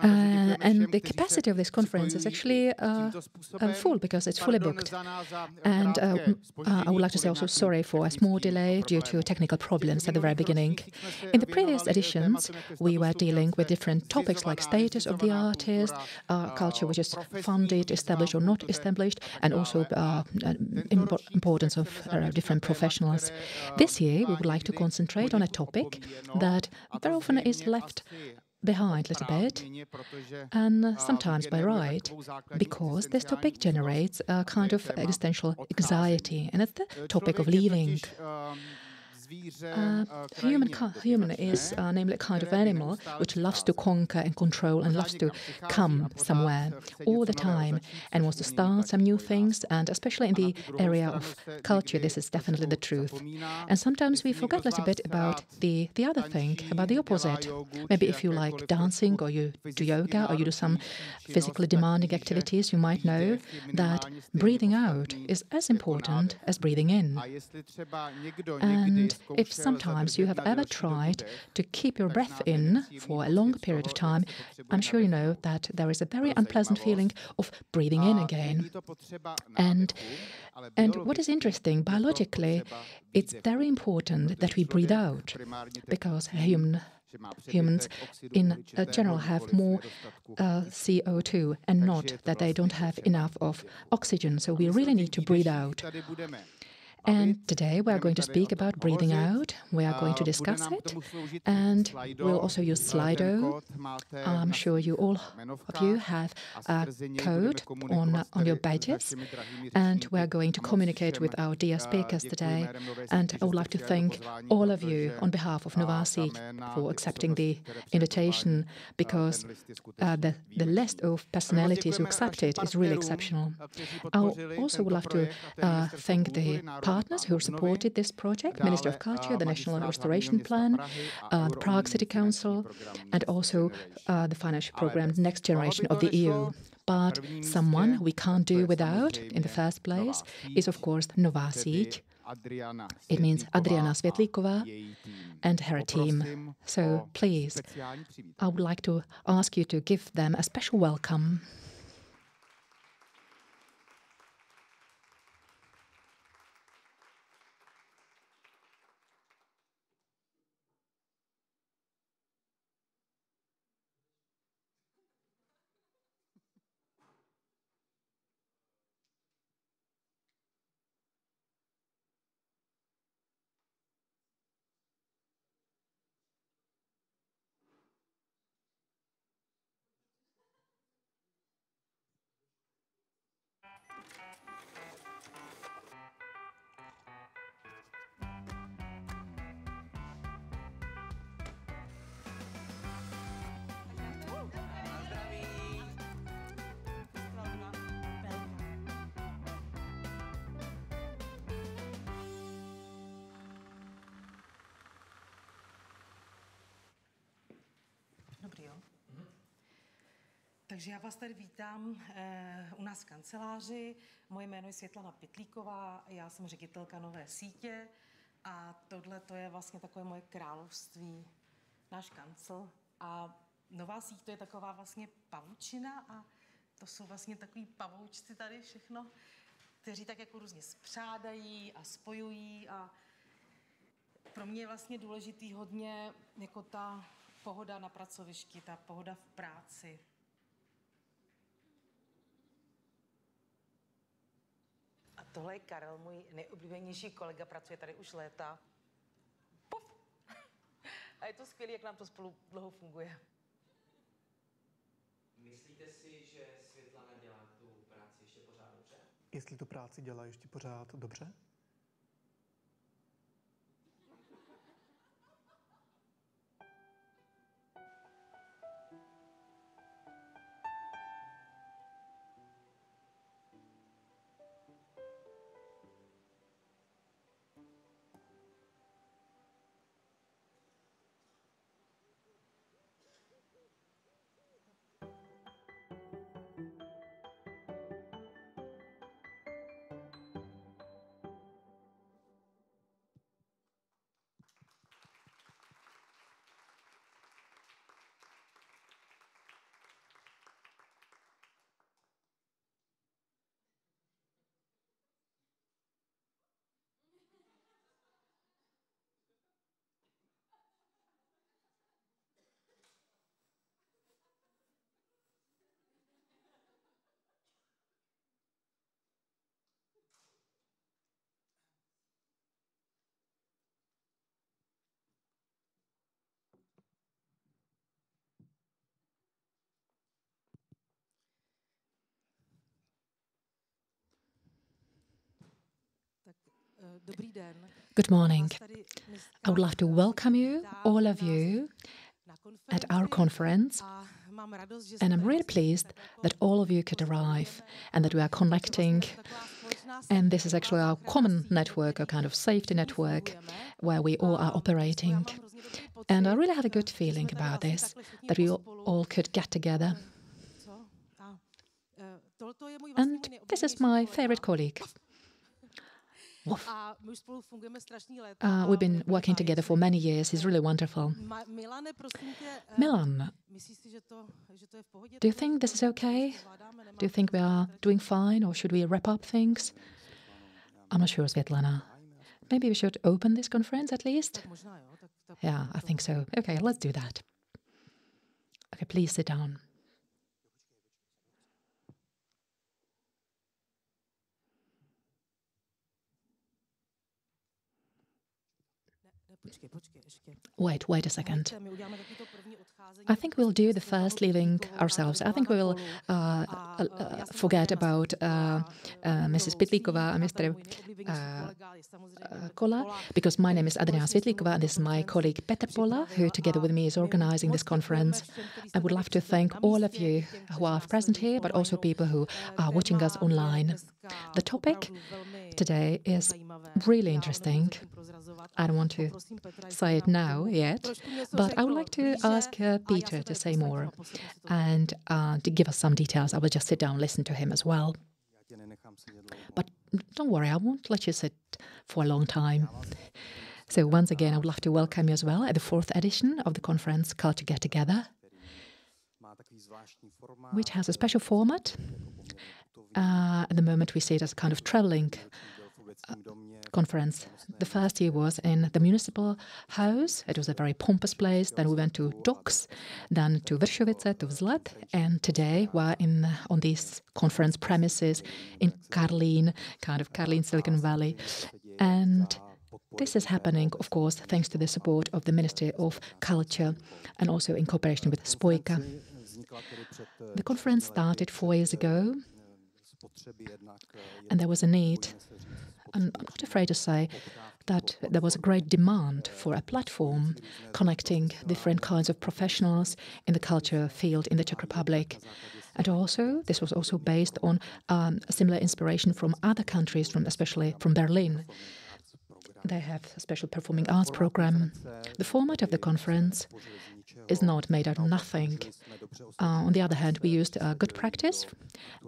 And the capacity of this conference is actually full because it's fully booked. And I would like to say also sorry for a small delay due to technical problems at the very beginning. In the previous editions, we were dealing with different topics like status of the artist, culture which is funded, established or not established, and also importance of different professionals. This year, we would like to concentrate on a topic that very often is left behind a little bit, and sometimes by right, because this topic generates a kind of existential anxiety, and it's the topic of leaving. Human is namely a kind of animal which loves to conquer and control and loves to come somewhere all the time and wants to start some new things, and especially in the area of culture, this is definitely the truth. And sometimes we forget a little bit about the other thing, about the opposite. Maybe if you like dancing or you do yoga or you do some physically demanding activities, you might know that breathing out is as important as breathing in. And if sometimes you have ever tried to keep your breath in for a long period of time, I'm sure you know that there is a very unpleasant feeling of breathing in again. And what is interesting, biologically, it's very important that we breathe out, because humans in general have more CO2 and not that they don't have enough of oxygen. So we really need to breathe out. And today we are going to speak about breathing out. We are going to discuss it, and we'll also use Slido. I'm sure all of you have a code on your badges, and we are going to communicate with our dear speakers today. And I would like to thank all of you on behalf of Nová síť for accepting the invitation, because the list of personalities who accepted is really exceptional. I also would like to thank the partners who supported this project: Minister of Culture, the National Restoration Plan, the Prague City Council, and also the financial program Next Generation of the EU. But someone we can't do without in the first place is, of course, Nová síť. It means Adriana Světlíková and her team. So please, I would like to ask you to give them a special welcome. Dobrý, jo? Takže já vás tady vítám u nás v kanceláři. Moje jméno je Světlana Pytlíková, já jsem ředitelka Nové sítě a tohle to je vlastně takové moje království, náš kancel. A Nová síť to je taková vlastně pavučina a to jsou vlastně takový pavoučci tady všechno, kteří tak jako různě spřádají a spojují a pro mě je vlastně důležitý hodně jako ta pohoda na pracovišti, ta pohoda v práci. A tohle je Karel, můj nejoblíbenější kolega, pracuje tady už léta. Puf! A je to skvělé, jak nám to spolu dlouho funguje. Myslíte si, že Světlana dělá tu práci ještě pořád dobře? Jestli tu práci dělá ještě pořád dobře? Good morning. I would like to welcome you, all of you, at our conference. And I'm really pleased that all of you could arrive and that we are connecting. And this is actually our common network, a kind of safety network where we all are operating. And I really have a good feeling about this, that we all could get together. And this is my favorite colleague. We've been working together for many years. He's really wonderful. Milan, do you think this is okay? Do you think we are doing fine, or should we wrap up things? I'm not sure, Svetlana. Maybe we should open this conference at least? Yeah, I think so. Okay, let's do that. Okay, please sit down. Wait a second. I think we'll do the first leaving ourselves. I think we will forget about Mrs. Pitlíková and Mr. Kola, because my name is Adriana Světlíková and this is my colleague Petr Pola, who together with me is organizing this conference. I would love to thank all of you who are present here, but also people who are watching us online. The topic today is really interesting. I don't want to say it now yet, but I would like to ask Peter to say more and to give us some details. I will just sit down and listen to him as well. But don't worry, I won't let you sit for a long time. So once again, I would love to welcome you as well at the 4th edition of the conference Culture Get Together, which has a special format. At the moment, we see it as a kind of traveling conference. The first year was in the municipal house. It was a very pompous place. Then we went to Docks, then to Vršovice, to Vzhled, and today we're on these conference premises in Karlín, kind of Karlín, Silicon Valley. And this is happening, of course, thanks to the support of the Ministry of Culture and also in cooperation with Spojka. The conference started 4 years ago, and there was a need. I'm not afraid to say that there was a great demand for a platform connecting different kinds of professionals in the culture field in the Czech Republic. And also, this was also based on a similar inspiration from other countries, especially from Berlin. They have a special performing arts program. The format of the conference is not made out of nothing. On the other hand, we used good practice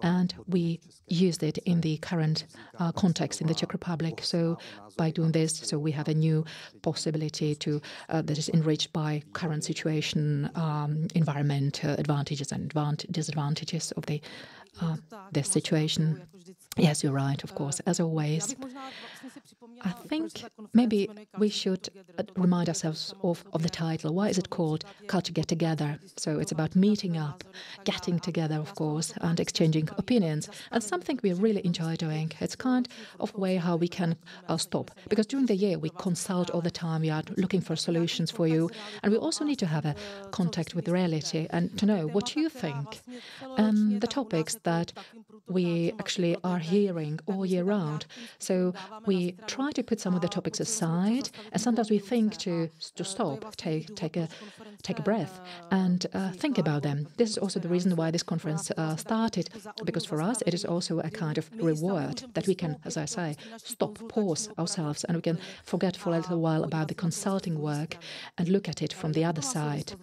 and we used it in the current context in the Czech Republic. So by doing this, we have a new possibility that is enriched by current situation, environment, advantages and disadvantages of this situation. Yes, you're right, of course, as always. I think maybe we should remind ourselves of the title. Why is it called Culture Get Together? So it's about meeting up, getting together, of course, and exchanging opinions. And something we really enjoy doing. It's kind of a way how we can stop. Because during the year, we consult all the time. We are looking for solutions for you. And we also need to have a contact with reality and to know what you think. And the topics that we actually are hearing all year round. So we try to put some of the topics aside, and sometimes we think to stop, take a breath, and think about them. This is also the reason why this conference started, because for us it is also a kind of reward that we can, as I say, stop, pause ourselves, and we can forget for a little while about the consulting work and look at it from the other side.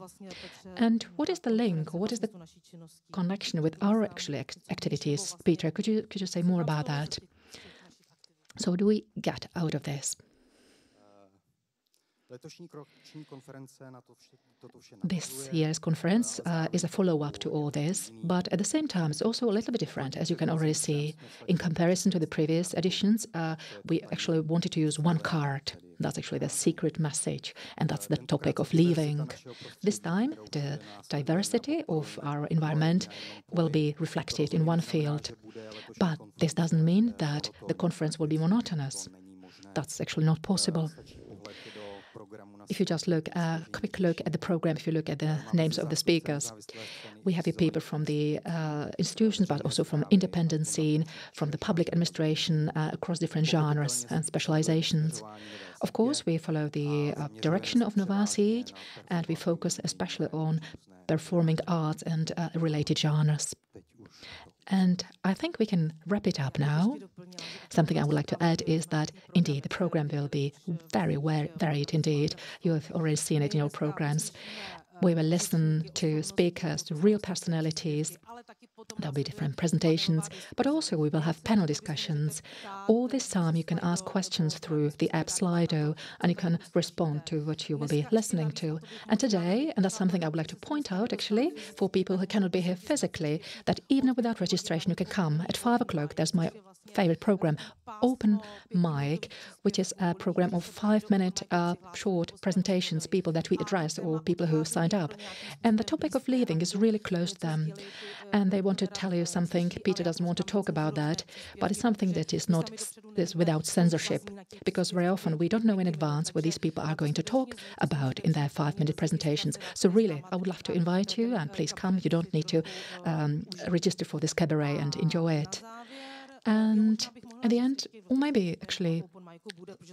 And what is the link, or what is the connection with our actually activities? Peter, could you say more about that? So what do we get out of this? This year's conference is a follow-up to all this, but at the same time it's also a little bit different, as you can already see. In comparison to the previous editions, we actually wanted to use one card. That's actually the secret message, and that's the topic of leaving. This time, the diversity of our environment will be reflected in one field. But this doesn't mean that the conference will be monotonous. That's actually not possible. if you just look a quick look at the program, if you look at the names of the speakers, we have here people from the institutions, but also from independent scene, from the public administration, across different genres and specializations. Of course, we follow the direction of Nová síť, and we focus especially on performing arts and related genres. And I think we can wrap it up now. Something I would like to add is that, indeed, the program will be very varied indeed. You have already seen it in your programs. We will listen to speakers, to real personalities. There'll be different presentations, but also we will have panel discussions. All this time you can ask questions through the app Slido and you can respond to what you will be listening to. And today, and that's something I would like to point out actually, for people who cannot be here physically, that even without registration you can come. At 5 o'clock there's my favorite program, Open Mic, which is a program of 5-minute short presentations, people that we address or people who signed up. And the topic of leaving is really close to them. And they want to tell you something. Peter doesn't want to talk about that, but it's something that is not without censorship, because very often we don't know in advance what these people are going to talk about in their 5-minute presentations. So really, I would love to invite you, and please come. You don't need to register for this cabaret and enjoy it. And at the end, or maybe actually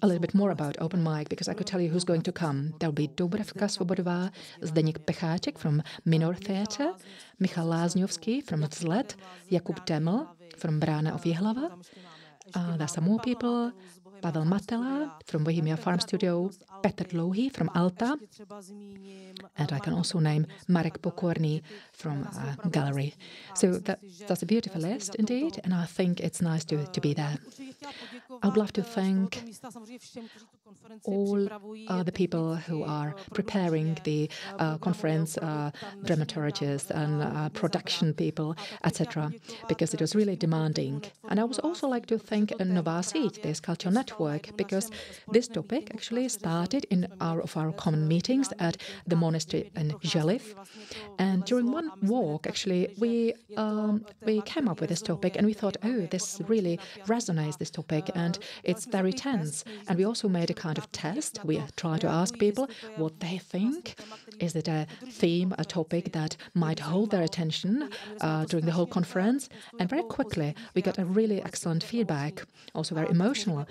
a little bit more about Open Mic, because I could tell you who's going to come. There will be Dubravka Svobodová, Zdeněk Pecháček from Minor Theatre, Michal Lázňovský from Vzlet, Jakub Deml from Brána of Jihlava. There are some more people. Pavel Matela from Bohemia Farm Studio, Petr Dlouhý from Alta, and I can also name Marek Pokorný from Gallery. So that's a beautiful list indeed, and I think it's nice to be there. I would love to thank all the people who are preparing the conference, dramaturgists and production people, etc., because it was really demanding. And I would also like to thank Nová síť, this cultural network, because this topic actually started in our common meetings at the monastery in Želiv. And during one walk, actually, we came up with this topic and we thought, oh, this really resonates, this topic, and it's very tense. And we also made a kind of test. We tried to ask people what they think. Is it a theme, a topic that might hold their attention during the whole conference? And very quickly, we got a really excellent feedback, also very emotional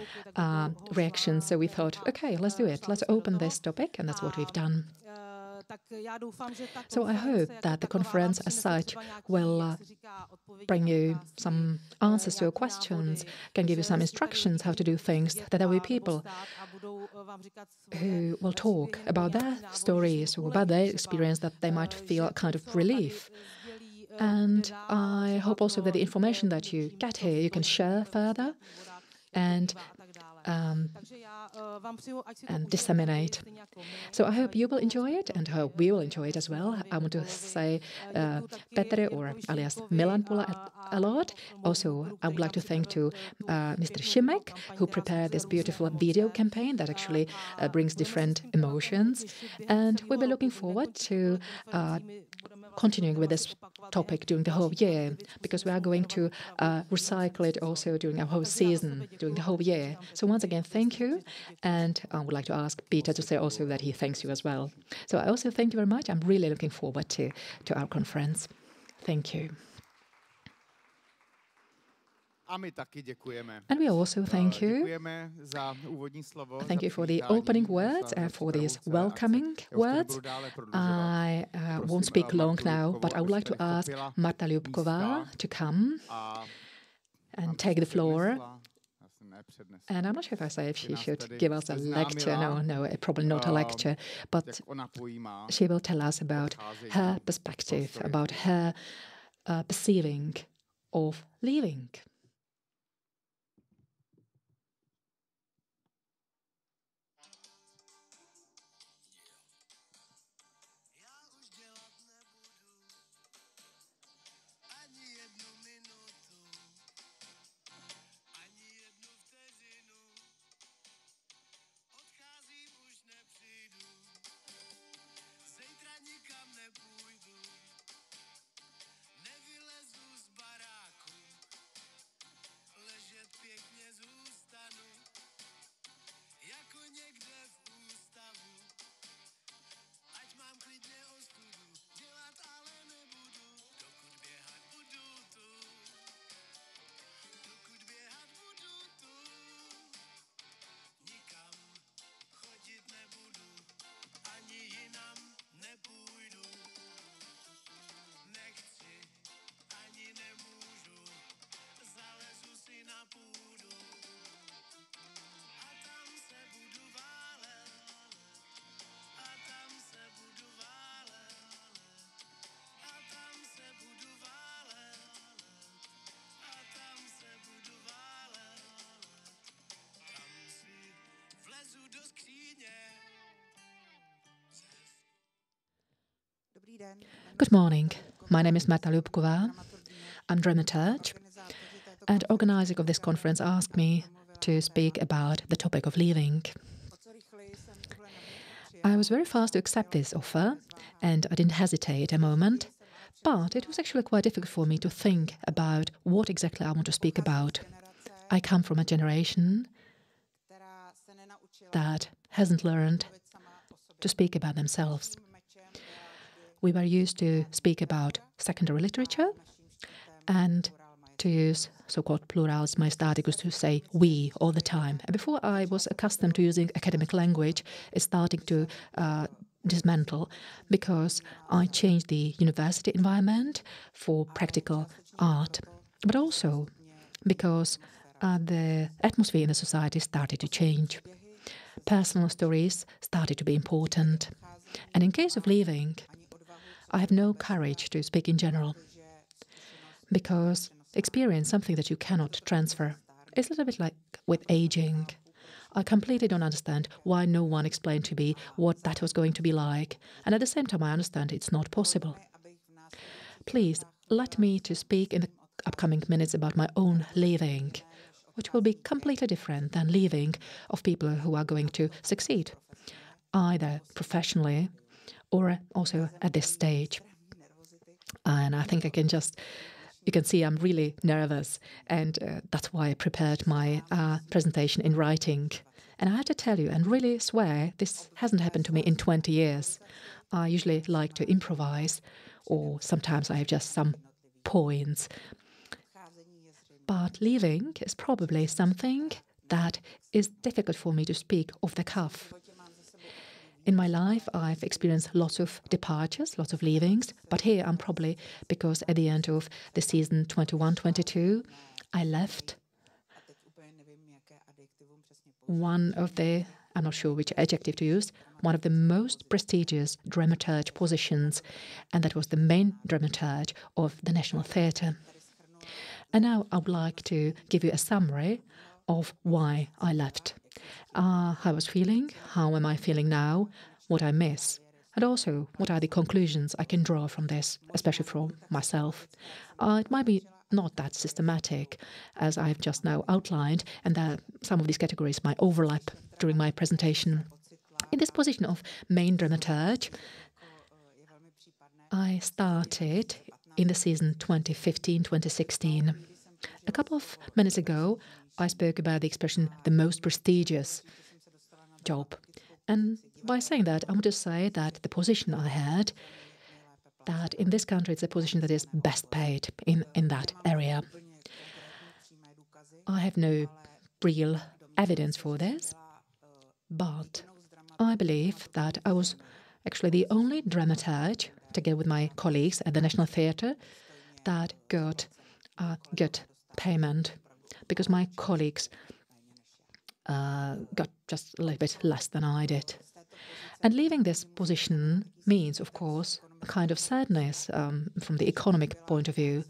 reactions. So we thought, okay, let's do it. Let's open this topic, and that's what we've done. So I hope that the conference as such will bring you some answers to your questions, can give you some instructions how to do things, that there will be people who will talk about their stories or about their experience, that they might feel a kind of relief. And I hope also that the information that you get here, you can share further and disseminate. So I hope you will enjoy it and hope we will enjoy it as well. I want to say Petr, or alias Milan Pula, a lot. Also, I would like to thank to Mr. Šimek, who prepared this beautiful video campaign that actually brings different emotions. And we'll be looking forward to continuing with this topic during the whole year, because we are going to recycle it also during our whole season, during the whole year. So once again, thank you. And I would like to ask Peter to say also that he thanks you as well. So I also thank you very much. I'm really looking forward to our conference. Thank you. And we also thank you. Thank you for the opening words and for these welcoming words. I won't speak long now, but I would like to ask Marta Ljubková to come and take the floor. And I'm not sure if she should give us a lecture. No, probably not a lecture, but she will tell us about her perspective, about her perceiving of leaving. Good morning. My name is Marta Ljubková. I'm dramaturge, and organizing of this conference asked me to speak about the topic of leaving. I was very fast to accept this offer, and I didn't hesitate a moment, but it was actually quite difficult for me to think about what exactly I want to speak about. I come from a generation that hasn't learned to speak about themselves. We were used to speak about secondary literature and to use so-called plurals. My static was to say we all the time. And before I was accustomed to using academic language, it's starting to dismantle because I changed the university environment for practical art, but also because the atmosphere in the society started to change. Personal stories started to be important. And in case of leaving, I have no courage to speak in general because experience, something that you cannot transfer, is a little bit like with aging. I completely don't understand why no one explained to me what that was going to be like. And at the same time, I understand it's not possible. Please, let me to speak in the upcoming minutes about my own leaving, which will be completely different than leaving of people who are going to succeed, either professionally or also at this stage. And I think you can see I'm really nervous, and that's why I prepared my presentation in writing. And I have to tell you and really swear this hasn't happened to me in 20 years. I usually like to improvise, or sometimes I have just some points. But leaving is probably something that is difficult for me to speak off the cuff. In my life, I've experienced lots of departures, lots of leavings, but here I'm probably, because at the end of the season 21-22, I left one of the, I'm not sure which adjective to use, one of the most prestigious dramaturge positions, and that was the main dramaturge of the National Theatre. And now I would like to give you a summary of why I left. How I was feeling, how am I feeling now, what I miss, and also what are the conclusions I can draw from this, especially from myself. It might be not that systematic as I've just now outlined, and that some of these categories might overlap during my presentation. In this position of main dramaturge, I started in the season 2015-2016. A couple of minutes ago, I spoke about the expression the most prestigious job. And by saying that, I want to say that the position I had, that in this country it's a position that is best paid in that area. I have no real evidence for this, but I believe that I was actually the only dramaturge, together with my colleagues at the National Theatre, that got good payment, because my colleagues got just a little bit less than I did. And leaving this position means, of course, a kind of sadness from the economic point of view.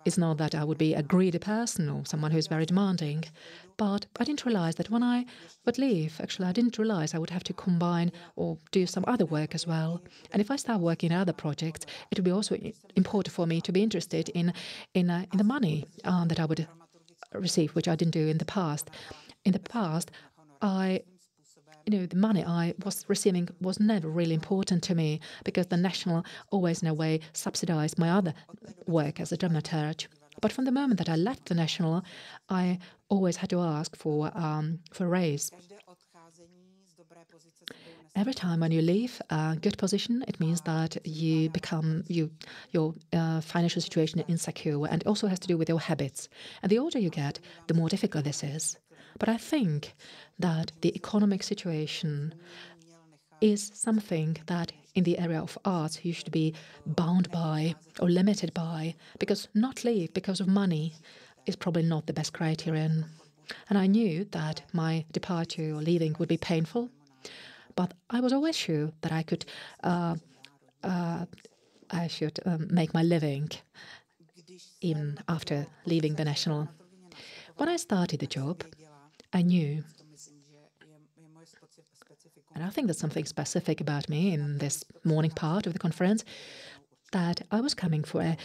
It's not that I would be a greedy person or someone who is very demanding, but I didn't realize that when I would leave, actually I didn't realize I would have to combine or do some other work as well. And if I start working on other projects, it would be also important for me to be interested in the money that I would receive, which I didn't do in the past. In the past, the money I was receiving was never really important to me, because the National always, in a way, subsidized my other work as a dramaturge. But from the moment that I left the National, I always had to ask for a raise. Every time when you leave a good position, it means that you become your financial situation is insecure, and it also has to do with your habits. And the older you get, the more difficult this is. But I think that the economic situation is something that in the area of arts you should be bound by or limited by, because not leave because of money is probably not the best criterion. And I knew that my departure or leaving would be painful, but I was always sure that I should make my living even after leaving the National. When I started the job, I knew and I think that's something specific about me in this morning part of the conference, that I was coming for a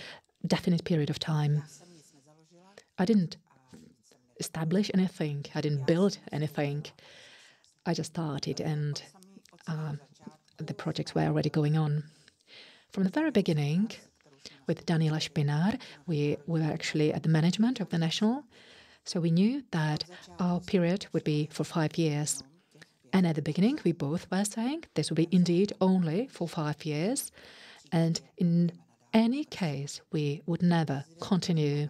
definite period of time. I didn't establish anything. I didn't build anything. I just started, and the projects were already going on. From the very beginning, with Daniela Špinár, we were actually at the management of the National. So we knew that our period would be for 5 years. And at the beginning, we both were saying this would be indeed only for 5 years. And in any case, we would never continue.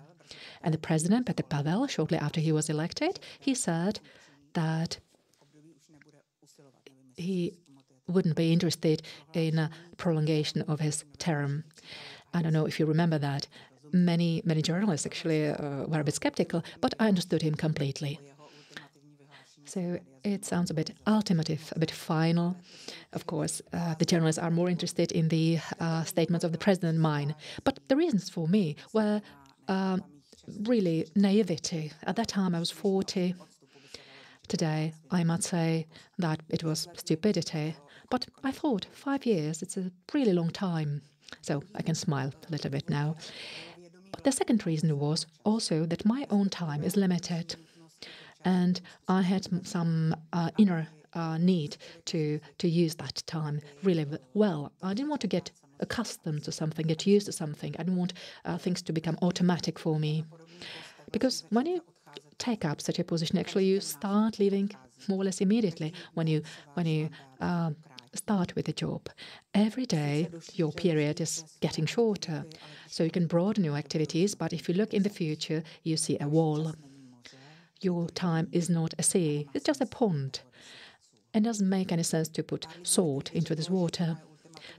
And the president, Petr Pavel, shortly after he was elected, he said that he wouldn't be interested in a prolongation of his term. I don't know if you remember that. Many journalists actually were a bit skeptical, but I understood him completely. So it sounds a bit ultimative, a bit final. Of course, the journalists are more interested in the statements of the president than mine. But the reasons for me were really naivety. At that time, I was 40. Today, I might say that it was stupidity. But I thought 5 years, it's a really long time. So I can smile a little bit now. But the second reason was also that my own time is limited. And I had some inner need to use that time really well. I didn't want to get accustomed to something, get used to something. I didn't want things to become automatic for me. Because when you take up such a position, actually you start living more or less immediately when you start with a job. Every day your period is getting shorter. So you can broaden your activities, but if you look in the future, you see a wall. Your time is not a sea, it's just a pond. It doesn't make any sense to put salt into this water.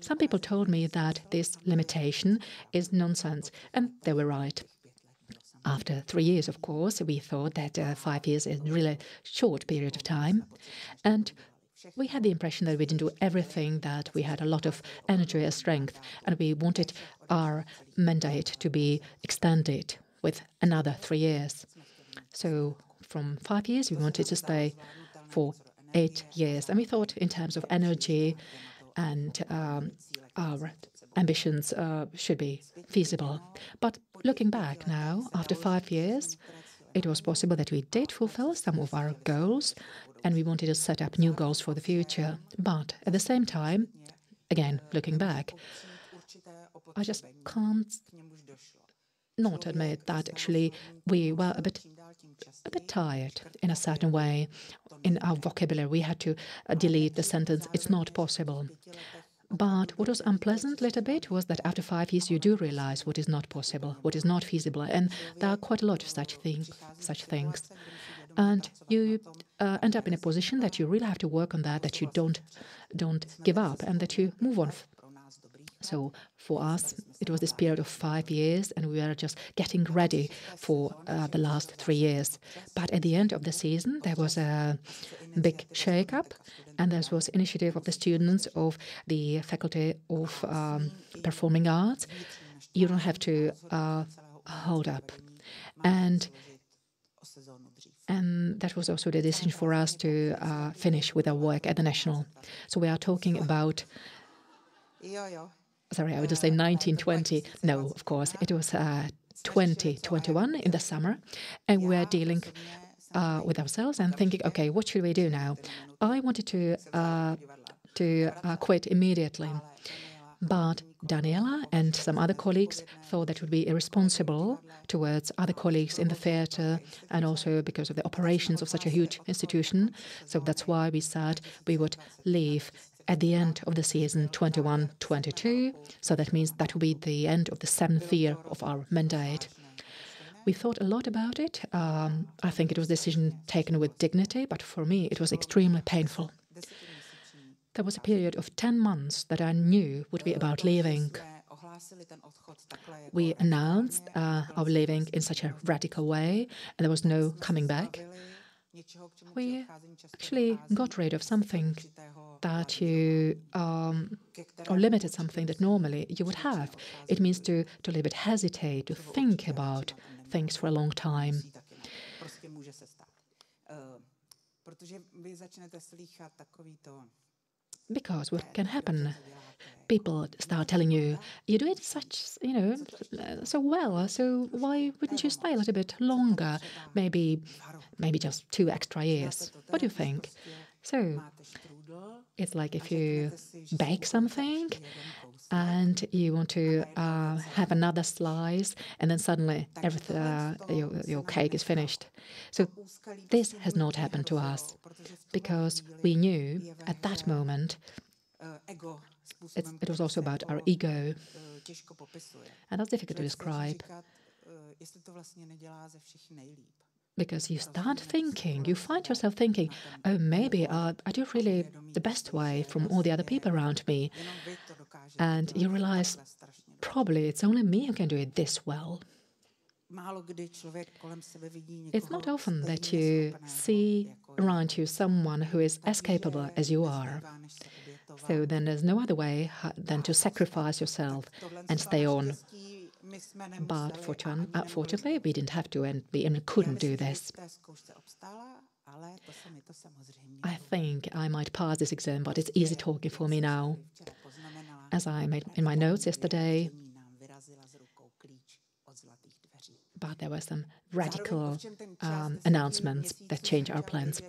Some people told me that this limitation is nonsense, and they were right. After 3 years, of course, we thought that 5 years is a really short period of time. And we had the impression that we didn't do everything, that we had a lot of energy and strength, and we wanted our mandate to be extended with another 3 years. So from 5 years, we wanted to stay for 8 years. And we thought in terms of energy and our ambitions should be feasible. But looking back now, after 5 years, it was possible that we did fulfill some of our goals, and we wanted to set up new goals for the future. But at the same time, again, looking back, I just can't not admit that actually we were a bit tired in a certain way. In our vocabulary, we had to delete the sentence, "It's not possible." But what was unpleasant a little bit was that after 5 years you do realize what is not possible, what is not feasible, and there are quite a lot of such things. And you end up in a position that you really have to work on that you don't give up, and that you move on. So for us, it was this period of 5 years, and we were just getting ready for the last 3 years. But at the end of the season, there was a big shake-up, and there was initiative of the students of the Faculty of Performing Arts. You don't have to hold up. And that was also the decision for us to finish with our work at the National. So we are talking about... Sorry, I would just say 1920. No, of course, it was 2021 in the summer, and we were dealing with ourselves and thinking, okay, what should we do now? I wanted to quit immediately, but Daniela and some other colleagues thought that would be irresponsible towards other colleagues in the theatre, and also because of the operations of such a huge institution. So that's why we said we would leave at the end of the season 21-22. So that means that will be the end of the 7th year of our mandate. We thought a lot about it. I think it was a decision taken with dignity, but for me it was extremely painful. There was a period of 10 months that I knew would be about leaving. We announced our leaving in such a radical way, and there was no coming back. We actually got rid of something that you, or limited something that normally you would have. It means to a little bit hesitate, to think about things for a long time. Because what can happen? People start telling you, you do it such, so well, so why wouldn't you stay a little bit longer? Maybe just 2 extra years. What do you think? So it's like if you bake something and you want to have another slice, and then suddenly everything, your cake is finished. So this has not happened to us because we knew at that moment it was also about our ego, and that's difficult to describe. Because you start thinking, you find yourself thinking, oh, maybe I do really the best way from all the other people around me. And you realize, probably it's only me who can do it this well. It's not often that you see around you someone who is as capable as you are. So then there's no other way than to sacrifice yourself and stay on. But fortunately, we didn't have to, and we couldn't do this. I think I might pass this exam, but it's easy talking for me now. As I made in my notes yesterday, but there were some radical announcements that changed our plans.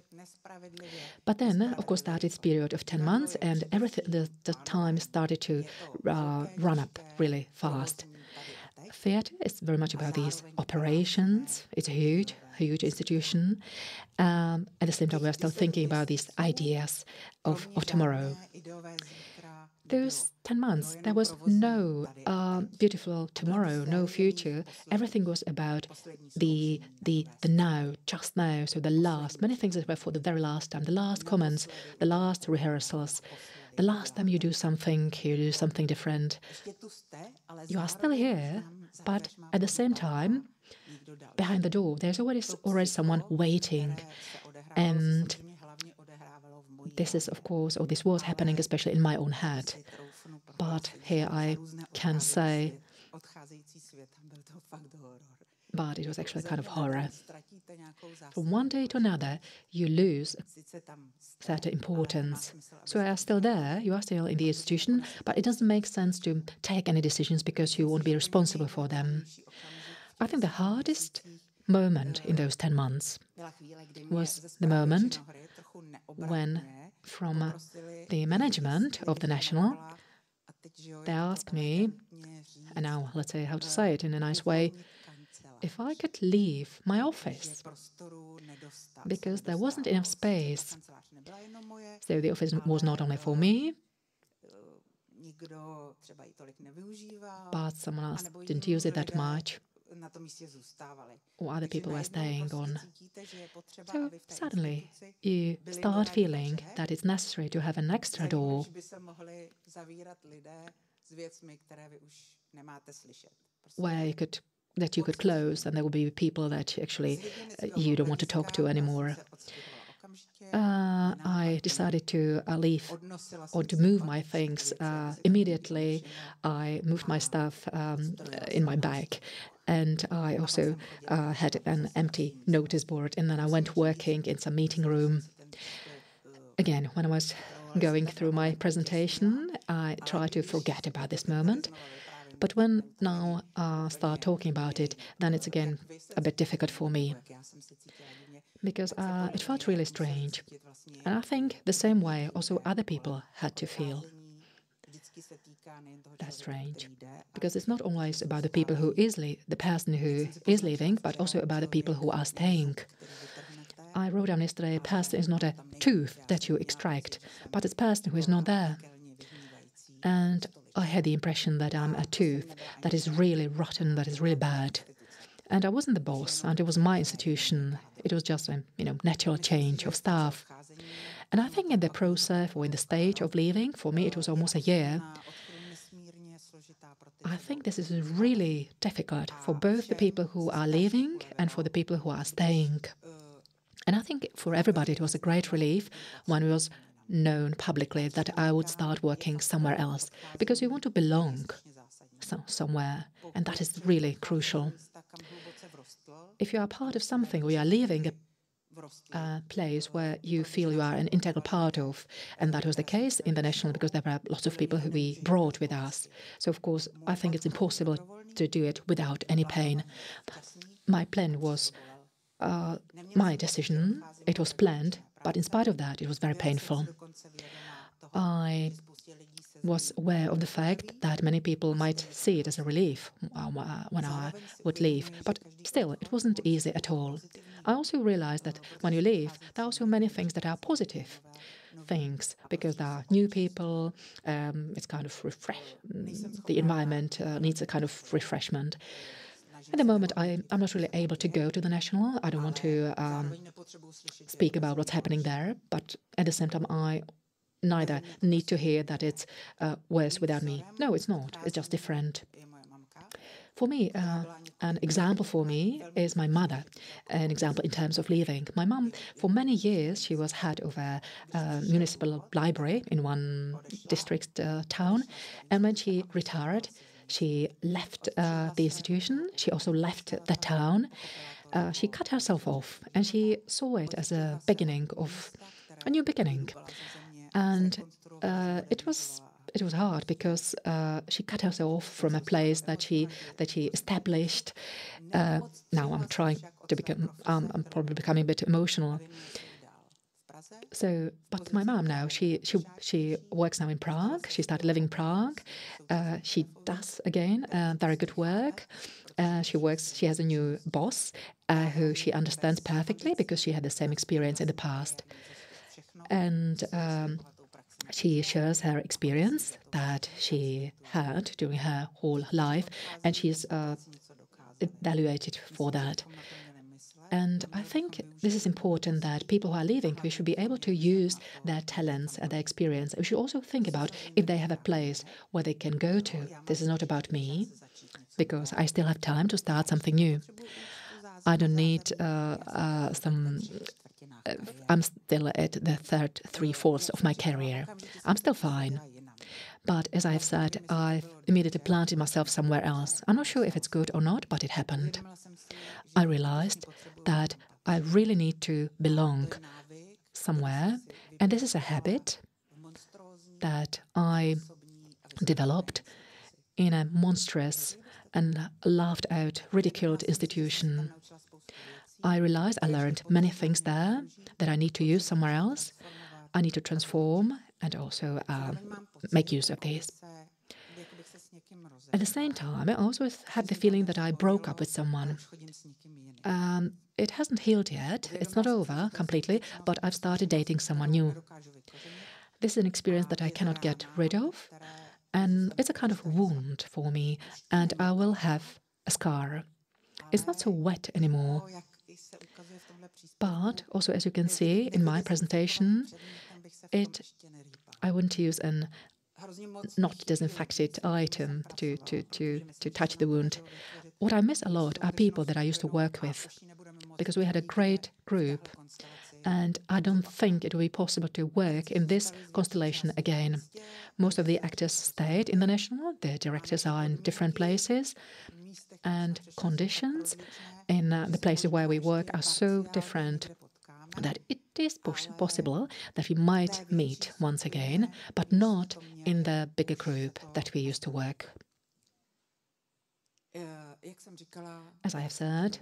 But then, of course, started this period of 10 months, and everything. The time started to run up really fast. Theatre is very much about these operations. It's a huge institution. At the same time, we're still thinking about these ideas of tomorrow. Those 10 months, there was no beautiful tomorrow, no future. Everything was about the now, just now. So the last, many things that were for the very last time, the last comments, the last rehearsals, the last time you do something different. You are still here, but at the same time, behind the door, there's already someone waiting. And this is, of course, or this was happening especially in my own head. But here I can say, but it was actually kind of horror. From one day to another, you lose certain importance. So you are still there, you are still in the institution, but it doesn't make sense to take any decisions because you won't be responsible for them. I think the hardest moment in those 10 months was the moment when, from the management of the National, they asked me, and now let's say how to say it in a nice way, if I could leave my office, because there wasn't enough space. So the office was not only for me, but someone else didn't use it that much, or other people were staying on. So suddenly you start feeling that it's necessary to have an extra door where you could close, and there will be people that actually you don't want to talk to anymore. I decided to leave or to move my things immediately. I moved my stuff in my bag, and I also had an empty notice board, and then I went working in some meeting room. Again, when I was going through my presentation, I tried to forget about this moment. But when now I start talking about it, then it's again a bit difficult for me, because it felt really strange. And I think the same way also other people had to feel. That's strange, because it's not always about the people the person who is leaving, but also about the people who are staying. I wrote down yesterday, a person is not a tooth that you extract, but it's a person who is not there. And I had the impression that I'm a tooth that is really rotten, that is really bad. And I wasn't the boss, and it was my institution. It was just a natural change of staff. And I think in the process or in the stage of leaving, for me it was almost a year. I think this is really difficult for both the people who are leaving and for the people who are staying. And I think for everybody it was a great relief when it was known publicly that I would start working somewhere else, because you want to belong somewhere, and that is really crucial. If you are part of something or you are leaving place where you feel you are an integral part of. And that was the case in the National because there were lots of people who we brought with us. So, of course, I think it's impossible to do it without any pain. My plan was my decision. It was planned, but in spite of that, it was very painful. I was aware of the fact that many people might see it as a relief when I would leave, but still, it wasn't easy at all. I also realized that when you leave, there are also many things that are positive things, because there are new people, it's kind of the environment needs a kind of refreshment. At the moment, I'm not really able to go to the National. I don't want to speak about what's happening there, but at the same time, I neither need to hear that it's worse without me. No, it's not. It's just different. For me, an example for me is my mother, an example in terms of leaving. My mum, for many years, she was head of a municipal library in one district town. And when she retired, she left the institution. She also left the town. She cut herself off and she saw it as a beginning of a new beginning. And it was hard because she cut herself off from a place that she established. Now I'm trying to become. I'm probably becoming a bit emotional. So, but my mom now she works now in Prague. She started living in Prague. She does again very good work. She has a new boss who she understands perfectly because she had the same experience in the past. And she shares her experience that she had during her whole life, and she's evaluated for that. And I think this is important that people who are leaving, we should be able to use their talents and their experience. We should also think about if they have a place where they can go to. This is not about me, because I still have time to start something new. I don't need I'm still at the third, three-fourths of my career. I'm still fine. But as I've said, I've immediately planted myself somewhere else. I'm not sure if it's good or not, but it happened. I realized that I really need to belong somewhere. And this is a habit that I developed in a monstrous and laughed out, ridiculed institution. I realized I learned many things there that I need to use somewhere else. I need to transform and also make use of these. At the same time, I also had the feeling that I broke up with someone. It hasn't healed yet. It's not over completely, but I've started dating someone new. This is an experience that I cannot get rid of, and it's a kind of wound for me, and I will have a scar. It's not so wet anymore. But also, as you can see in my presentation, I wouldn't use an not disinfected item to touch the wound. What I miss a lot are people that I used to work with, because we had a great group, and I don't think it will be possible to work in this constellation again. Most of the actors stayed in the National, the directors are in different places, and conditions in the places where we work are so different that it is possible that we might meet once again, but not in the bigger group that we used to work. As I have said,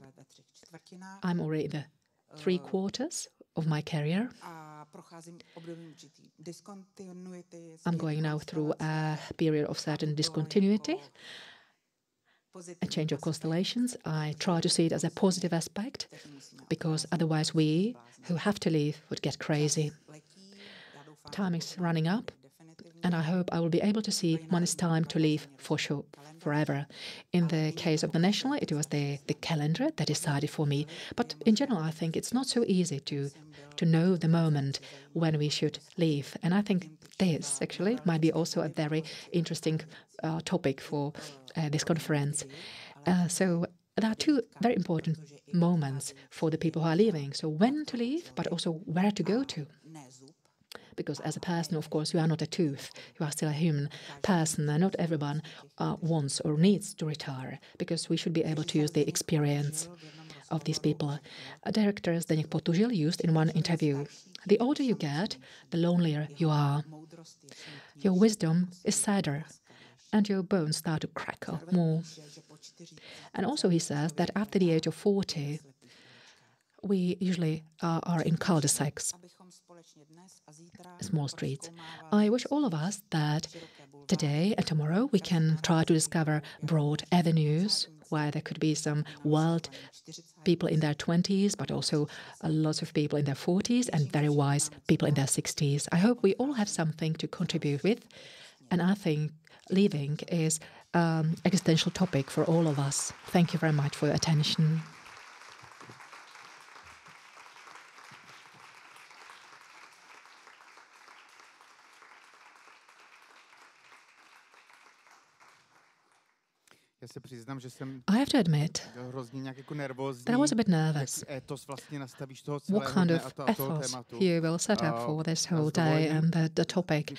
I'm already in the three-quarters of my career. I'm going now through a period of certain discontinuity, a change of constellations. I try to see it as a positive aspect, because otherwise we who have to leave would get crazy. Time is running up, and I hope I will be able to see when it's time to leave for sure, forever. In the case of the National, it was the calendar that decided for me. But in general, I think it's not so easy to know the moment when we should leave. And I think this actually might be also a very interesting topic for this conference. So there are two very important moments for the people who are leaving. So when to leave, but also where to go to. Because as a person, of course, you are not a tooth. You are still a human person, and not everyone wants or needs to retire, because we should be able to use the experience. of these people. Director Zdeněk Potužil used in one interview, "The older you get, the lonelier you are. Your wisdom is sadder, and your bones start to crackle more." And also he says that after the age of 40, we usually are in cul-de-sacs, small streets. I wish all of us that today and tomorrow we can try to discover broad avenues where there could be some wild people in their 20s, but also lots of people in their 40s and very wise people in their 60s. I hope we all have something to contribute with, and I think leaving is an existential topic for all of us. Thank you very much for your attention. I have to admit that I was a bit nervous. What kind of ethos you will set up for this whole day and the topic?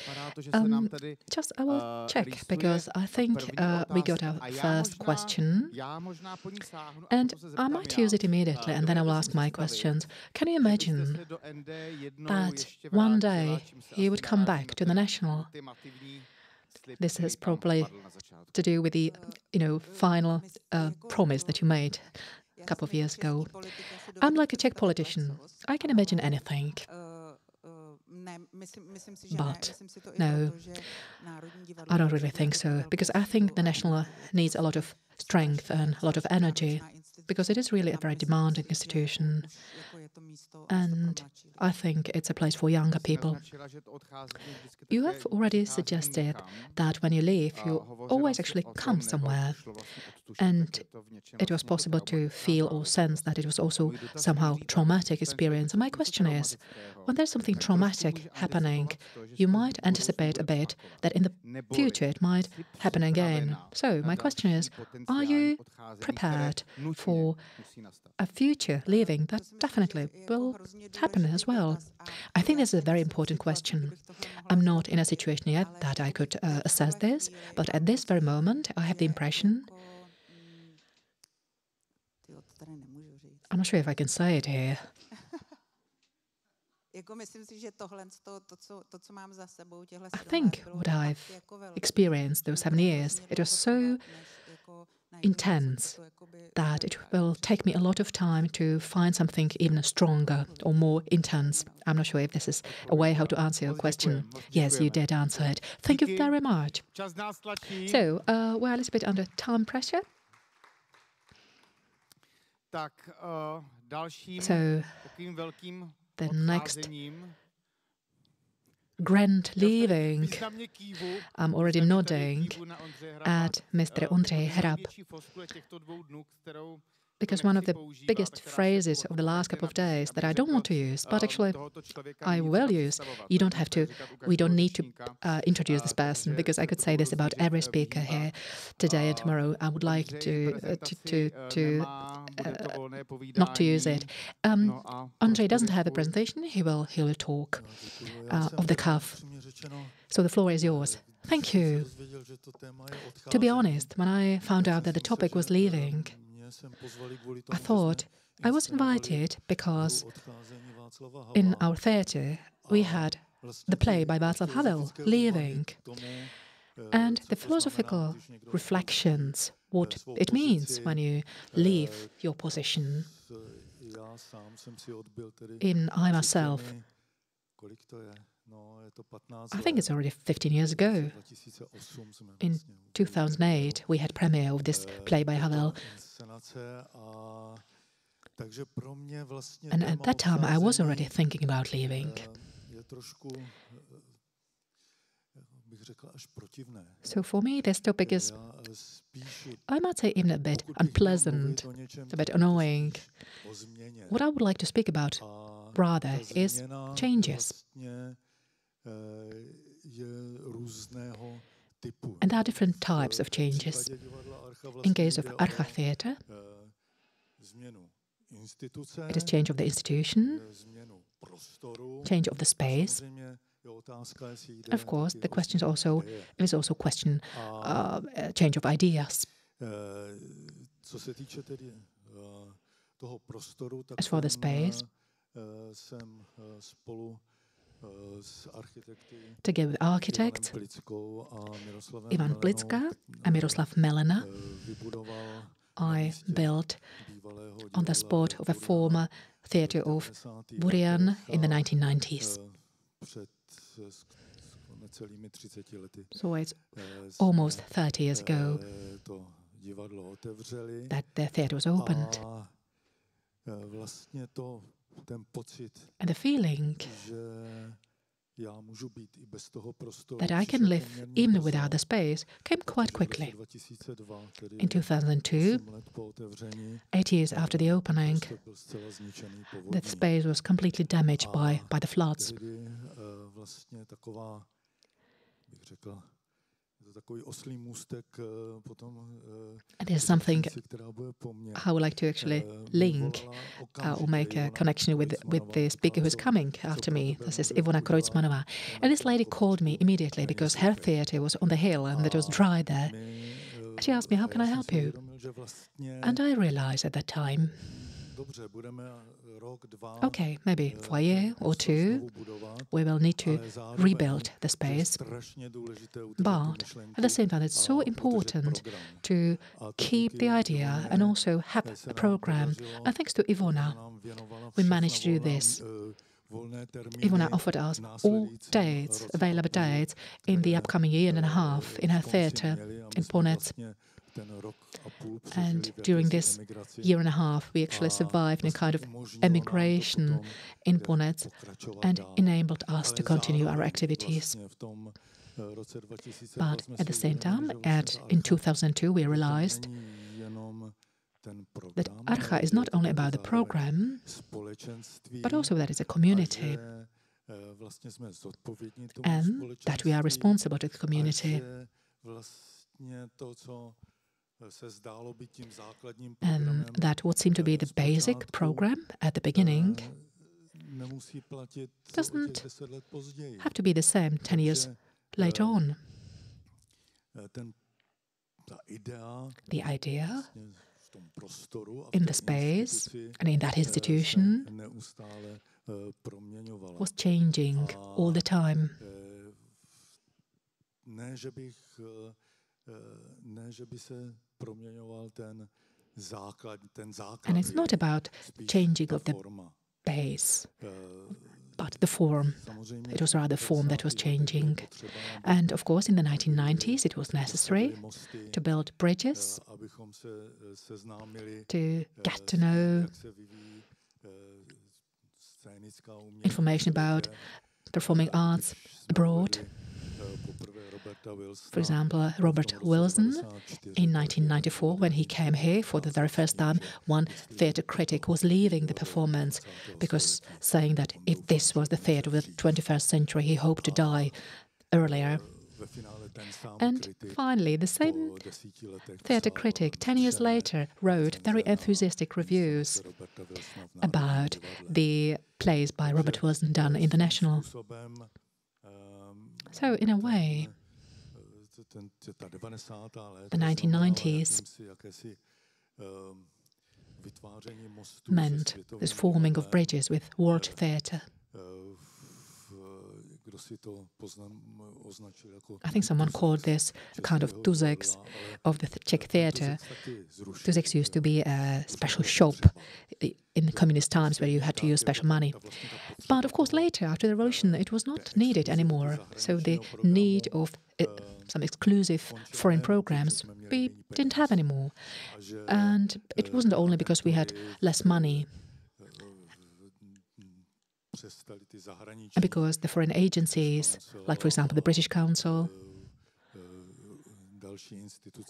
Just I will check, because I think we got our first question, and I might use it immediately, and then I will ask my questions. Can you imagine that one day you would come back to the National? This is probably to do with the, final promise that you made a couple of years ago. I'm like a Czech politician. I can imagine anything. But no, I don't really think so, because I think the National needs a lot of strength and a lot of energy, because it is really a very demanding institution, and I think it's a place for younger people. You have already suggested that when you leave, you always actually come somewhere, and it was possible to feel or sense that it was also somehow traumatic experience. And my question is, when there's something traumatic happening, you might anticipate a bit that in the future it might happen again. So my question is, are you prepared for a future leaving that definitely will happen as well? I think this is a very important question. I'm not in a situation yet that I could assess this, but at this very moment I have the impression, I'm not sure if I can say it here. I think what I've experienced those 7 years, it was so intense that it will take me a lot of time to find something even stronger or more intense. I'm not sure if this is a way how to answer your question. Yes, you did answer it. Thank you very much. So, we're a little bit under time pressure. So, the next grand leaving, I'm already nodding at Mr. Ondřej Hrab, because one of the biggest phrases of the last couple of days that I don't want to use, but actually I will use, we don't need to introduce this person, because I could say this about every speaker here today and tomorrow. I would like to not to use it. Ondřej doesn't have a presentation. He will talk off the cuff. So the floor is yours. Thank you. To be honest, when I found out that the topic was leaving, I thought I was invited because in our theatre we had the play by Václav Havel, Leaving, and the philosophical reflections, what it means when you leave your position. I myself, I think it's already 15 years ago. In 2008, we had premiere of this play by Havel. And at that time, I was already thinking about leaving. So for me, this topic is, I might say, even a bit unpleasant, a bit annoying. What I would like to speak about, rather, is changes. And there are different types of changes. In case of Archa Theatre, it is change of the institution, change of the space. Of course, the question is also question change of ideas. As for the space, together with architects Ivan Plicka and Miroslav Melena, I built on the spot of a former theatre of Burian in the 1990s. So it's almost 30 years ago that the theatre was opened. And the feeling that I can live even without the space came quite quickly. In 2002, 8 years after the opening, the space was completely damaged by the floods. And there's something I would like to actually link or make a connection with the speaker who's coming after me. This is Ivona Kreutzmanová. And this lady called me immediately because her theatre was on the hill and it was dry there. She asked me, how can I help you? And I realized at that time, okay, maybe for a year or two, we will need to rebuild the space. But at the same time, it's so important to keep the idea and also have a program. And thanks to Ivona, we managed to do this. Ivona offered us all dates, available dates, in the upcoming year and a half in her theatre in Ponec. And during this year and a half, we actually survived in a kind of emigration in Ponec and enabled us to continue our activities. But at the same time, in 2002, we realized that Archa is not only about the program, but also that it's a community, and that we are responsible to the community. And that what seemed to be the basic program at the beginning doesn't have to be the same 10 years later on. The idea in the space and in that institution was changing all the time. And it's not about changing of the base, but the form. It was rather the form that was changing. And of course, in the 1990s, it was necessary to build bridges, to get to know information about performing arts abroad. For example, Robert Wilson, in 1994, when he came here for the very first time, one theatre critic was leaving the performance because saying that if this was the theatre of the 21st century, he hoped to die earlier. And finally, the same theatre critic, 10 years later, wrote very enthusiastic reviews about the plays by Robert Wilson done international. So, in a way, the 1990s meant this forming of bridges with world theatre. I think someone called this a kind of Tuzex of the Czech theatre. Tuzex used to be a special shop in the communist times where you had to use special money. But of course later, after the revolution, it was not needed anymore. So the need of some exclusive foreign programs we didn't have anymore. And it wasn't only because we had less money, and because the foreign agencies, like for example the British Council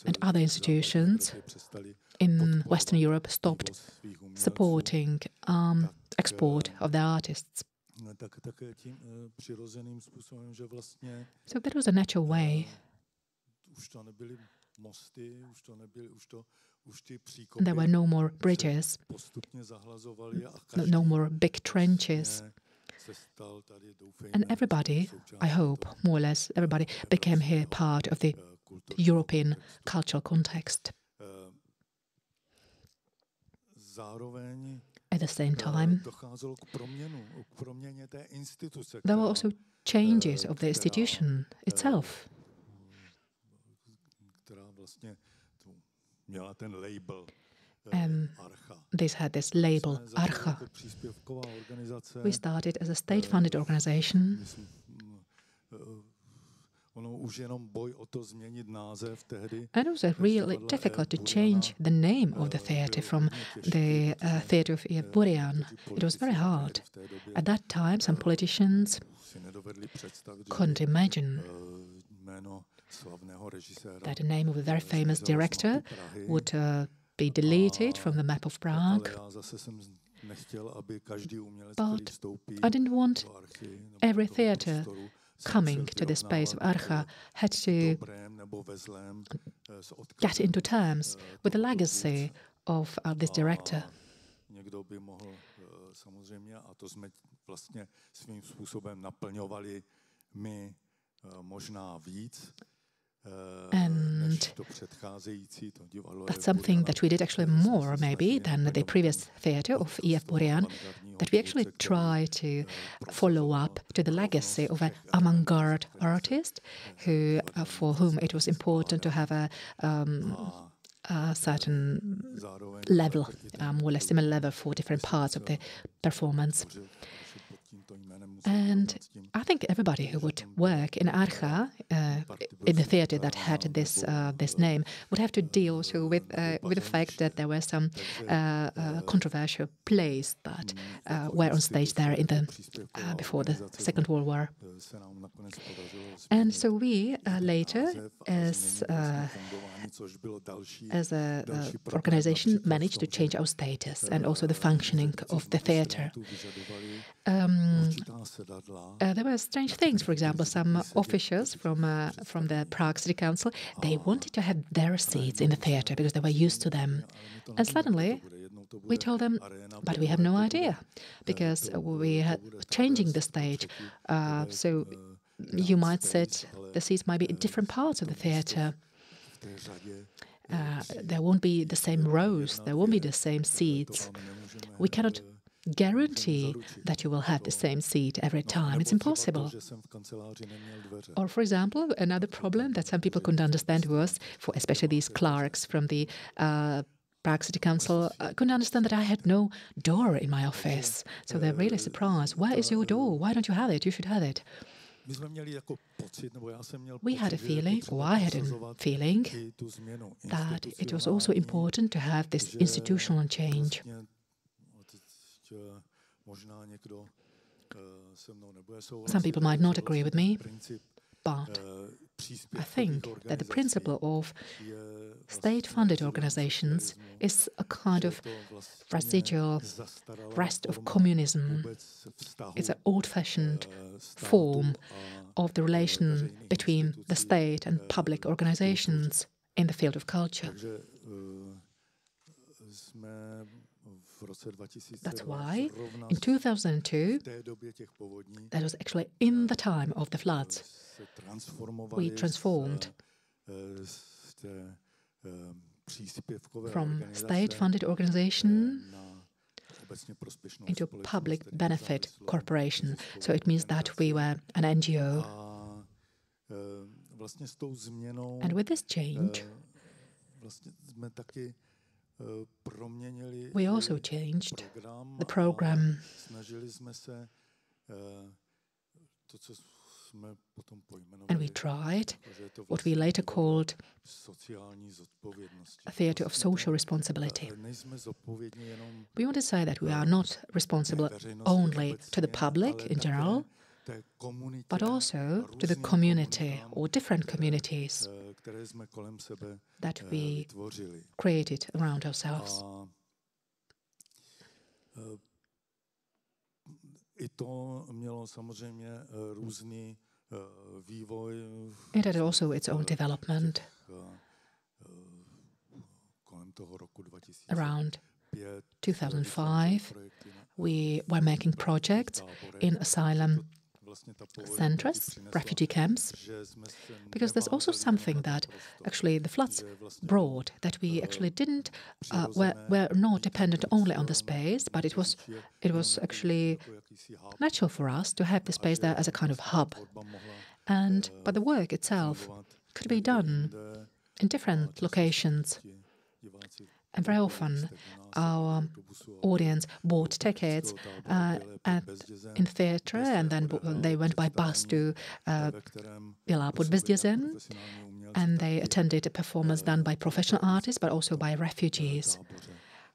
and other institutions in Western Europe stopped supporting export of their artists. So that was a natural way. There were no more bridges, no more big trenches. And everybody, I hope, more or less everybody, became here part of the At the same time, there were also changes of the institution itself. This had this label, Archa. We started as a state-funded organization. And it was really difficult to change the name of the theatre from the Theatre of E.F. Burian. It was very hard. At that time, some politicians couldn't imagine that the name of a very famous director would be deleted from the map of Prague. But I didn't want every theatre coming to the space of Archa had to get into terms with the legacy of this director. And that's something that we did actually more maybe than the previous theatre of E.F. Burian, that we actually try to follow up to the legacy of an avant-garde artist for whom it was important to have a certain level, more or less similar level for different parts of the performance. And I think everybody who would work in Archa, in the theatre that had this name, would have to deal also with the fact that there were some controversial plays that were on stage there in the before the Second World War. And so we later, as an organization, managed to change our status and also the functioning of the theatre. There were strange things. For example, some officials from the Prague City Council, they wanted to have their seats in the theatre because they were used to them. And suddenly, we told them, but we have no idea because we are changing the stage. So you might sit, the seats might be in different parts of the theatre. There won't be the same rows, there won't be the same seats. We cannot guarantee that you will have the same seat every time. It's impossible. Or, for example, another problem that some people couldn't understand was, for especially these clerks from the Prague City Council, couldn't understand that I had no door in my office. So they're really surprised. Where is your door? Why don't you have it? You should have it. We had a feeling, or I had a feeling, that it was also important to have this institutional change. Some people might not agree with me, but I think that the principle of state-funded organizations is a kind of residual rest of communism. It's an old-fashioned form of the relation between the state and public organizations in the field of culture. That's why in 2002, that was actually in the time of the floods, we transformed from state-funded organization into public benefit corporation. So it means that we were an NGO. And with this change, we also changed the program. And we tried what we later called a theatre of social responsibility. We want to say that we are not responsible only to the public in general, but also to the community or different communities that we created around ourselves. It had also its own development. Around 2005, we were making projects in asylum centers, refugee camps, because there's also something that actually the floods brought, that we actually didn't, were not dependent only on the space, but it was actually natural for us to have the space there as a kind of hub. But the work itself could be done in different locations. And very often our audience bought tickets in theatre, and then they went by bus to Vila pod Bezdězen, and they attended a performance done by professional artists, but also by refugees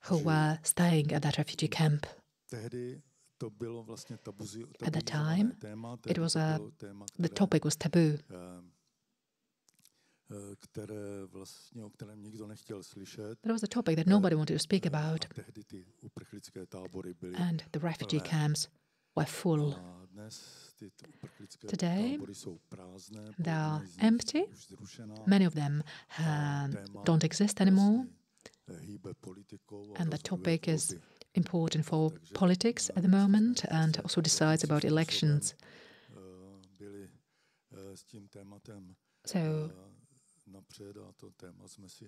who were staying at that refugee camp. At the time, it was the topic was taboo. That was a topic that nobody wanted to speak about. And the refugee camps were full. Today, they are empty. Many of them don't exist anymore. And the topic is important for politics at the moment and also decides about elections. So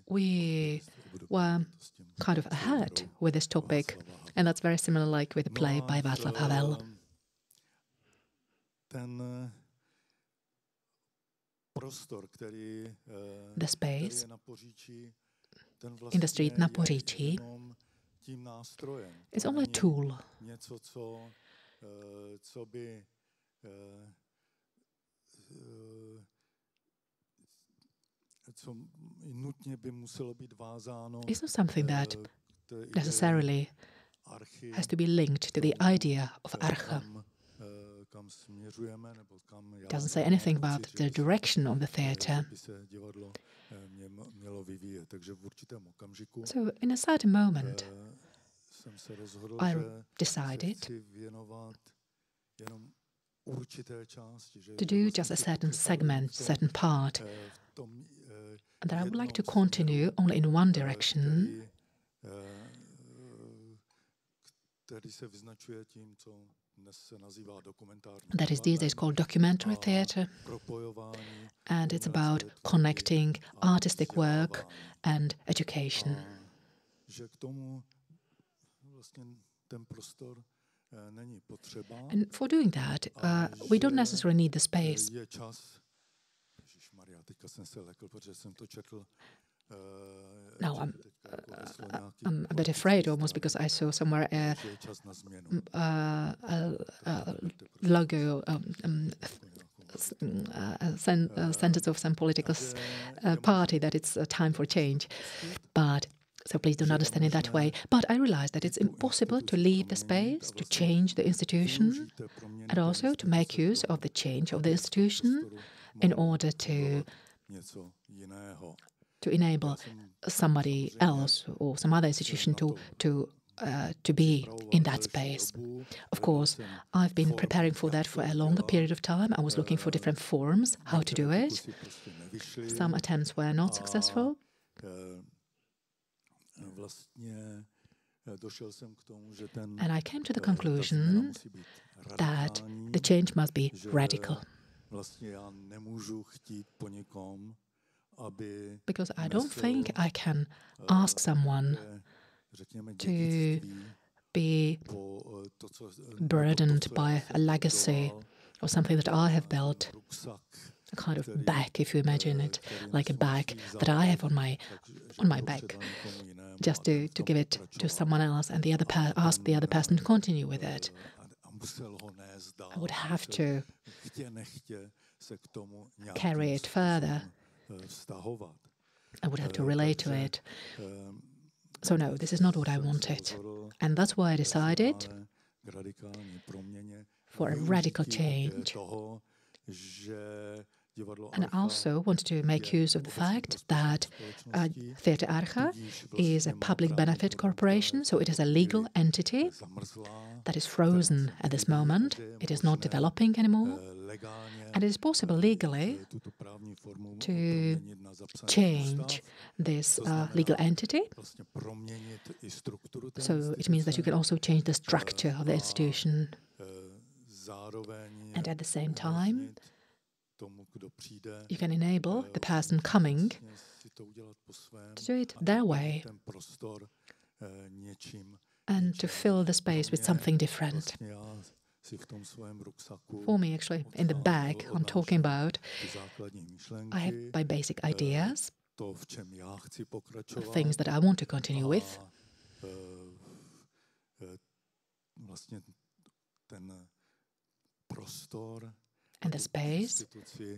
we were kind of ahead with this topic, and that's very similar like with the play by Václav Havel. The space in the street na Poříčí is only a tool. It's not something that necessarily has to be linked to the idea of archa. It doesn't say anything about the direction of the theatre. So in a certain moment, I decided to do just a certain segment, certain part, and that I would like to continue only in one direction, that is these days called documentary theatre, and it's about connecting artistic work and education. And for doing that, we don't necessarily need the space. Now I'm a bit afraid almost because I saw somewhere a logo, a sentence of some political party that it's time for change. So please don't understand it that way. But I realized that it's impossible to leave the space, to change the institution, and also to make use of the change of the institution in order to enable somebody else or some other institution to be in that space. Of course, I've been preparing for that for a longer period of time. I was looking for different forms, how to do it. Some attempts were not successful. And I came to the conclusion that the change must be radical. Because I don't think I can ask someone to be burdened by a legacy or something that I have built, a kind of bag, if you imagine it, like a bag that I have on my back, just to give it to someone else and ask the other person to continue with it. I would have to carry it further. I would have to relate to it. So no, this is not what I wanted. And that's why I decided for a radical change. And I also wanted to make use of the fact that Theatre Archa is a public benefit corporation, so it is a legal entity that is frozen at this moment. It is not developing anymore. And it is possible legally to change this legal entity. So it means that you can also change the structure of the institution. And And at the same time, you can enable the person coming to do it their way and to fill the space with something different. For me, actually, in the bag I'm talking about, I have my basic ideas, things that I want to continue with. And the space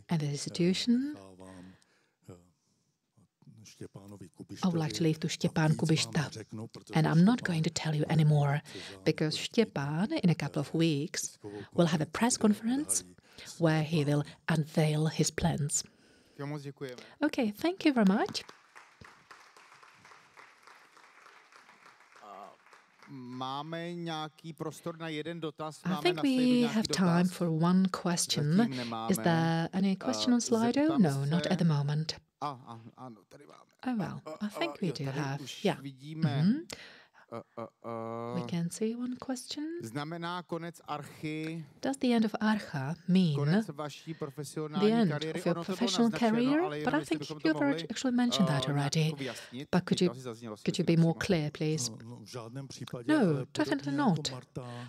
and the institution, I would like to leave to Štěpán Kubišta. And I'm not going to tell you anymore, because Štěpán, in a couple of weeks, will have a press conference where he will unveil his plans. Okay, thank you very much. I think we have time for one question. Is there any question on Slido? No, not at the moment. Oh, well, I think we do have. Yeah. We can see one question. Does the end of Archa mean the end of your professional career? But I think you've actually mentioned that already. But could you be more clear, please? No, definitely not.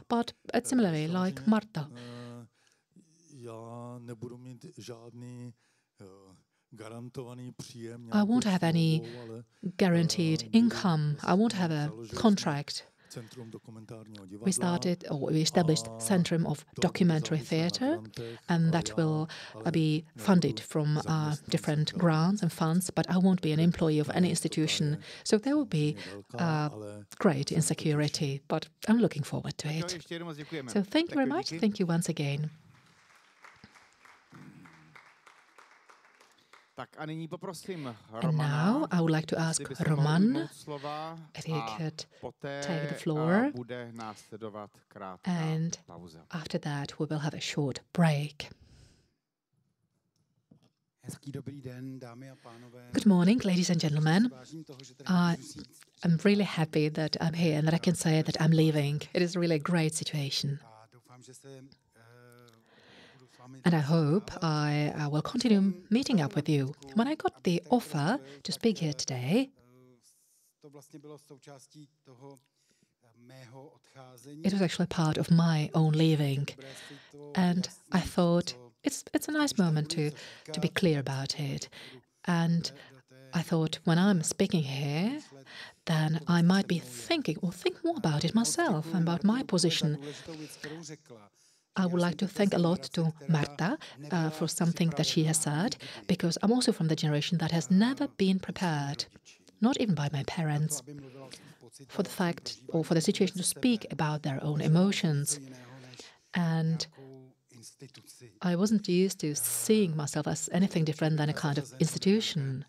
But similarly, like Marta. I won't have any guaranteed income. I won't have a contract. We established Centrum of Documentary Theatre, and that will be funded from different grants and funds, but I won't be an employee of any institution. So there will be great insecurity, but I'm looking forward to it. So thank you very much. Thank you once again. And now I would like to ask Roman if he could take the floor, and after that we will have a short break. Good morning, ladies and gentlemen. I'm really happy that I'm here and that I can say that I'm leaving. It is really a great situation. And I hope I will continue meeting up with you. When I got the offer to speak here today, it was actually part of my own leaving. And I thought it's a nice moment to be clear about it. And I thought when I'm speaking here, then I might be thinking or think more about it myself and about my position. I would like to thank a lot to Marta for something that she has said, because I'm also from the generation that has never been prepared, not even by my parents, for the fact or for the situation to speak about their own emotions. And I wasn't used to seeing myself as anything different than a kind of institution.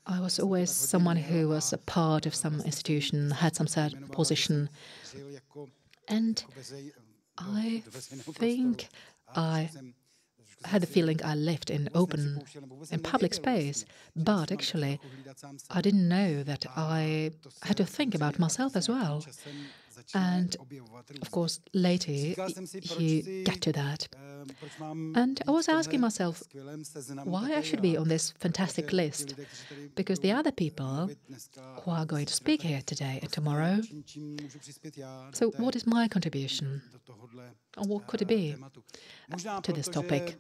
I was always someone who was a part of some institution, had some certain position. And I think I had the feeling I lived in public space, but actually I didn't know that I had to think about myself as well. And of course, later you get to that. And I was asking myself why I should be on this fantastic list, because the other people who are going to speak here today and tomorrow, so what is my contribution? Or what could it be to this topic?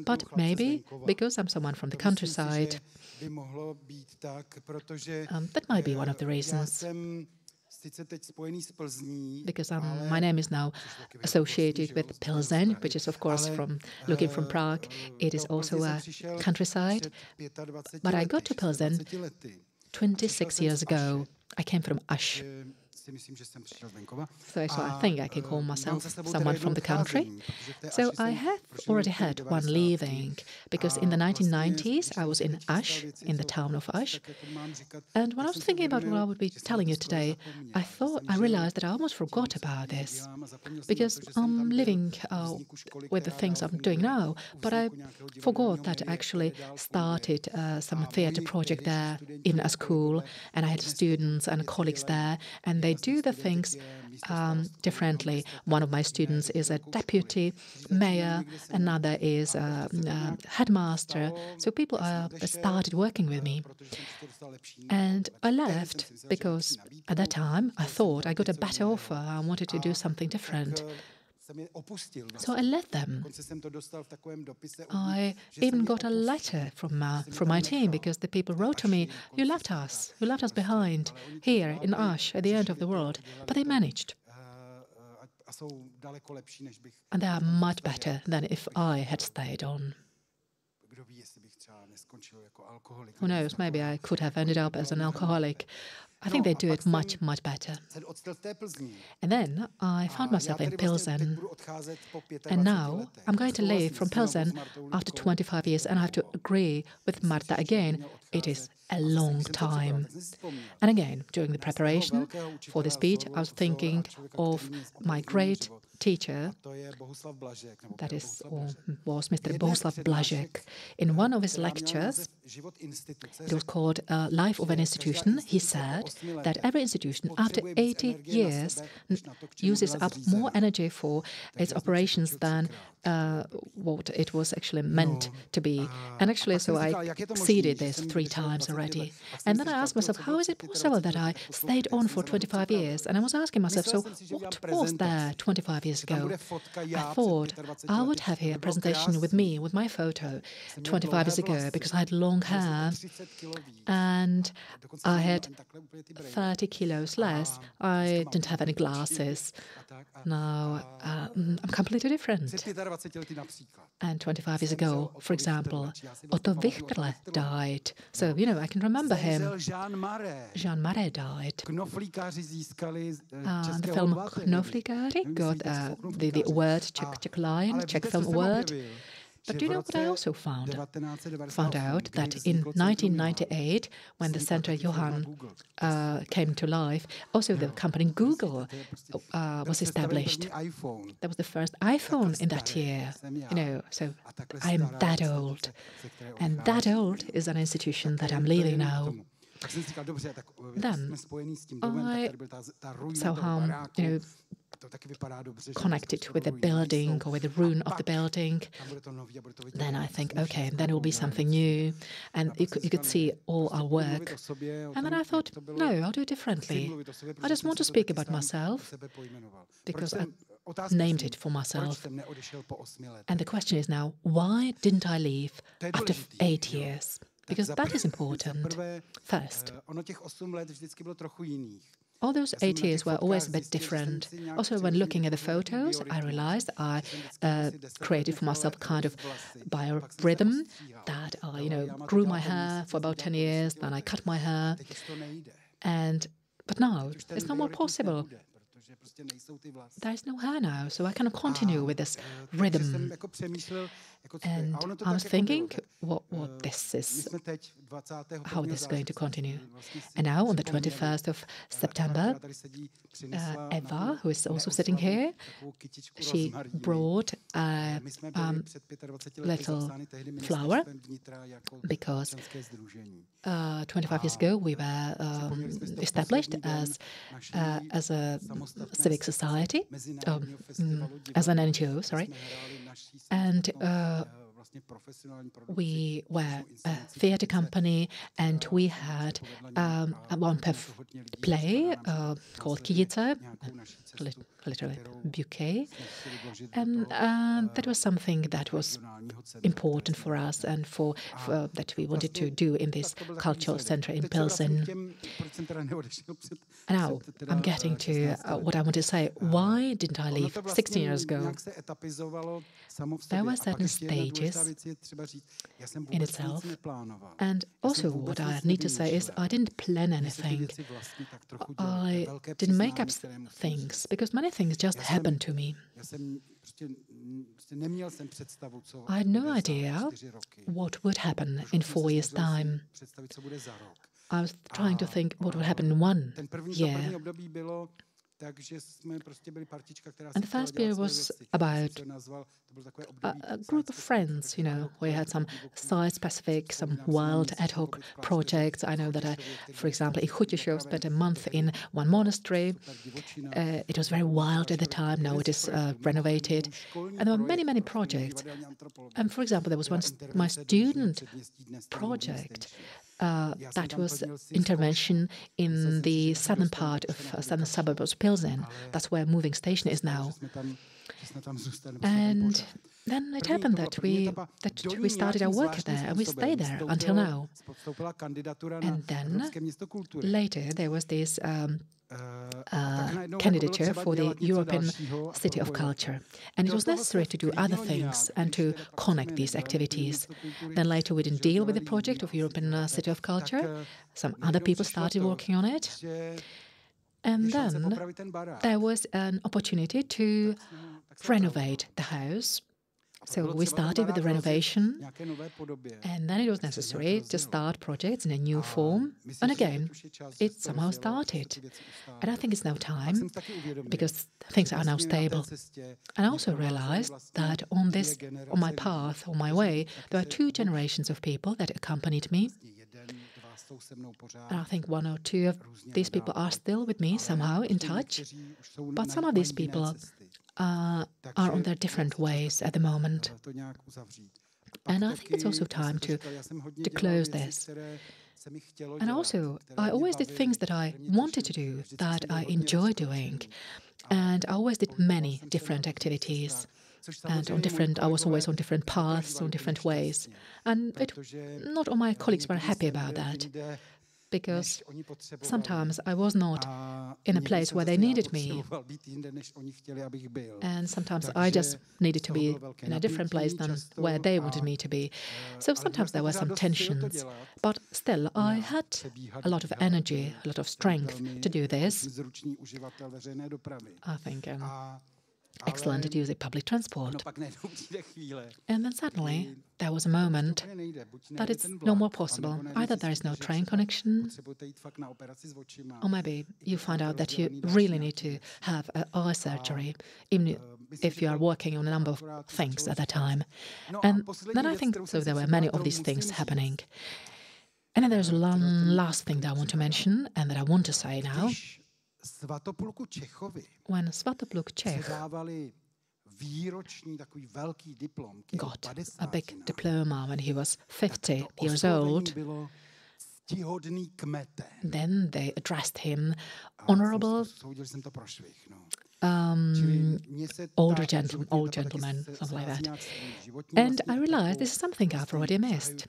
But maybe because I'm someone from the countryside, that might be one of the reasons. Because my name is now associated with Pilsen, which is of course looking from Prague. It is also a countryside. But I got to Pilsen 26 years ago. I came from Aš. So I think I can call myself someone from the country. So I have already had one leaving, because in the 1990s I was in Aš, in the town of Aš. And when I was thinking about what I would be telling you today, I realized that I almost forgot about this, because I'm living with the things I'm doing now, but I forgot that I actually started some theatre project there in a school, and I had students and colleagues there, and they they do the things differently. One of my students is a deputy mayor, another is a headmaster. So people started working with me. And I left because at that time I thought I got a better offer. I wanted to do something different. So I left them. I even got a letter from my team because the people wrote to me, you left us behind here in Aš at the end of the world. But they managed. And they are much better than if I had stayed on. Who knows, maybe I could have ended up as an alcoholic. I think they do it much, much better. And then I found myself in Pilsen. And now I'm going to leave from Pilsen after 25 years, and I have to agree with Marta again. It is a long time. And again, during the preparation for the speech, I was thinking of my great teacher, that is, was Mr. Bohuslav Blažek. In one of his lectures, it was called Life of an Institution, he said that every institution, after 80 years, uses up more energy for its operations than what it was actually meant to be. And actually, so I exceeded this 3 times already. And then I asked myself, how is it possible that I stayed on for 25 years? And I was asking myself, so what was there 25 years ago? I thought I would have here a presentation with me, with my photo, 25 years ago, because I had long hair and I had 30 kilos less. I didn't have any glasses. Now I'm completely different. And 25 years ago, for example, Otto Wichterle died. So, you know, I can remember him. Jean Marais died. The film Knoflíkáři got the award, Czech Lion, Czech Film Award. But do you know what I also found? Found out that in 1998, when the Center Johann came to life, also the company Google was established. That was the first iPhone in that year. You know, so I am that old. And that old is an institution that I'm leaving now. Then I somehow, you know, connected with the building or with the ruin of the building. Then I think, okay, then it will be something new. And you could see all our work. And then I thought, no, I'll do it differently. I just want to speak about myself because I named it for myself. And the question is now, why didn't I leave after 8 years? Because that is important. First, all those 8 years were always a bit different. Also, when looking at the photos, I realized I created for myself kind of biorhythm that I, you know, grew my hair for about 10 years, then I cut my hair. But now, it's no more possible. There is no hair now, so I cannot continue with this rhythm. And I was thinking what this is, how this is going to continue. And now on the 21st of September, Eva, who is also sitting here, she brought a little flower because 25 years ago we were established as a civic society, as an NGO, sorry. And we were a theatre company, and we had one play called Kytice, literally bouquet, and that was something that was important for us and for that we wanted to do in this cultural center in Pilsen. And now I'm getting to what I want to say. Why didn't I leave 16 years ago? There were certain stages in itself. And also what I need to say is I didn't plan anything. I didn't make up things because many things just happened to me. I had no idea what would happen in 4 years' time. I was trying to think what would happen in 1 year. And the first period was about a group of friends, you know. We had some site-specific, some wild ad hoc projects. I know that I, for example, in Chutišov spent a month in one monastery. It was very wild at the time. Now it is renovated. And there were many, many projects. And for example, there was one, my student project. That was intervention in the southern part of southern suburb of Pilsen. That's where moving station is now. And then it happened that we started our work there and we stayed there until now. And then later there was this candidature for the European City of Culture. And it was necessary to do other things and to connect these activities. Then later we didn't deal with the project of European City of Culture. Some other people started working on it. And then there was an opportunity to renovate the house. So we started with the renovation, and then it was necessary to start projects in a new form. And again, it somehow started. And I think it's now time, because things are now stable. And I also realized that on my path, on my way, there are two generations of people that accompanied me. And I think one or two of these people are still with me somehow in touch. But some of these people are on their different ways at the moment. And I think it's also time to close this. And also, I always did things that I wanted to do, that I enjoy doing. And I always did many different activities. And I was always on different paths, on different ways. And not all my colleagues were happy about that, because sometimes I was not in a place where they needed me. And sometimes I just needed to be in a different place than where they wanted me to be. So sometimes there were some tensions. But still, I had a lot of energy, a lot of strength to do this. I think excellent at using public transport. And then suddenly there was a moment that it's no more possible. Either there is no train connection, or maybe you find out that you really need to have an eye surgery, even if you are working on a number of things at that time. And then I think so there were many of these things happening. And then there's one last thing that I want to mention and that I want to say now. When Svatopluk Czech got a big diploma when he was 50 years old, then they addressed him honorable old gentleman, something like that. And I realized this is something I've already missed.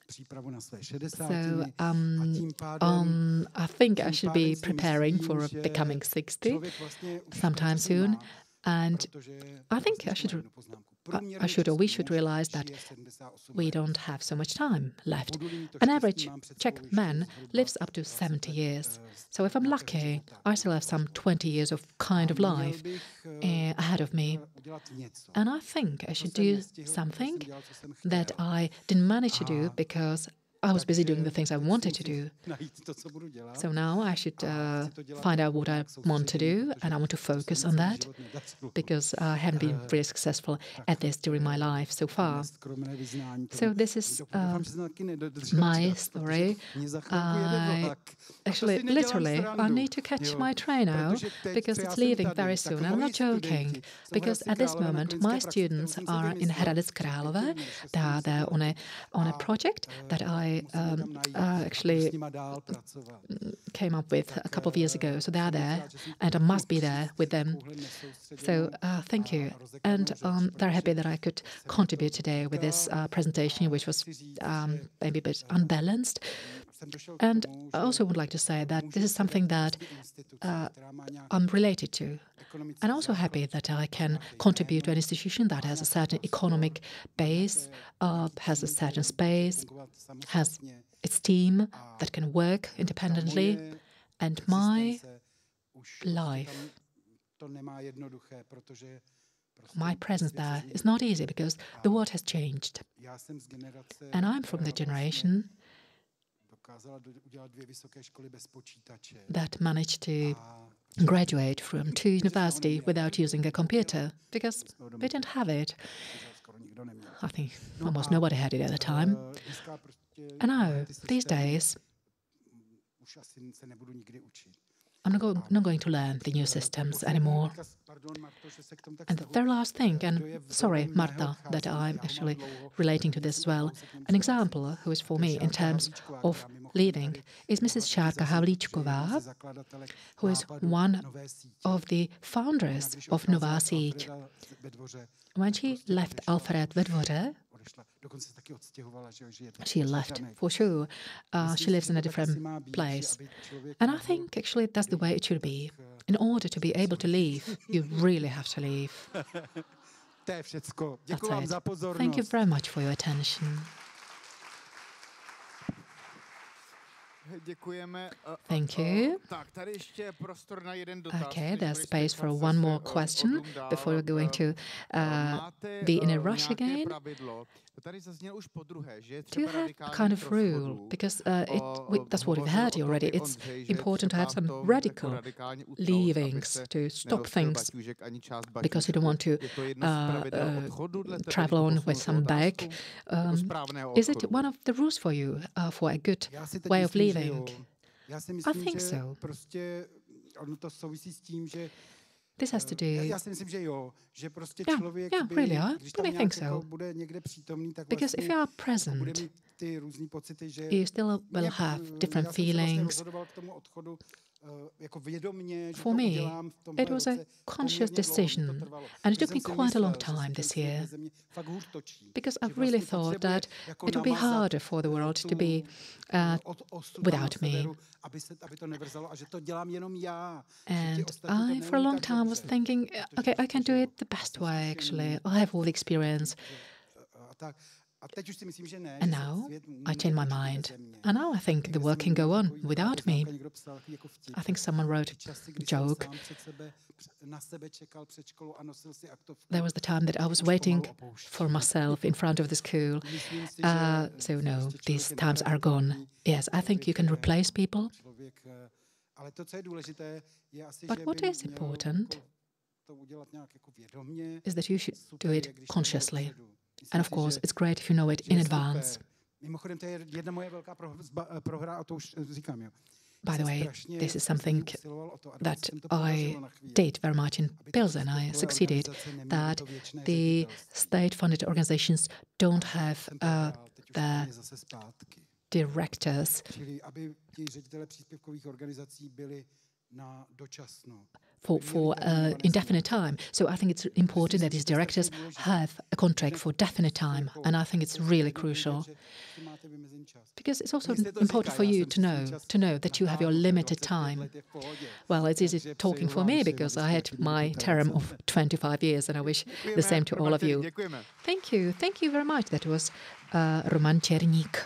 So I think I should be preparing for becoming 60 sometime soon. And I think we should realize that we don't have so much time left. An average Czech man lives up to 70 years. So if I'm lucky, I still have some 20 years of kind of life ahead of me. And I think I should do something that I didn't manage to do because I was busy doing the things I wanted to do. So now I should find out what I want to do, and I want to focus on that, because I haven't been really successful at this during my life so far. So this is my story. Actually, literally, I need to catch my train now, because it's leaving very soon. I'm not joking, because at this moment, my students are in Hradec Králové. They are there on a project that I actually came up with a couple of years ago. So they are there, and I must be there with them. So thank you. And they're happy that I could contribute today with this presentation, which was maybe a bit unbalanced. And I also would like to say that this is something that I'm related to. And I'm also happy that I can contribute to an institution that has a certain economic base, has a certain space, has its team that can work independently. And my life, my presence there is not easy because the world has changed. And I'm from the generation that managed to graduate from 2 university without using a computer because we didn't have it. I think almost nobody had it at the time. And now, these days, I'm not going to learn the new systems anymore. And the very last thing, and sorry, Marta, that I'm actually relating to this as well, an example who is for me in terms of leaving is Mrs. Šárka Havlíčková, who is one of the founders of Nová síť. When she left Alfred ve Dvoře, she left for sure. She lives in a different place. And I think actually that's the way it should be. In order to be able to leave, you really have to leave. That's it. Thank you very much for your attention. Thank you. Okay, there's space for one more question before we're going to be in a rush again. Do you have a kind of rule? Because that's what we've heard already. It's important to have some radical leavings, to stop things, because you don't want to travel on with some bag. Is it one of the rules for you for a good way of leaving? I think so. This has to do... Yeah, really, I really think so. Because if you are present, you still will have different feelings. For me, it was a conscious decision, and it took me quite a long time this year, because I really thought that it would be harder for the world to be without me. And I, for a long time, was thinking, okay, I can do it the best way, actually. I have all the experience. And now I change my mind. And now I think the work can go on without me. I think someone wrote a joke. There was the time that I was waiting for myself in front of the school. So no, these times are gone. Yes, I think you can replace people. But what is important is that you should do it consciously. And of course, it's great if you know it in advance. By the way, this is something that I did very much in Pilsen. I succeeded that the state-funded organizations don't have the directors for indefinite time. So I think it's important that these directors have a contract for definite time, and I think it's really crucial. Because it's also important for you to know that you have your limited time. Well, it's easy talking for me because I had my term of 25 years, and I wish the same to all of you. Thank you. Thank you very much. That was Roman Černík.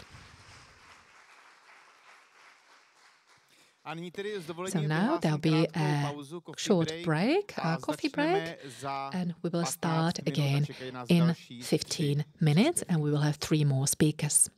So now there'll be a short break, a coffee break, and we will start again in 15 minutes, and we will have 3 more speakers.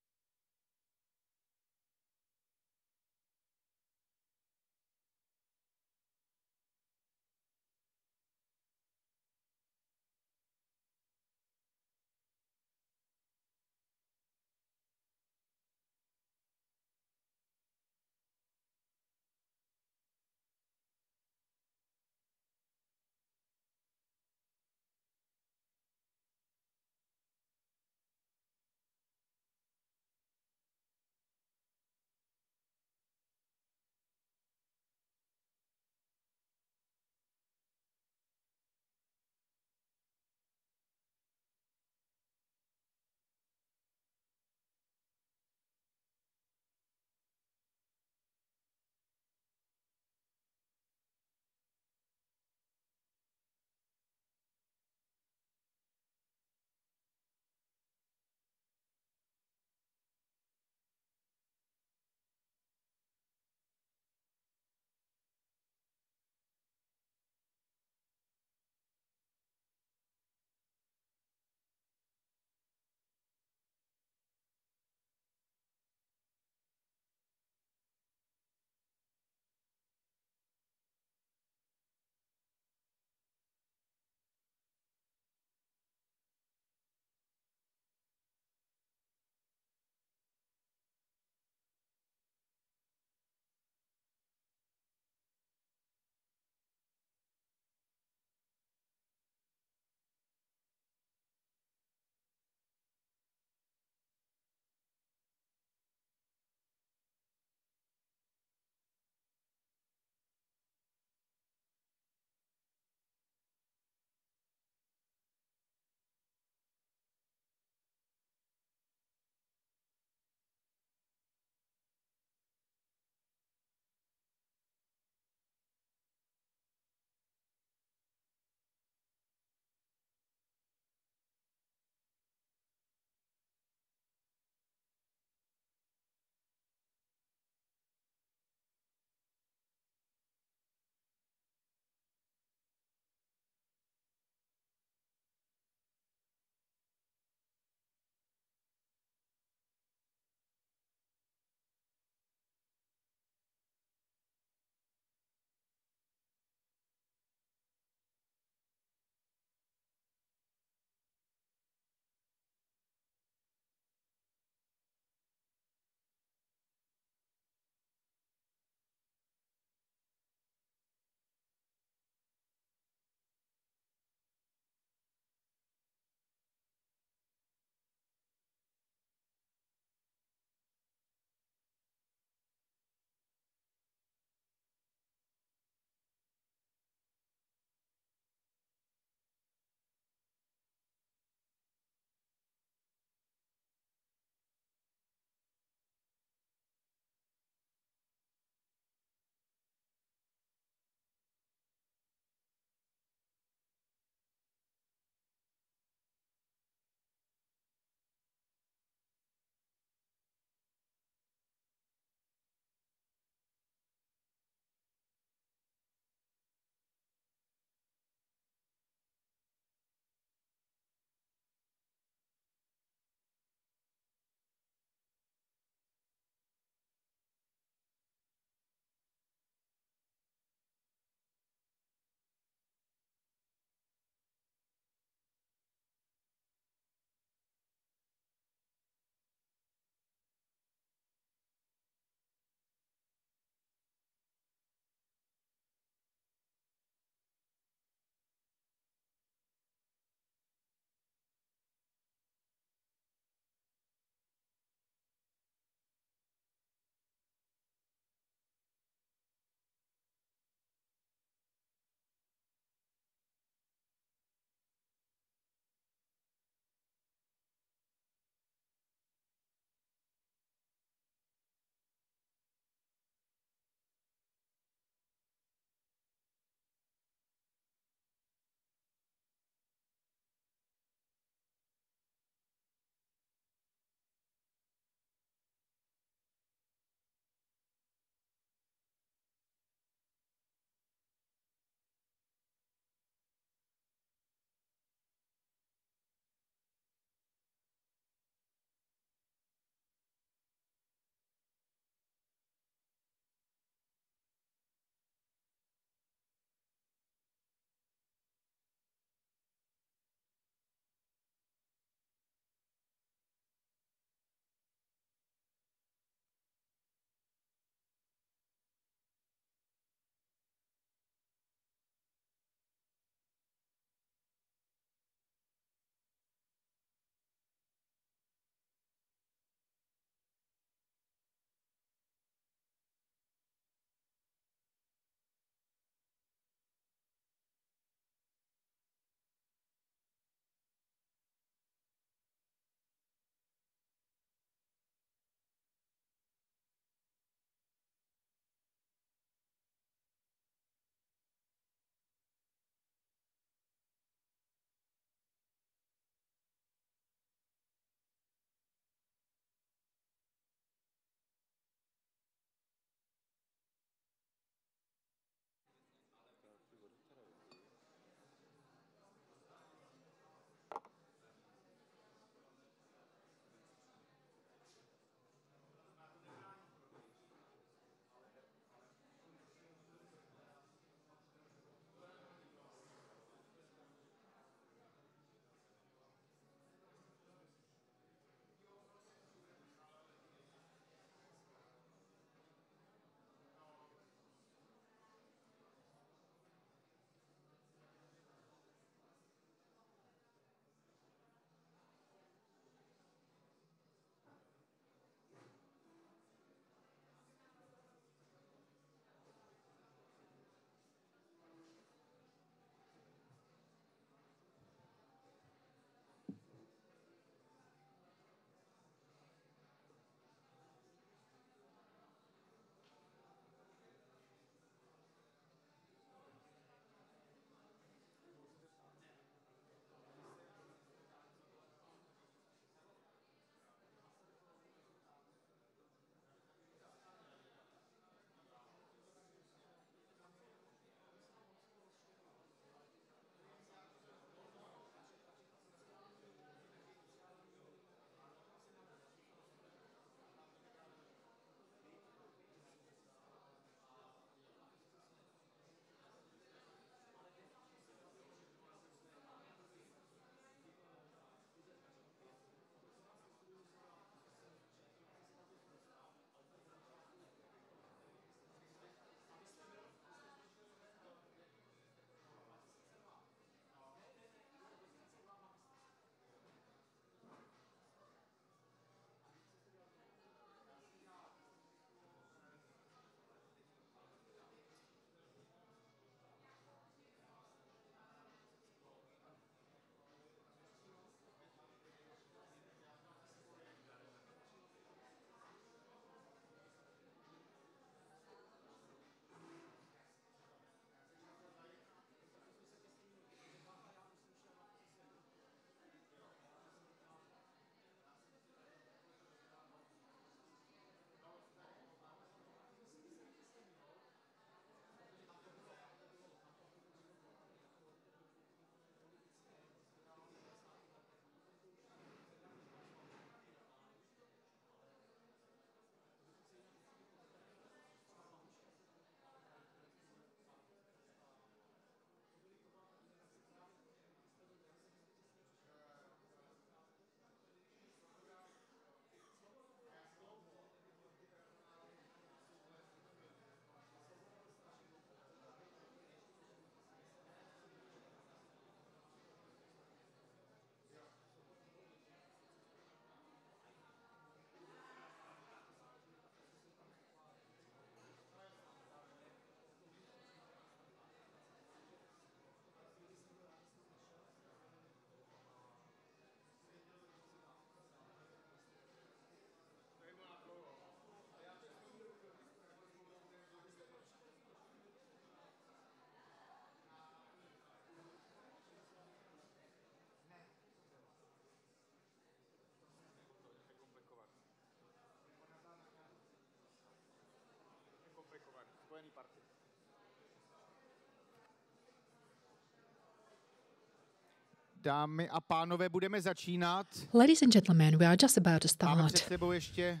Dámy a pánové, budeme začínat. Ladies and gentlemen, we are just about to Máme před start. sebou ještě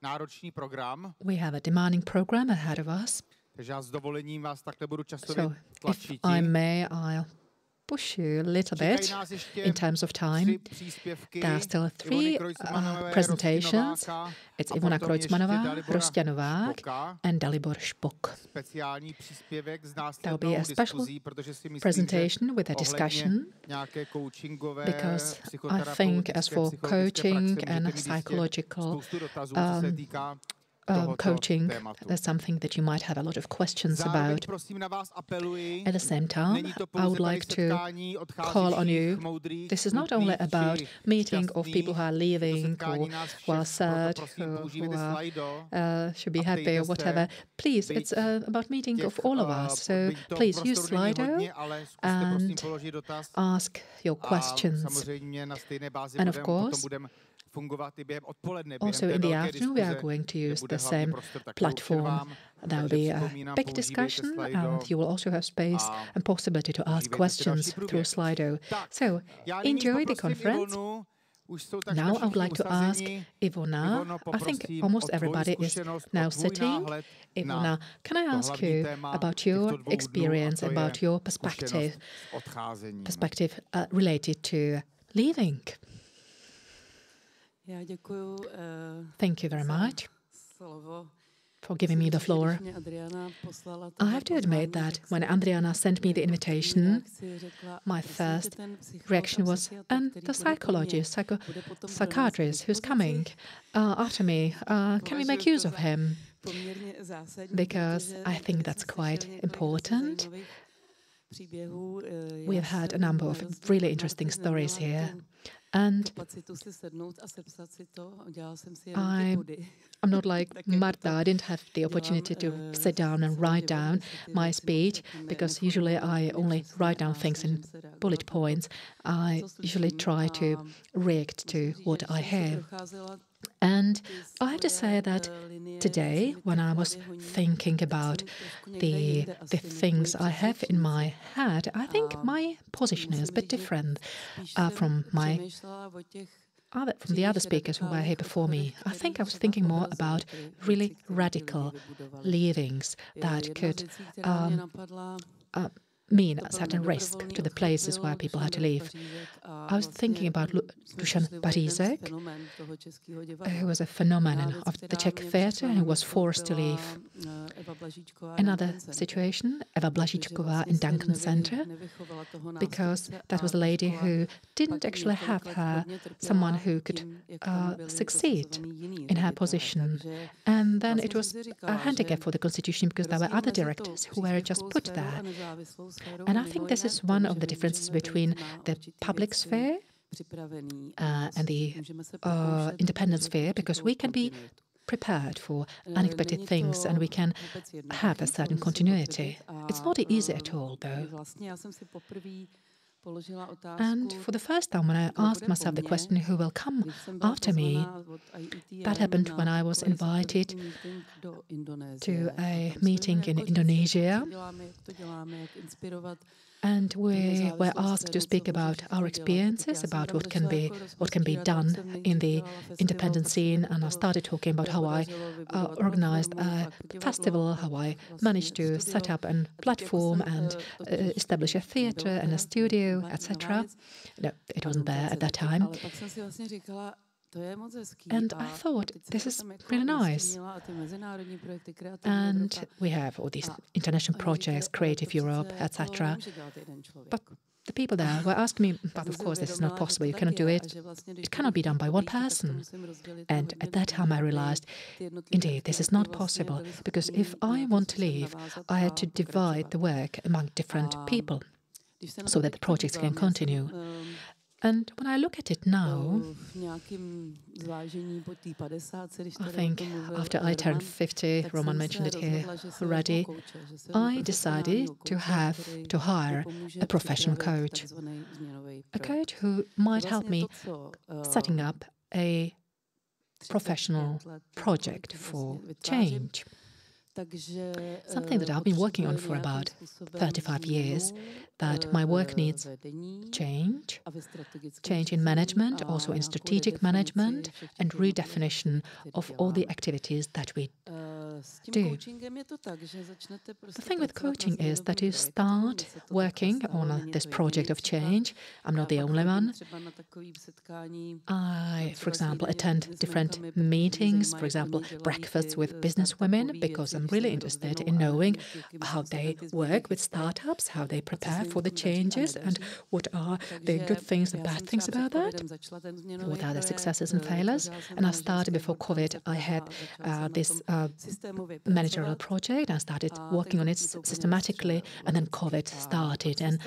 náročný program. We have a demanding program ahead of us. Takže já s dovolením vás takhle budu časově So, if tlačit. I may, I'll push you a little bit in terms of time. There are still three presentations. It's Ivona Kreutzmanová, Rosťanová, and Dalibor Špok. Speciální příspěvek s There will be a následnou special diskuzí, protože si myslím, presentation with a ohledně discussion, nějaké coachingové, because I think as psychoterapeutické, for psychologické coaching praxe and můžete mít jistě psychological spoustu dotazů, co se týká tohoto coaching, tématu. that's something that you might have a lot of questions Zároveň about. prosím na vás apeluji, At the same time, není to I pouze would tady like to setkání call on odcházejících, you. moudrých, This is not only smutných about či meeting of people who are leaving setkání or nás who are všech, proto sad, prosím, who používejte are, Slido should be a happy ptejte or se, whatever. Please, byť it's about meeting of těch, all of us. So byť to please use prostoru není Slido hodně, ale zkuste prosím and položit dotaz ask your a questions. samozřejmě na stejné bázi And of potom course, budeme fungovat i během odpoledne. also in the afternoon, we are going to use the same platform. There will be a big discussion, and you will also have space and possibility to ask questions through Slido. So enjoy the conference. Now I would like to ask Ivona. I think almost everybody is now sitting. Ivona, can I ask you about your experience, about your perspective related to leaving? Thank you very much for giving me the floor. I have to admit that when Adriana sent me the invitation, my first reaction was, and the psychiatrist who's coming after me, can we make use of him? Because I think that's quite important. We have had a number of really interesting stories here. And I'm not like Marta. I didn't have the opportunity to sit down and write down my speech, because usually I only write down things in bullet points. I usually try to react to what I hear. And I have to say that today, when I was thinking about the things I have in my head, I think my position is a bit different from the other speakers who were here before me. I think I was thinking more about really radical leavings that could mean a certain risk to the places where people had to leave. I was thinking about Dušan Pařízek, who was a phenomenon of the Czech theatre and who was forced to leave. Another situation, Eva Blažičková in Duncan Center, because that was a lady who didn't actually have someone who could succeed in her position. And then it was a handicap for the constitution because there were other directors who were just put there. And I think this is one of the differences between the public sphere and the independent sphere, because we can be prepared for unexpected things and we can have a certain continuity. It's not easy at all, though. And for the first time, when I asked myself the question, who will come after me, that happened when I was invited to a meeting in Indonesia. And we were asked to speak about our experiences, about what can be done in the independent scene. And I started talking about how I organized a festival, how I managed to set up a platform and establish a theatre and a studio, etc. No, it wasn't there at that time. And I thought, this is really nice. And we have all these international projects, Creative Europe, etc. But the people there were asking me, but of course this is not possible, you cannot do it. It cannot be done by one person. And at that time I realized, indeed, this is not possible, because if I want to leave, I had to divide the work among different people so that the projects can continue. And when I look at it now, I think after I turned 50, Roman mentioned it here already, I decided to hire a professional coach. A coach who might help me setting up a professional project for change. Something that I've been working on for about 35 years, that my work needs change in management, also in strategic management, and redefinition of all the activities that we do. The thing with coaching is that you start working on this project of change. I'm not the only one. I, for example, attend different meetings, for example, breakfasts with business women, because I'm really interested in knowing how they work with startups, how they prepare for the changes, and what are the good things and bad things about that, what are the successes and failures. And I started before COVID. I had this managerial project. I started working on it systematically, and then COVID started, and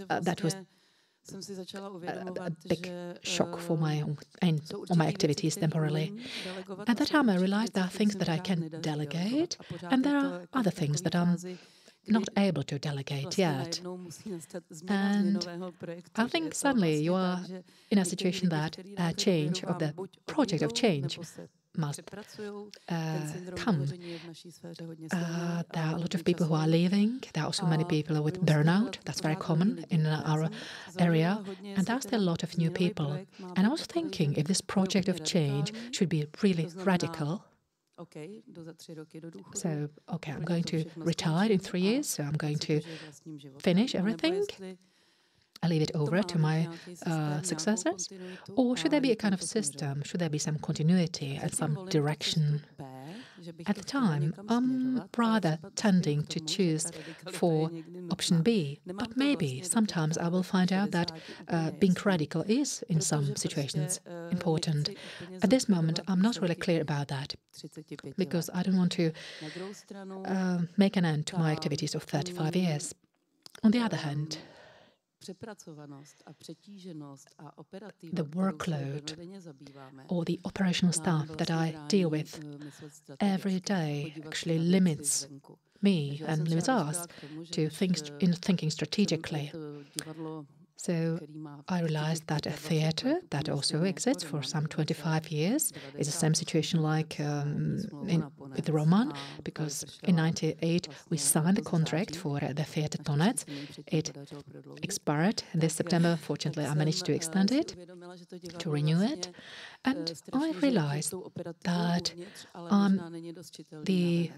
that was a big shock for my activities temporarily. At that time, I realized there are things that I can delegate, and there are other things that I'm not able to delegate yet. And I think suddenly you are in a situation that a change of the project of change must come. There are a lot of people who are leaving. There are also many people with burnout. That's very common in our area. And there are still a lot of new people. And I was thinking if this project of change should be really radical. So, okay, I'm going to retire in 3 years, so I'm going to finish everything. I leave it over to my successors? Or should there be a kind of system? Should there be some continuity and some direction? At the time, I'm rather tending to choose for option B, but maybe sometimes I will find out that being radical is, in some situations, important. At this moment, I'm not really clear about that, because I don't want to make an end to my activities of 35 years. On the other hand, the workload or the operational stuff that I deal with every day actually limits me and limits us to thinking strategically. So I realized that a theatre that also exists for some 25 years is the same situation like with the Roman, because in 1998 we signed the contract for the theatre Tonec. It expired this September. Fortunately, I managed to extend it, to renew it. And I realized that the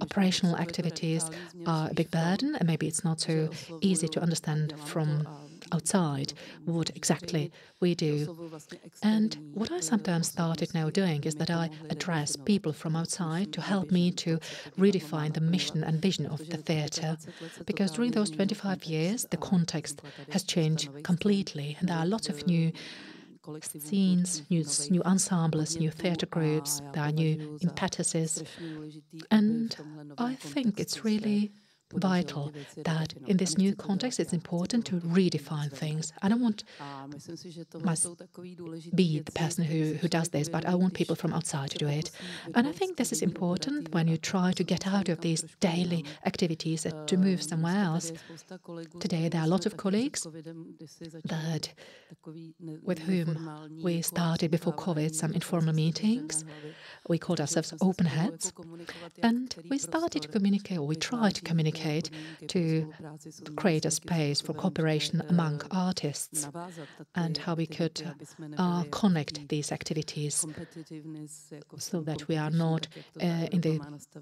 operational activities are a big burden, and maybe it's not so easy to understand from outside what exactly we do. And what I sometimes started now doing is that I address people from outside to help me to redefine the mission and vision of the theatre. Because during those 25 years, the context has changed completely, and there are lots of new scenes, new ensembles, new theatre groups, there are new impetuses. And I think it's really vital that in this new context it's important to redefine things. I don't want must be the person who does this, but I want people from outside to do it. And I think this is important when you try to get out of these daily activities and to move somewhere else. Today there are lots of colleagues that with whom we started before COVID some informal meetings. We called ourselves open heads, and we started to communicate, or we tried to communicate, to create a space for cooperation among artists and how we could connect these activities so that we are not in the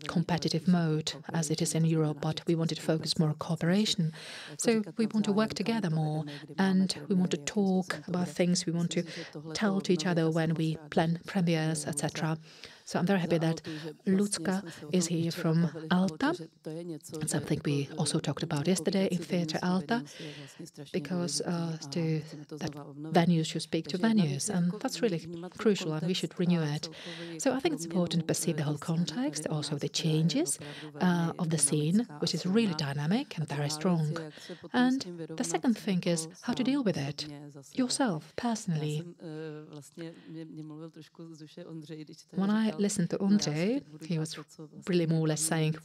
competitive mode as it is in Europe, but we wanted to focus more on cooperation. So we want to work together more, and we want to talk about things, we want to tell to each other when we plan premieres, etc. So I'm very happy that Lucka is here from Alta. It's something we also talked about yesterday in Theatre Alta, because that venues should speak to venues, and that's really crucial, and we should renew it. So I think it's important to perceive the whole context, also the changes of the scene, which is really dynamic and very strong. And the second thing is how to deal with it yourself, personally. When I listened to Ondřej, he was really more or less saying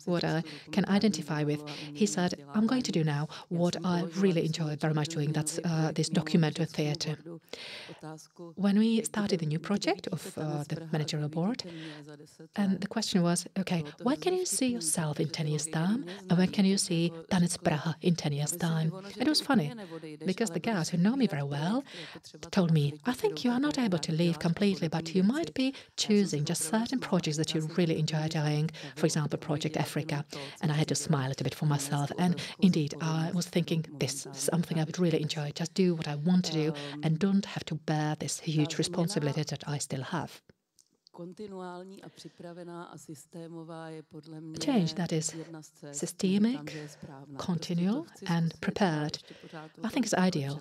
what I can identify with. He said, I'm going to do now what I really enjoy very much doing, that's this documentary theatre. When we started the new project of the managerial board, and the question was, okay, where can you see yourself in 10 years' time? And where can you see Tanec Praha in 10 years' time? It was funny, because the guys who know me very well told me, I think you are not able to leave completely, but you might be choosing just certain projects that you really enjoy doing, for example, Project Africa. And I had to smile a little bit for myself. And indeed, I was thinking, this is something I would really enjoy. Just do what I want to do and don't have to bear this huge responsibility that I still have. A change that is systemic, continual and prepared, I think is ideal.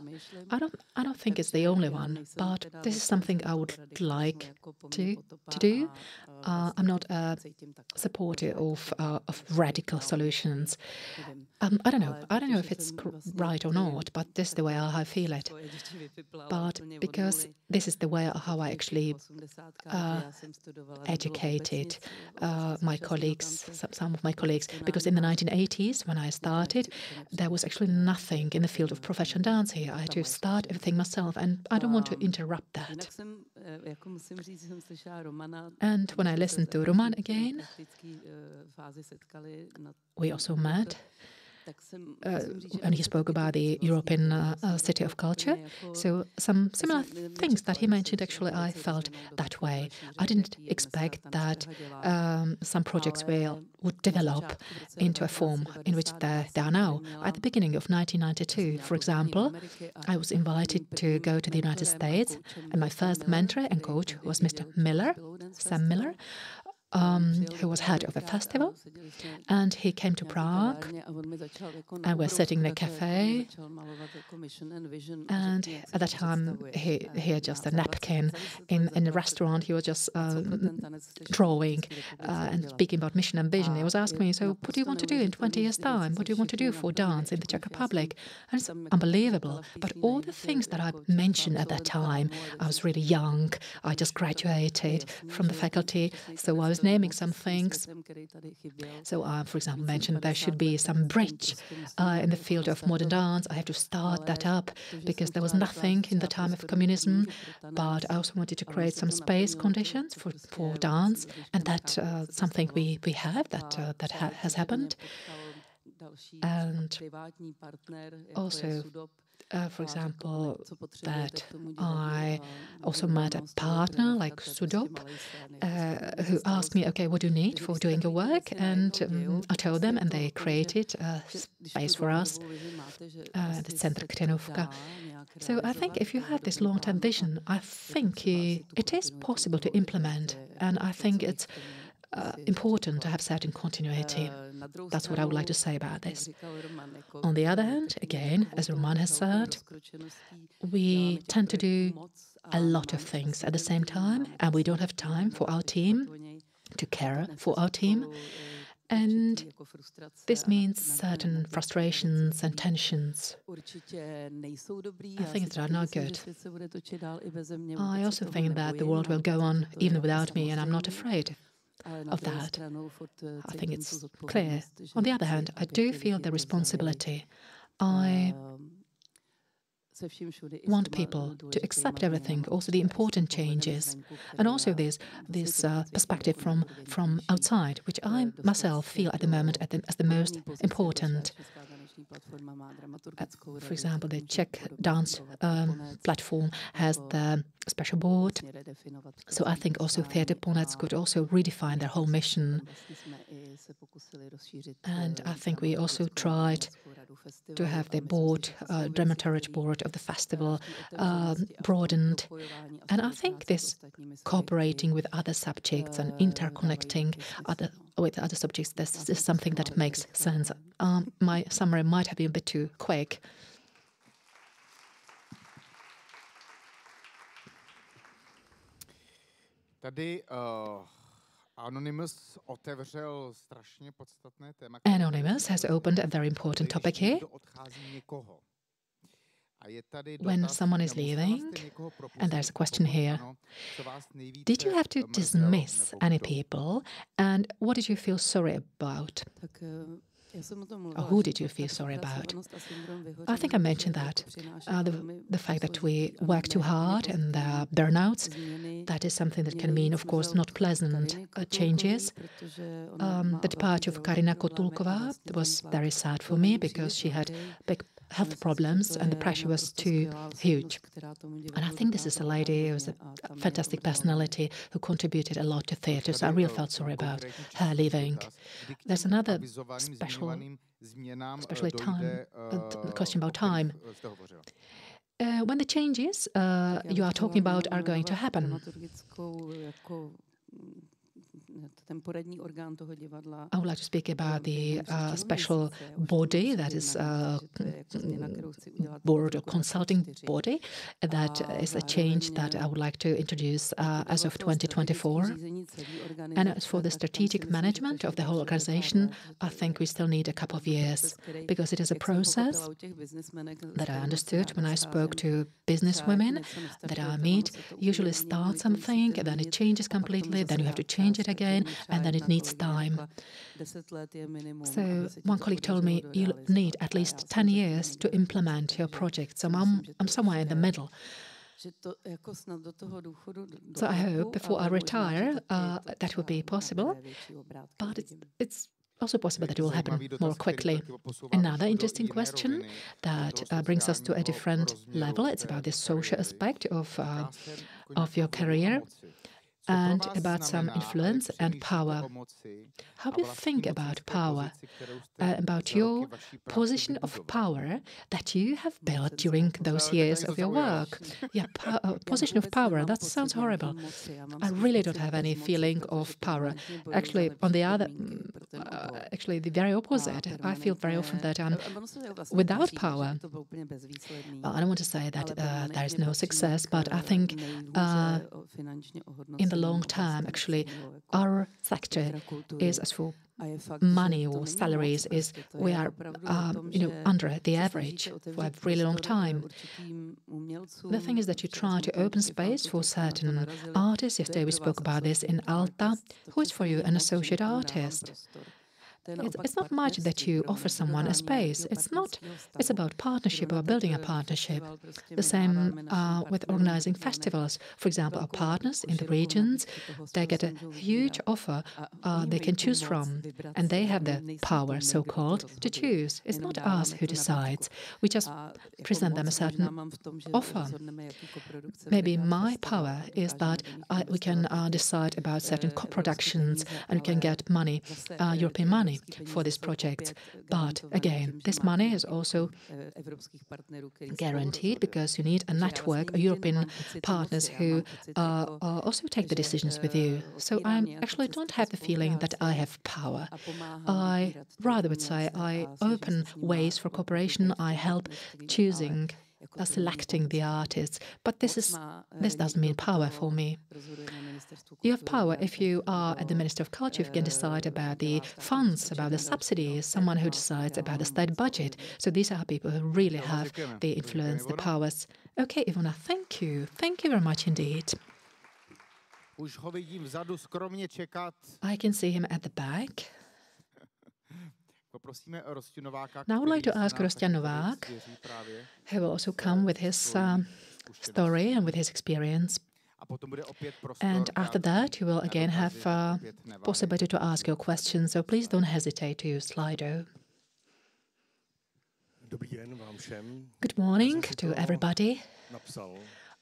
I don't think it's the only one, but this is something I would like to do. I'm not a supporter of radical solutions. I don't know if it's right or not, but this is the way I feel it. But because this is the way how I actually educated my colleagues, some of my colleagues, because in the 1980s, when I started, there was actually nothing in the field of professional dance here. I had to start everything myself, and I don't want to interrupt that. And when I listened to Roman again, we also met. And he spoke about the European City of Culture. So some similar things that he mentioned, actually, I felt that way. I didn't expect that some projects would develop into a form in which they are now. At the beginning of 1992, for example, I was invited to go to the United States, and my first mentor and coach was Mr. Miller, Sam Miller, who was head of a festival, and he came to Prague, and we're sitting in a cafe, and at that time he had just a napkin in the restaurant. He was just drawing and speaking about mission and vision. He was asking me, so what do you want to do in 20 years' time? What do you want to do for dance in the Czech Republic? And it's unbelievable. But all the things that I mentioned at that time, I was really young. I just graduated from the faculty, so I was naming some things. So I, for example, mentioned there should be some bridge in the field of modern dance. I have to start that up because there was nothing in the time of communism, but I also wanted to create some space conditions for dance, and that's something we have, that has happened. And also, for example, that I also met a partner like Sudop, who asked me, okay, what do you need for doing your work? And I told them, and they created a space for us, the Centr Krenovka. So I think if you have this long-term vision, I think it is possible to implement, and I think it's important to have certain continuity. That's what I would like to say about this. On the other hand, again, as Roman has said, we tend to do a lot of things at the same time, and we don't have time for our team, to care for our team. And this means certain frustrations and tensions. I think that are not good. I also think that the world will go on even without me, and I'm not afraid of that. I think it's clear. On the other hand, I do feel the responsibility. I want people to accept everything, also the important changes, and also this perspective from outside, which I myself feel at the moment as the most important. For example, the Czech dance platform has the special board, so I think also Theatre Ponec could also redefine their whole mission. And I think we also tried to have the board, dramaturgy board of the festival broadened. And I think this cooperating with other subjects and interconnecting with other subjects, this is something that makes sense. My summary might have been a bit too quick. Tady Anonymous otevřel strašně podstatné téma. Anonymous has opened a very important topic here. when someone is leaving, and there's a question here, did you have to dismiss any people, and what did you feel sorry about? Or who did you feel sorry about? I think I mentioned that. The fact that we work too hard and burnouts, that is something that can mean, of course, not pleasant changes. The departure of Karina Kotulkova was very sad for me because she had big health problems and the pressure was too huge. And I think this is a lady who was a fantastic personality who contributed a lot to theatre, so I really felt sorry about her leaving. There's another especially time, question about time. When the changes you are talking about are going to happen, I would like to speak about the special body, that is board or consulting body. That is a change that I would like to introduce as of 2024. And as for the strategic management of the whole organization, I think we still need a couple of years because it is a process that I understood when I spoke to businesswomen that I meet. Usually start something and then it changes completely, then you have to change it again, and then it needs time. So one colleague told me you need at least 10 years to implement your project. So I'm somewhere in the middle. So I hope before I retire that will be possible, but it's also possible that it will happen more quickly. Another interesting question that brings us to a different level. It's about the social aspect of your career and about some influence and power. How do you think about power, about your position of power that you have built during those years of your work? Yeah, position of power, that sounds horrible. I really don't have any feeling of power. Actually, on the other, actually the very opposite. I feel very often that I'm without power. Well, I don't want to say that there is no success, but I think in the long term, actually, our sector is, as for money or salaries, is we are under the average for a really long time. The thing is that you try to open space for certain artists. Yesterday we spoke about this in Alta. Who is for you an associate artist? It's not much that you offer someone a space. It's about partnership or building a partnership. The same with organizing festivals. For example, our partners in the regions, they get a huge offer they can choose from, and they have the power, so-called, to choose. It's not us who decides. We just present them a certain offer. Maybe my power is that we can decide about certain co-productions and we can get money, European money, for this project. But again, this money is also guaranteed because you need a network of European partners who also take the decisions with you. So I actually don't have the feeling that I have power. I rather would say I open ways for cooperation. I help choosing, selecting the artists. But this doesn't mean power for me. You have power if you are at the Minister of Culture, if you can decide about the funds, about the subsidies, someone who decides about the state budget. So these are people who really have the influence, the powers. Okay, Ivona, thank you. Thank you very much indeed. I can see him at the back. Now I would like to ask Rostia Novák, who will also come with his story and with his experience. And after that, you will again have possibility to ask your questions, so please don't hesitate to use Slido. Good morning to everybody.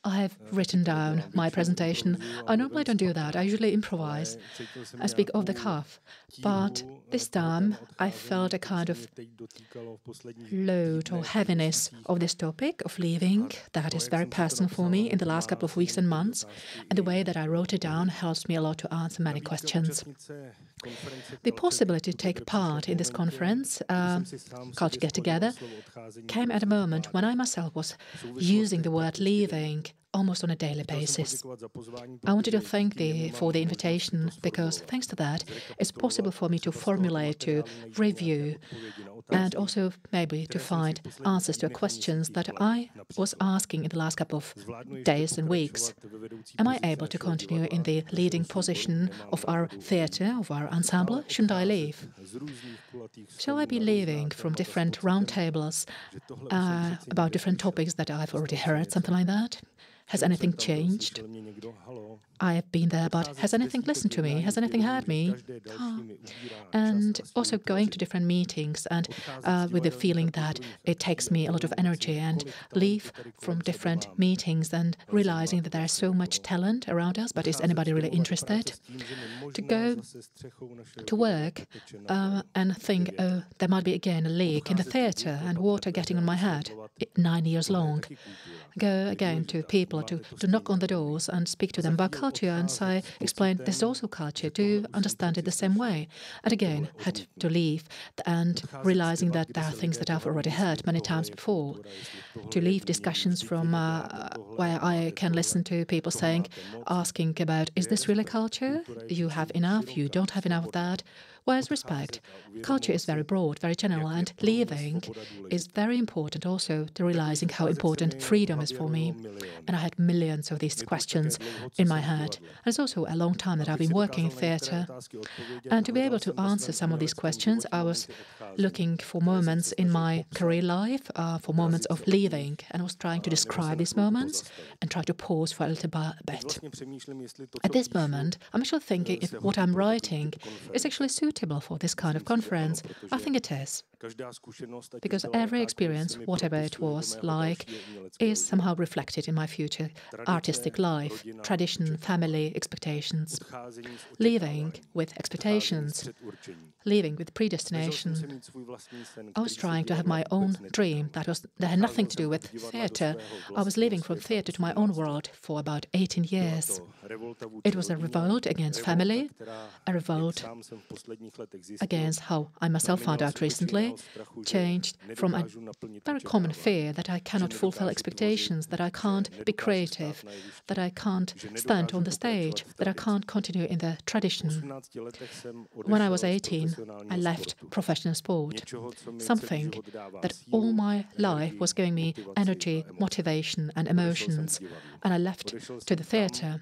I have written down my presentation. I normally don't do that. I usually improvise. I speak off the cuff. But this time I felt a kind of load or heaviness of this topic of leaving. That is very personal for me in the last couple of weeks and months. And the way that I wrote it down helps me a lot to answer many questions. The possibility to take part in this conference, Culture Get Together, came at a moment when I myself was using the word leaving almost on a daily basis. I wanted to thank for the invitation because thanks to that, it's possible for me to formulate, to review and also maybe to find answers to questions that I was asking in the last couple of days and weeks. Am I able to continue in the leading position of our theatre, of our ensemble? Shouldn't I leave? Shall I be leaving from different roundtables about different topics that I've already heard, something like that? Has anything changed? I have been there, but has anything listened to me? Has anything heard me? And also going to different meetings and with the feeling that it takes me a lot of energy, and leave from different meetings and realizing that there's so much talent around us, but is anybody really interested? To go to work and think, oh, there might be again a leak in the theatre and water getting on my head, 9 years long. Go again to people to knock on the doors and speak to them about culture and say, explain this is also culture, to understand it the same way. And again, had to leave and realizing that there are things that I've already heard many times before. To leave discussions from where I can listen to people saying, asking about, is this really culture? You have enough, you don't have enough of that. Whereas respect, culture is very broad, very general, and leaving is very important also to realizing how important freedom is for me. And I had millions of these questions in my head. And it's also a long time that I've been working in theatre. And to be able to answer some of these questions, I was looking for moments in my career life, for moments of leaving, and I was trying to describe these moments and try to pause for a little bit. At this moment, I'm actually thinking if what I'm writing is actually suitable for this kind of conference. I think it is. Because every experience, whatever it was like, is somehow reflected in my future artistic life, tradition, family, expectations. Leaving with expectations, leaving with predestination. I was trying to have my own dream that had nothing to do with theatre. I was living from theatre to my own world for about 18 years. It was a revolt against family, a revolt against how I myself found out recently, changed from a very common fear that I cannot fulfill expectations, that I can't be creative, that I can't stand on the stage, that I can't continue in the tradition. When I was 18, I left professional sport, something that all my life was giving me energy, motivation and emotions, and I left to the theatre.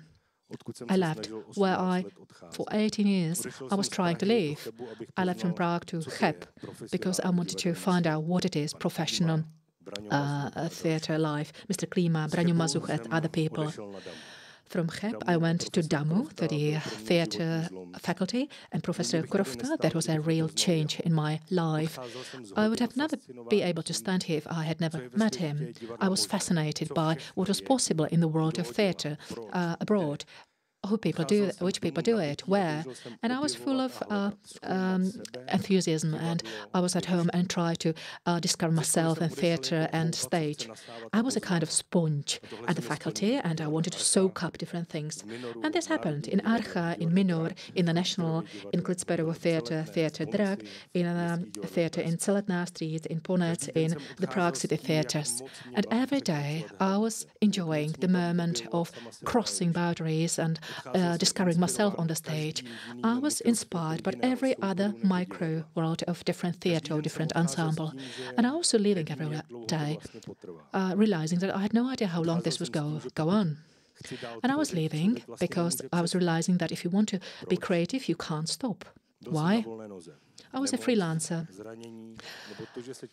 I left where for 18 years, I was trying to leave. I left from Prague to Cheb because I wanted to find out what it is, professional theatre life. Mr. Klima, Braňo Mazuch and other people. From Cheb, I went to Damu, to the theatre faculty, and Professor Krofta. That was a real change in my life. I would have never been able to stand here if I had never met him. I was fascinated by what was possible in the world of theatre abroad. Which people do it, where. And I was full of enthusiasm, and I was at home and tried to discover myself in theatre and stage. I was a kind of sponge at the faculty, and I wanted to soak up different things. And this happened in Archa, in Minor, in the National, in Klitsperovo Theatre, Theatre Drag, in a theatre in Celetná Street, in Ponec, in the Prague City Theatres. And every day I was enjoying the moment of crossing boundaries and discovering myself on the stage. I was inspired by every other micro world of different theatre or different ensemble. And I was also leaving every day, realizing that I had no idea how long this would go on. And I was leaving because I was realizing that if you want to be creative, you can't stop. Why? I was a freelancer.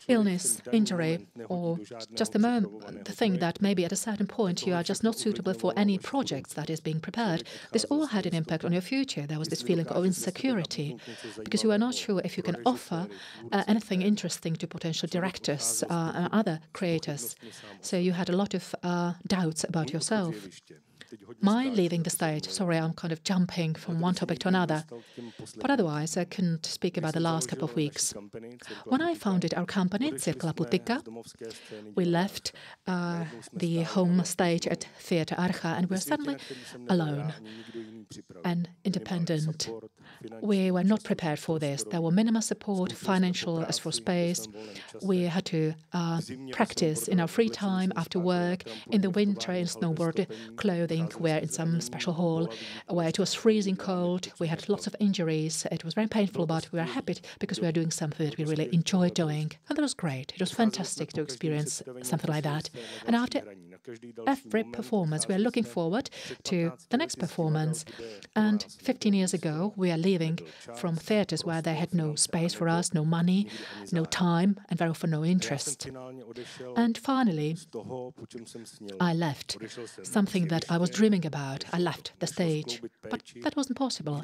Illness, injury, or just the thing that maybe at a certain point you are just not suitable for any projects that is being prepared. This all had an impact on your future. There was this feeling of insecurity because you are not sure if you can offer anything interesting to potential directors and other creators. So you had a lot of doubts about yourself. My leaving the stage, sorry, I'm kind of jumping from one topic to another, but otherwise I couldn't speak about the last couple of weeks. When I founded our company, Cirkla Putika, we left the home stage at Theatre Archa and we were suddenly alone and independent. We were not prepared for this. There were minimal support, financial as for space. We had to practice in our free time, after work, in the winter, in snowboard clothing, think we're in some special hall where it was freezing cold. We had lots of injuries. It was very painful, but we were happy because we were doing something that we really enjoyed doing. And that was great. It was fantastic to experience something like that. And after every performance, we are looking forward to the next performance. And 15 years ago, we are leaving from theatres where they had no space for us, no money, no time, and very often no interest. And finally, I left something that I was dreaming about. I left the stage, but that wasn't possible.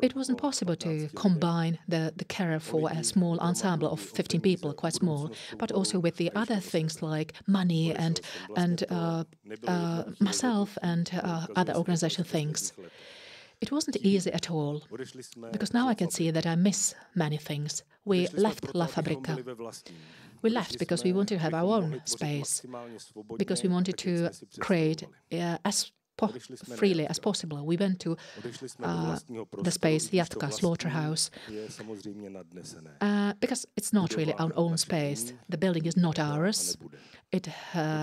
It wasn't possible to combine the care for a small ensemble of 15 people, quite small, but also with the other things like money and myself and other organizational things. It wasn't easy at all, because now I can see that I miss many things. We left La Fabrica. We left because we wanted to have our own space, because we wanted to create as freely as possible. We went to the space Jatka Slaughterhouse because it's not really our own space. The building is not ours. It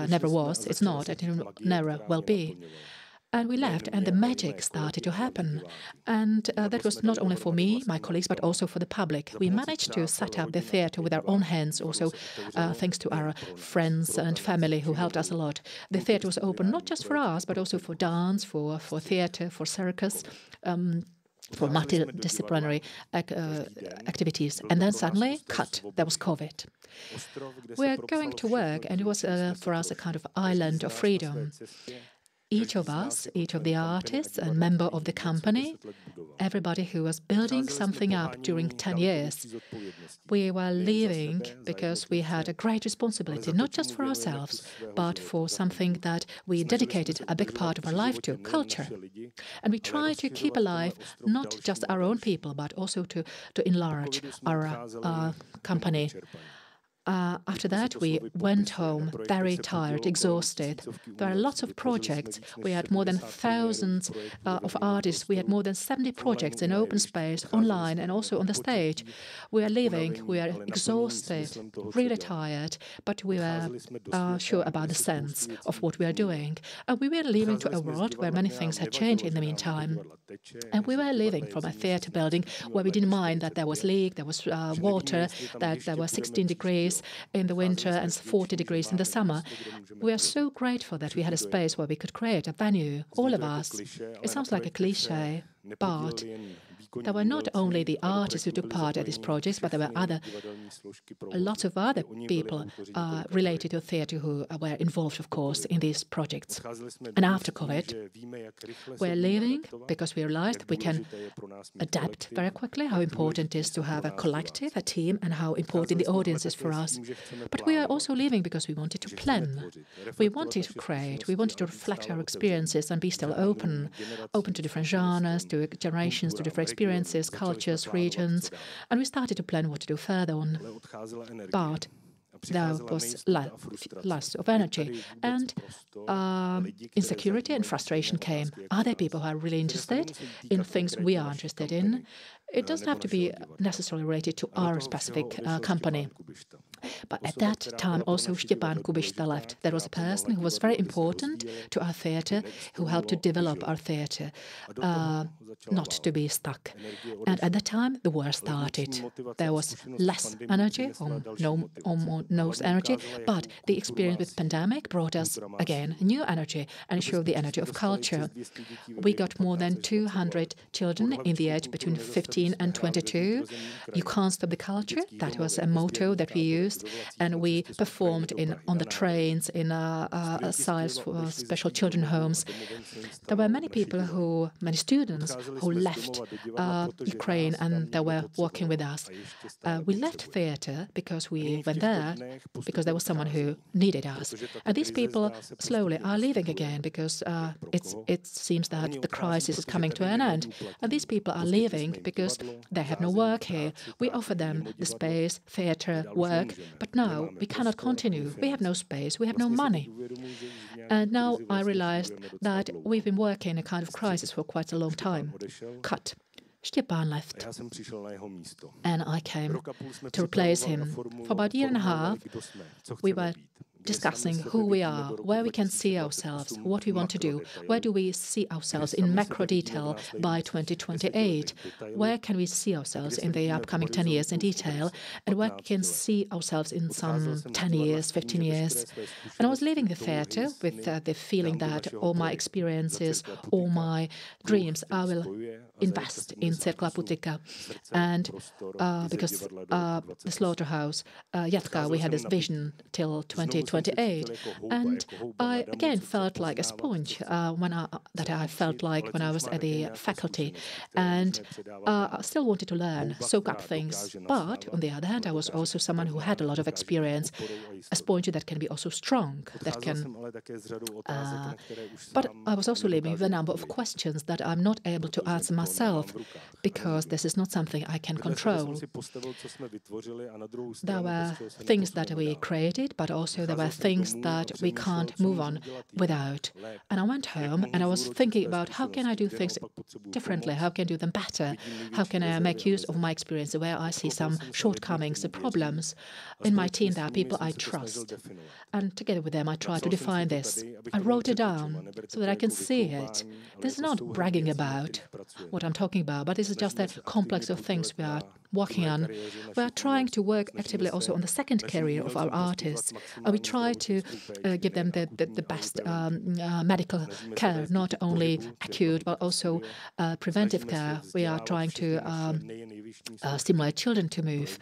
never was. It's not. It never will be. And we left, and the magic started to happen. And that was not only for me, my colleagues, but also for the public. We managed to set up the theatre with our own hands, also thanks to our friends and family who helped us a lot. The theatre was open not just for us, but also for dance, for theatre, for circus, for multidisciplinary activities. And then suddenly, cut, there was COVID. We were going to work, and it was for us a kind of island of freedom. Each of us, each of the artists and member of the company, everybody who was building something up during 10 years, we were leaving because we had a great responsibility, not just for ourselves, but for something that we dedicated a big part of our life to, culture. And we tried to keep alive not just our own people, but also to enlarge our company. After that, we went home very tired, exhausted. There are lots of projects. We had more than thousands of artists. We had more than 70 projects in open space, online, and also on the stage. We are leaving. We are exhausted, really tired, but we were sure about the sense of what we are doing. And we were leaving to a world where many things had changed in the meantime. And we were leaving from a theatre building where we didn't mind that there was leak, there was water, that there were 16 degrees in the winter and 40 degrees in the summer. We are so grateful that we had a space where we could create a venue, all of us. It sounds like a cliché, but there were not only the artists who took part at these projects, but there were lots of other people related to theatre who were involved, of course, in these projects. And after COVID, we're leaving because we realized we can adapt very quickly, how important it is to have a collective, a team, and how important the audience is for us. But we are also leaving because we wanted to plan. We wanted to create, we wanted to reflect our experiences and be still open to different genres, to generations, to different experiences, cultures, regions, and we started to plan what to do further on. But there was loss of energy, and insecurity and frustration came. Are there people who are really interested in things we are interested in? It doesn't have to be necessarily related to our specific company. But at that time also Štěpán Kubišta left. There was a person who was very important to our theatre, who helped to develop our theatre, not to be stuck. And at that time the war started. There was less energy, no energy, but the experience with pandemic brought us again new energy and showed the energy of culture. We got more than 200 children in the age between 15 and 22. You can't stop the culture. That was a motto that we used, and we performed on the trains, in sites for special children homes. There were many students who left Ukraine, and they were working with us. We left theatre because we went there because there was someone who needed us. And these people slowly are leaving again because it seems that the crisis is coming to an end. And these people are leaving because they have no work here. We offer them the space, theatre, work, but now we cannot continue. We have no space, we have no money. And now I realized that we've been working in a kind of crisis for quite a long time. Cut. Štěpán left, and I came to replace him. For about a year and a half, we were discussing who we are, where we can see ourselves, what we want to do, where do we see ourselves in macro detail by 2028, where can we see ourselves in the upcoming 10 years in detail, and where can see ourselves in some 10 years, 15 years. And I was leaving the theatre with the feeling that all my experiences, all my dreams, I will invest in Cirkla Putika. And because the slaughterhouse, Jatka, we had this vision till 2028. And I again felt like a sponge that I felt like when I was at the faculty. And I still wanted to learn, soak up things. But on the other hand, I was also someone who had a lot of experience, a sponge that can be also strong, that can... but I was also leaving with a number of questions that I'm not able to answer myself, because this is not something I can control. There were things that we created, but also there were things that we can't move on without. And I went home and I was thinking about how can I do things differently, how can I do them better, how can I make use of my experience where I see some shortcomings, problems. In my team there are people I trust. And together with them I try to define this. I wrote it down so that I can see it. This is not bragging about what I'm talking about, but this is just a complex of things we are working on. We are trying to work actively also on the second career of our artists. We try to give them the best medical care, not only acute but also preventive care. We are trying to stimulate children to move.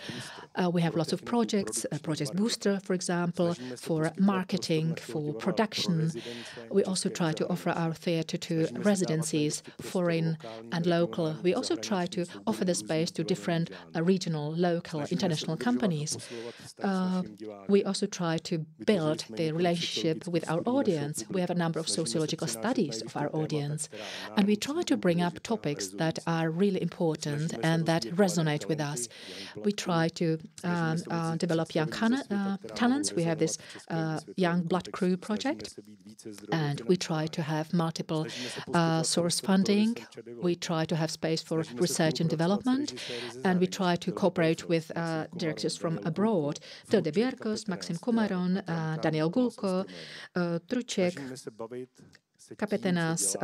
We have lots of projects, Project Booster, for example, for marketing, for production. We also try to offer our theatre to residencies, foreign and local. We also try to offer the space to different regional, local, international companies. We also try to build the relationship with our audience. We have a number of sociological studies of our audience, and we try to bring up topics that are really important and that resonate with us. We try to develop young talents. We have this Young Blood Crew project, and we try to have multiple source funding. We try to have space for research and development, and we try to cooperate with directors from abroad. Tilde Bierkos, Maxim Kumaron, Daniel Gulko, Truček, Kapetenas,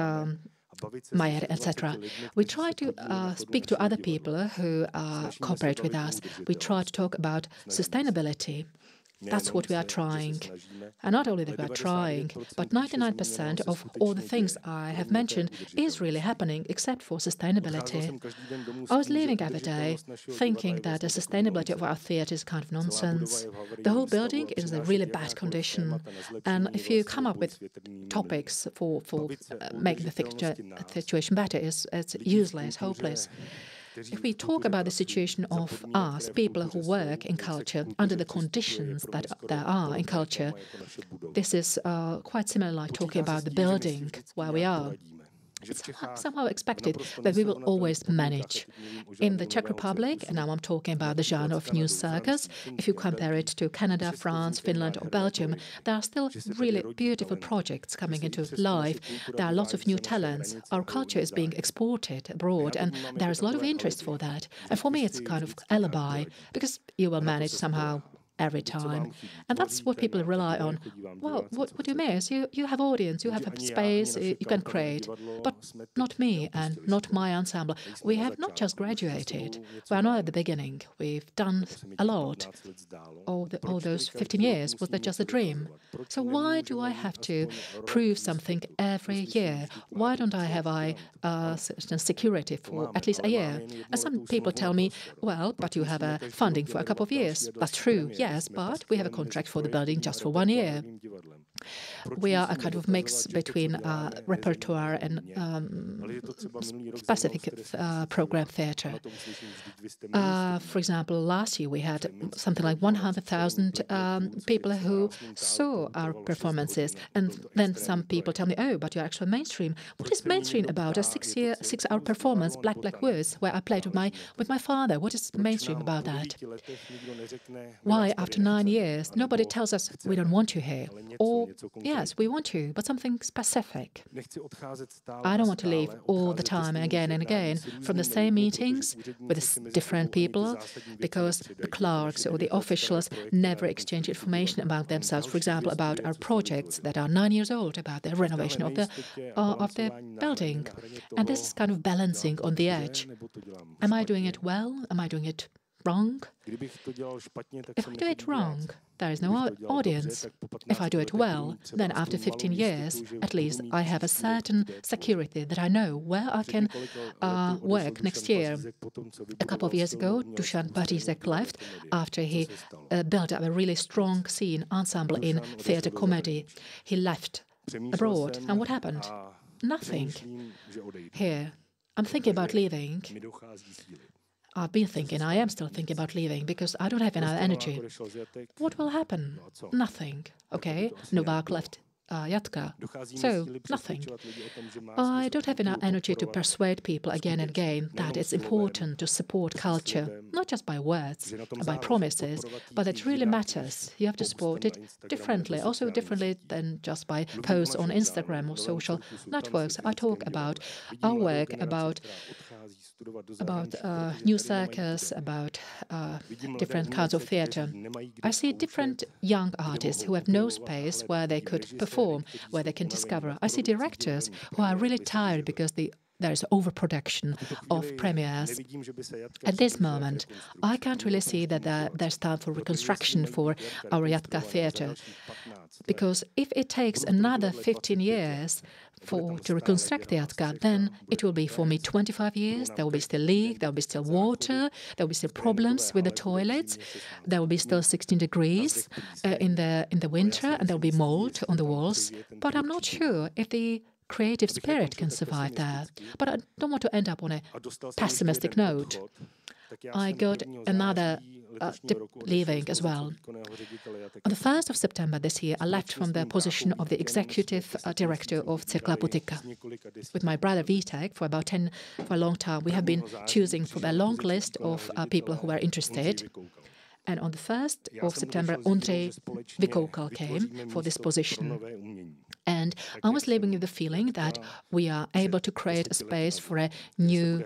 Mayer, etc. We try to speak to other people who cooperate with us. We try to talk about sustainability. That's what we are trying. And not only that we are trying, but 99% of all the things I have mentioned is really happening except for sustainability. I was leaving every day thinking that the sustainability of our theatre is kind of nonsense. The whole building is in a really bad condition. And if you come up with topics for making the situation better, it's useless, hopeless. If we talk about the situation of us, people who work in culture, under the conditions that there are in culture, this is quite similar like talking about the building where we are. It's somehow expected that we will always manage. In the Czech Republic, and now I'm talking about the genre of new circus, if you compare it to Canada, France, Finland or Belgium, there are still really beautiful projects coming into life. There are lots of new talents. Our culture is being exported abroad and there is a lot of interest for that. And for me it's kind of alibi, because you will manage somehow every time. And that's what people rely on. Well, what you mean is you have audience, you have space, you can create, but not me and not my ensemble. We have not just graduated. We are not at the beginning. We've done a lot. All those 15 years, was that just a dream? So why do I have to prove something every year? Why don't I have certain security for at least a year? And some people tell me, well, but you have a funding for a couple of years. That's true. Yes, but we have a contract for the building just for 1 year. We are a kind of mix between repertoire and specific program theatre. For example, last year we had something like 100,000 people who saw our performances, and then some people tell me, oh, but you're actually mainstream. What is mainstream about? A 6-hour performance, Black Woods, where I played with my father. What is mainstream about that? Why, after 9 years, nobody tells us we don't want you here? Or yes, we want to, but something specific. I don't want to leave all the time and again from the same meetings with different people, because the clerks or the officials never exchange information about themselves, for example, about our projects that are 9 years old, about the renovation of the building. And this is kind of balancing on the edge. Am I doing it well? Am I doing it wrong? If I do it wrong, there is no audience. If I do it well, then after 15 years, at least I have a certain security that I know where I can work next year. A couple of years ago, Dušan Pařízek left after he built up a really strong scene ensemble in theatre comedy. He left abroad. And what happened? Nothing. Here, I'm thinking about leaving. I've been thinking, I am still thinking about leaving because I don't have enough energy. What will happen? Nothing. Okay, Novák left Jatka. So, nothing. I don't have enough energy to persuade people again and again that it's important to support culture, not just by words and by promises, but it really matters. You have to support it differently, also differently than just by posts on Instagram or social networks. I talk about our work, about new circus, about different kinds of theatre. I see different young artists who have no space where they could perform, where they can discover. I see directors who are really tired because there is overproduction of premieres. At this moment, I can't really see that there's time for reconstruction for our Jatka theatre. Because if it takes another 15 years to reconstruct the Jatka, then it will be for me 25 years. There will be still leak, there will be still water, there will be still problems with the toilets, there will be still 16 degrees in the winter, and there will be mold on the walls. But I'm not sure if the creative spirit can survive there. But I don't want to end up on a pessimistic note. I got another leaving as well. On the 1st of September this year, I left from the position of the executive director of Cirkla Putika. With my brother Vítek, for a long time, we have been choosing from a long list of people who were interested. And on the 1st of September, Ondřej Vykoukal came for this position. And I was living with the feeling that we are able to create a space for a new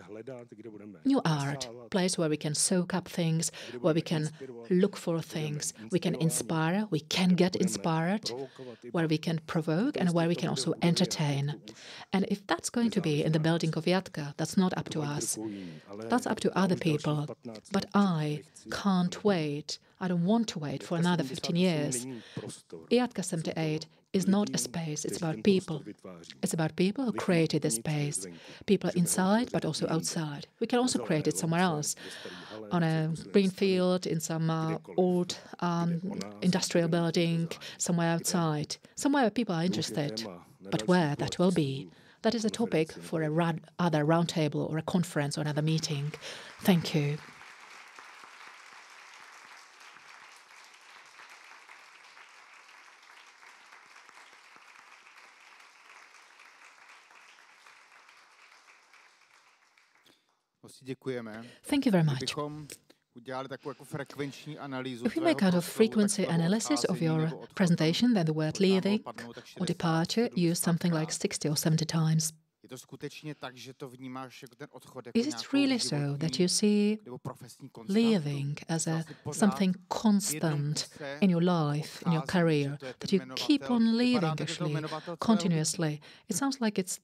art, place where we can soak up things, where we can look for things, we can inspire, we can get inspired, where we can provoke and where we can also entertain. And if that's going to be in the building of Jatka, that's not up to us. That's up to other people. But I can't wait. I don't want to wait for another 15 years. Jatka 78 is not a space, it's about people. It's about people who created the space. People inside, but also outside. We can also create it somewhere else. On a green field, in some old industrial building, somewhere outside. Somewhere where people are interested. But where that will be, that is a topic for other roundtable or a conference or another meeting. Thank you. Thank you very much. If we make kind of frequency analysis of your presentation, then the word leaving or departure used something like 60 or 70 times. Is it really so that you see leaving as something constant in your life, in your career, that you keep on leaving actually continuously? It sounds like it's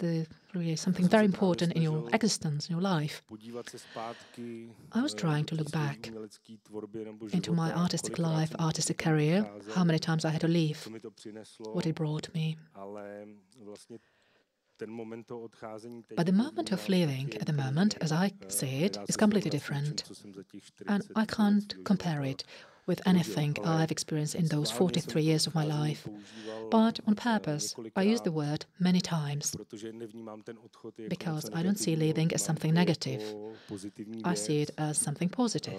really something very important in your existence, in your life. I was trying to look back into my artistic life, artistic career, how many times I had to leave, what it brought me. But the moment of leaving at the moment, as I see it, is completely different. And I can't compare it with anything I've experienced in those 43 years of my life. But on purpose, I use the word many times, because I don't see leaving as something negative. I see it as something positive.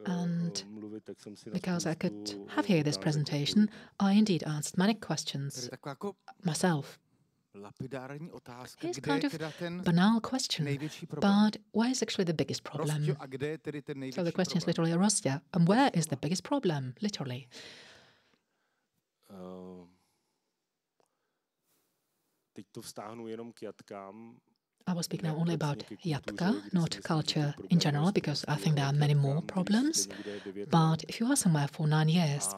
And because I could have here this presentation, I indeed asked many questions myself. It's kind of banal question, but where is actually the biggest problem? So the question is literally, Rostya, and where is the biggest problem, literally? teď to vztáhnu jenom k jatkám. I will speak now only about jatka, not culture in general, because I think there are many more problems. But if you are somewhere for 9 years,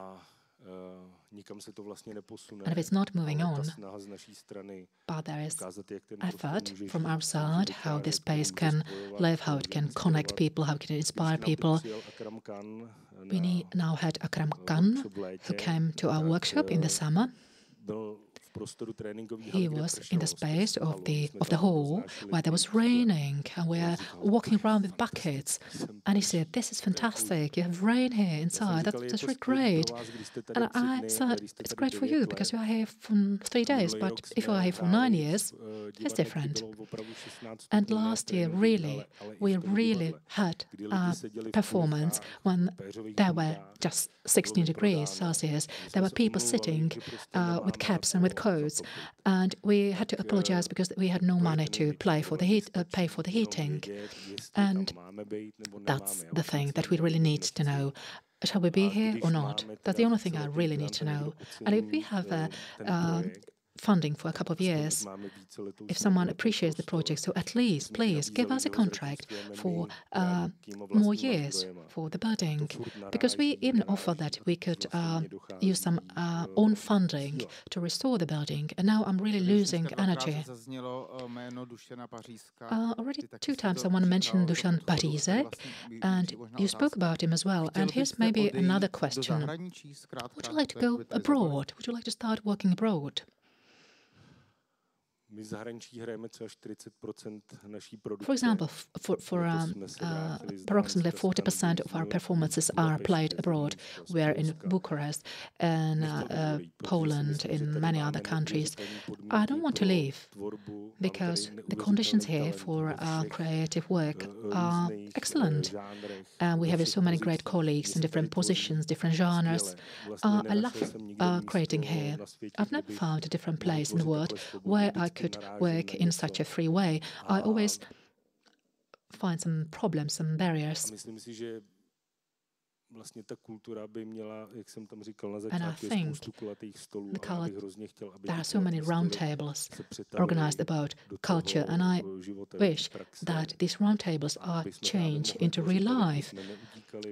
and if it's not moving on, but there is effort from our side, how this space can live, how it can connect people, how it can inspire people. We now had Akram Khan, who came to our workshop in the summer. He was in the space of the hall where there was raining and we were walking around with buckets. And he said, "This is fantastic. You have rain here inside. That's really great." And I said, "It's great for you because you are here for 3 days. But if you are here for 9 years, it's different." And last year, we really had a performance when there were just 16 degrees Celsius. There were people sitting with caps and with coats, and we had to apologize because we had no money to pay for the heating. And that's the thing that we really need to know. Shall we be here or not? That's the only thing I really need to know. And if we have funding for a couple of years, if someone appreciates the project, so at least please give us a contract for more years for the building, because we even offer that we could use some own funding to restore the building, and now I'm really losing energy. Already 2 times someone mentioned Dušan Pařízek, and you spoke about him as well. And here's maybe another question. Would you like to go abroad? Would you like to start working abroad? For example, for approximately 40% of our performances are played abroad. We are in Bucharest and Poland, in many other countries. I don't want to leave because the conditions here for creative work are excellent. We have so many great colleagues in different positions, different genres. I love creating here. I've never found a different place in the world where I could work in such a free way. I always find some problems, some barriers. And I think there are so many roundtables organized about culture, and I wish that these roundtables are changed into real life,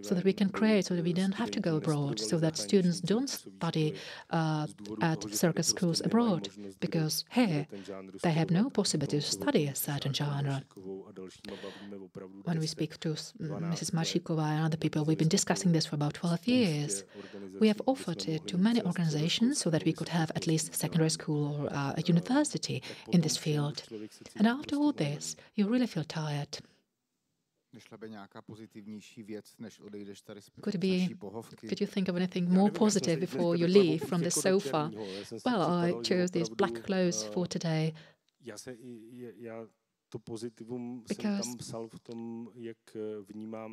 so that we can create, so that we don't have to go abroad, so that students don't study at circus schools abroad, because here they have no possibility to study a certain genre. When we speak to Mrs. Maršíková and other people, we've been discussing this for about 12 years. We have offered it to many organizations so that we could have at least secondary school or a university in this field. And after all this, you really feel tired. Could you think of anything more positive before you leave from the sofa? Well, I chose these black clothes for today. Because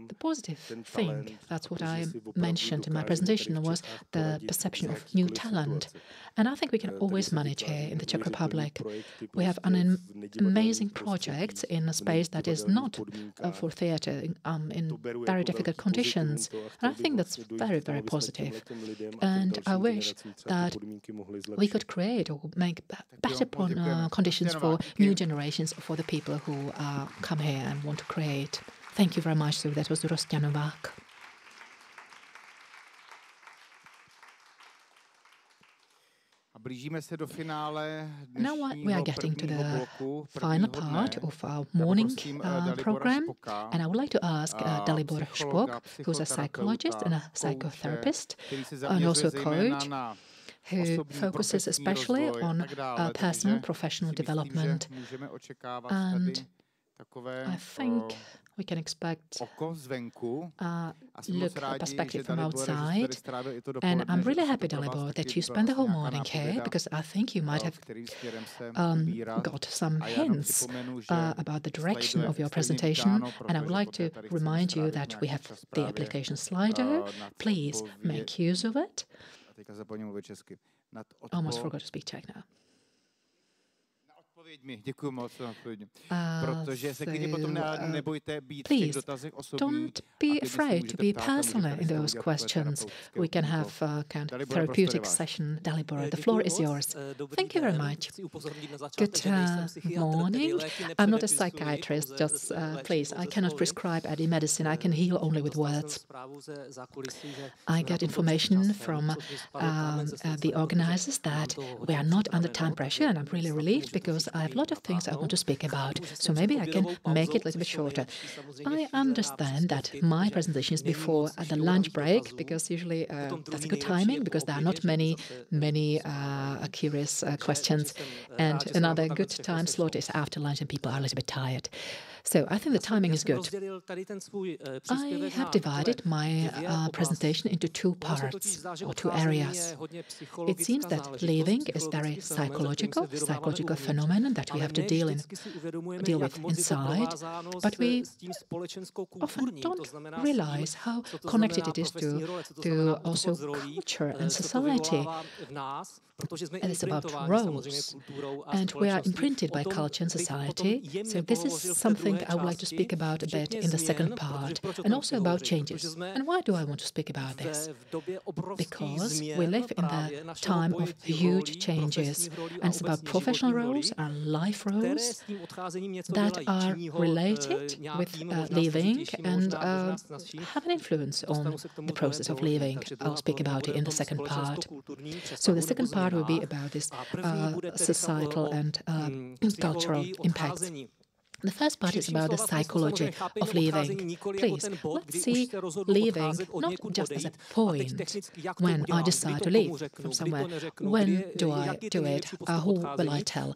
the positive thing, that's what I mentioned in my presentation, was the perception of new talent. And I think we can always manage here in the Czech Republic. We have an amazing project in a space that is not for theatre, in very difficult conditions. And I think that's very, very positive. And I wish that we could create or make better conditions for new generations, for the people who come here and want to create. Thank you very much. So that was Rostya Novák. Now we are getting to the final part of our morning program, and I would like to ask Dalibor Špok, who's a psychologist and a psychotherapist, and also a coach, who focuses especially on personal professional development. And I think we can expect a perspective from outside. And I'm really happy, Dalibor, that you spent the whole morning here, because I think you might have got some hints about the direction of your presentation. And I would like to remind you that we have the application slider. Please make use of it. I almost forgot to speak Czech now. odpověďmi. Děkuji moc za odpovědi. Protože se klidně potom nebojte být v těch dotazech osobní. Don't be afraid to be personal in those questions. We can have a kind of therapeutic session. Dalibor, the floor is yours. Thank you very much. Good morning. I'm not a psychiatrist, just please, I cannot prescribe any medicine. I can heal only with words. I get information from the organizers that we are not under time pressure, and I'm really relieved because I have a lot of things I want to speak about. So maybe I can make it a little bit shorter. I understand that my presentation is before the lunch break, because usually that's a good timing, because there are not many curious questions. And another good time slot is after lunch and people are a little bit tired. So I think the timing is good. I have divided my presentation into two parts or two areas. It seems that leaving is very psychological phenomenon that we have to deal with inside, but we often don't realize how connected it is to also culture and society. And it's about roles, and we are imprinted by culture and society. So this is something I would like to speak about a bit in the second part, and also about changes. And why do I want to speak about this? Because we live in the time of huge changes, and it's about professional roles and life roles that are related with leaving and have an influence on the process of leaving. I'll speak about it in the second part. So the second part will be about this societal and cultural impacts. The first part is about the psychology of leaving. Please, let's see leaving not just as a point when I decide to leave from somewhere. When do I do it? Who will I tell?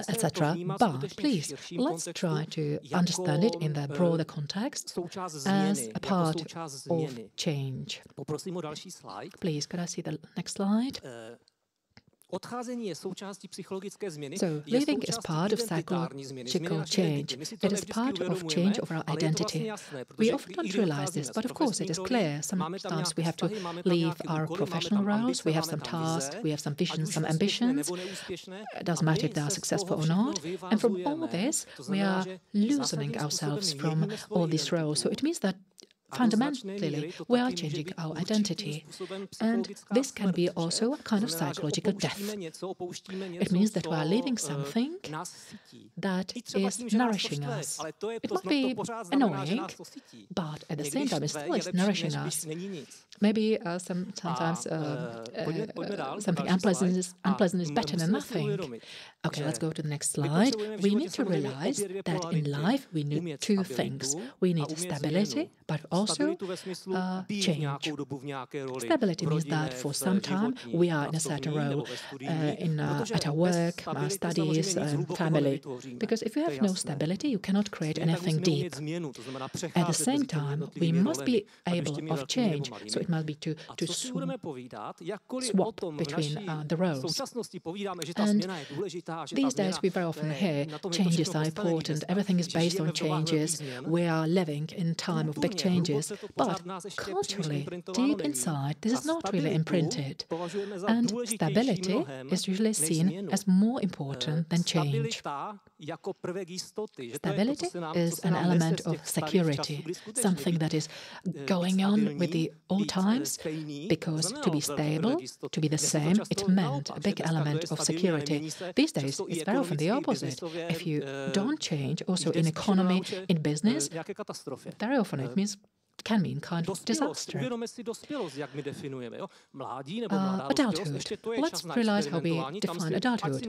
Etc. But please, let's try to understand it in the broader context as a part of change. Please, could I see the next slide? So, leaving is part of psychological change. It is part of change of our identity. We often don't realize this, but of course it is clear. Sometimes we have to leave our professional roles, we have some tasks, we have some visions, some ambitions. It doesn't matter if they are successful or not. And from all this, we are loosening ourselves from all these roles. So it means that fundamentally, we are changing our identity. And this can be also a kind of psychological death. It means that we are leaving something that is nourishing us. It might be annoying, but at the same time, it still is nourishing us. Maybe sometimes something unpleasant is better than nothing. Okay, let's go to the next slide. We need to realize that in life we need two things. We need stability, but also change. Stability means that for some time we are in a certain role at our work, our studies, family. Because if you have no stability, you cannot create anything deep. At the same time, we must be able of change. So it must be to swap between the roles. And these days we very often hear changes are important, everything is based on changes, we are living in time of big changes. But culturally, deep inside, this is not really imprinted. And stability is usually seen as more important than change. Stability is an element of security, something that is going on with the old times, because to be stable, to be the same, it meant a big element of security. These days, it's very often the opposite. If you don't change, also in economy, in business, very often it can mean kind of disaster. Adulthood. Let's realize how we define adulthood.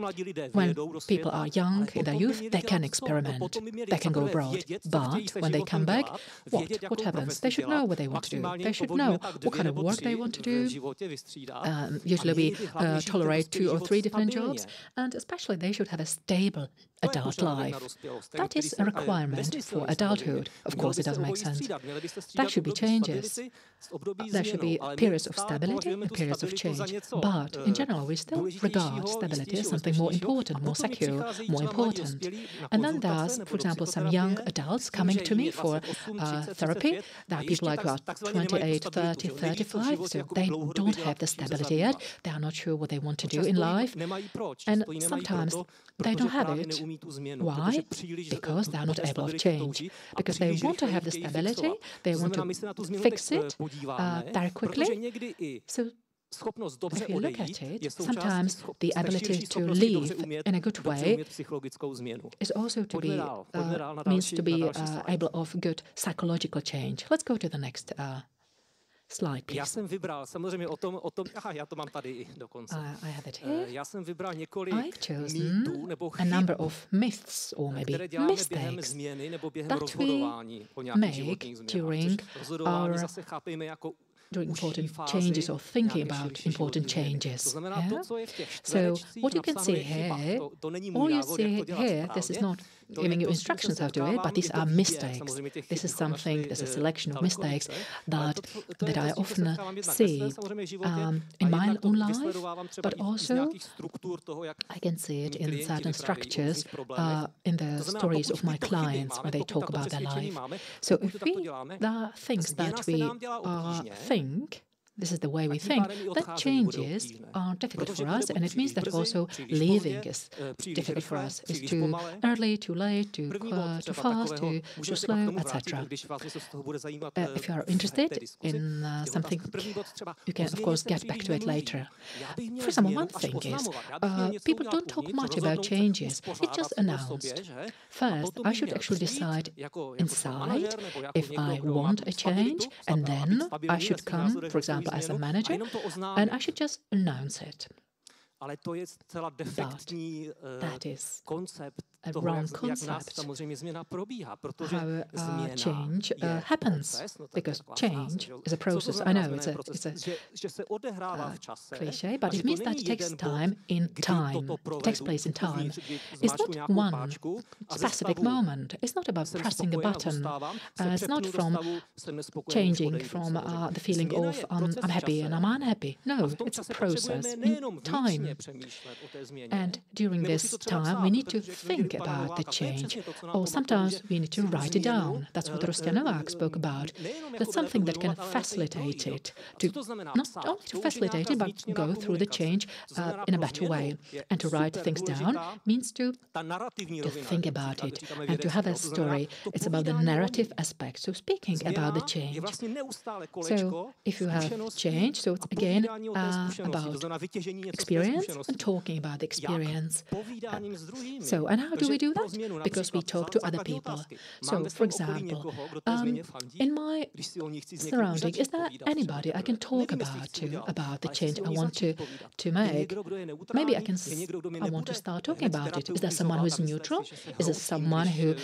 When people are young, in their youth, they can experiment, they can go abroad. But when they come back, what happens? They should know what they want to do. They should know what kind of work they want to do. Usually we tolerate 2 or 3 different jobs, and especially they should have a stable adult life. That is a requirement for adulthood. Of course, it doesn't make sense. That should be changes. There should be periods of stability and periods of change. But in general, we still regard stability as something more important, more secure, more important. And then there's, for example, some young adults coming to me for therapy. There are people like about 28, 30, 35, so they don't have the stability yet. They are not sure what they want to do in life. And sometimes they don't have it. Why? Because they are not able to change. Because they want to have the stability, they want to fix it very quickly. So if you look at it, sometimes the ability to live in a good way is also to be means to be able of good psychological change. Let's go to the next slide, please. Já jsem vybral samozřejmě já to mám tady i dokonce. I have it here. Já jsem vybral několik mýtů nebo chyb, a number of myths or maybe mistakes that we make during important changes or thinking about important changes. Yeah? So what you can see here, all you see here, this is not giving you instructions how to do it, but these are mistakes. This is a selection of mistakes that I often see in my own life, but also I can see it in certain structures in the stories of my clients when they talk about their life. So if there are things that we think, this is the way we think, that changes are difficult for us, and it means that also leaving is difficult for us. It's too early, too late, too fast, too slow, etc. If you are interested in something, you can of course get back to it later. For example, one thing is, people don't talk much about changes. It's just announced. First, I should actually decide inside if I want a change, and then I should come, for example, as a manager, and I should just announce it. Ale to je zcela defektní wrong concept. Samozřejmě změna probíhá, protože change happens, because change is a process. I know it's a cliché, but it means that it takes time in time. It takes place in time. It's not one specific moment. It's not about pressing a button. It's not from changing from the feeling of I'm happy and I'm unhappy. No, it's a process in time. And during this time, we need to think about the change, or sometimes we need to write it down. That's what Rostya Novák spoke about. That's something that can facilitate it, not only to facilitate it, but go through the change in a better way. And to write things down means to think about it and to have a story. It's about the narrative aspect, so speaking about the change. So if you have change, so it's again about experience and talking about the experience. So, and how do we do that? Because we talk to other people. So, for example, in my surrounding, is there anybody I can talk about the change I want to make? Maybe I want to start talking about it. Is there someone who is neutral? Is there someone who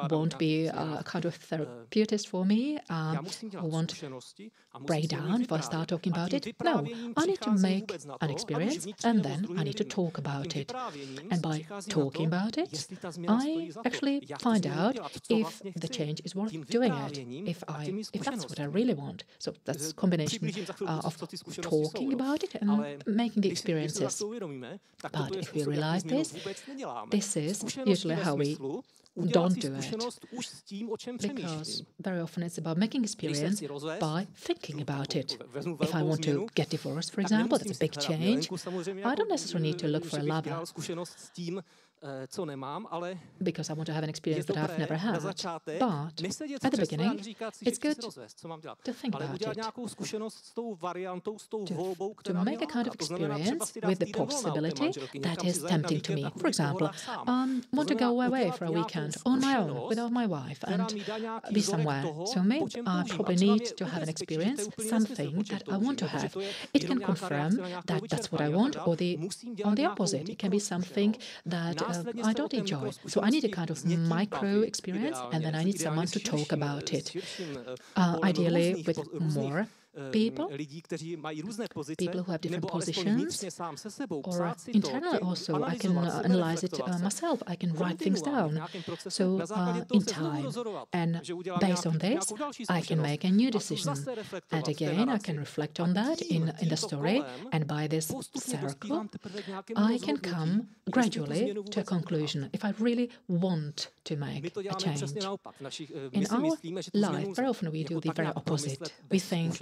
won't be a kind of therapist for me, who won't break down if I start talking about it? No, I need to make an experience, and then I need to talk about it. And by talking about it, I actually find out if the change is worth doing it, if that's what I really want. So that's a combination of talking about it and making the experiences. But if we realize this is usually how we don't do it, because very often it's about making experience by thinking about it. If I want to get divorced, for example, that's a big change. I don't necessarily need to look for a lover, because I want to have an experience that I've never had. But at the beginning, it's good to think about it, to make a kind of experience with the possibility that is tempting to me. For example, want to go away for a weekend on my own, without my wife, and be somewhere. So maybe I probably need to have an experience, something that I want to have. It can confirm that that's what I want, or on the opposite, it can be something that I don't enjoy. So I need a kind of micro experience, and then I need someone to talk about it. Ideally with more people, lidí, kteří mají různé pozice, people who have different nebo alespoň positions, vnitřně sám se sebou, or psát si to, internally also, I can analyze it myself. I can write things down. So in time, and based on this, I can make a new decision. And again, I can reflect on that in the story, and by this circle, I can come gradually to a conclusion if I really want to make a change. In our life, very often we do the very opposite. We think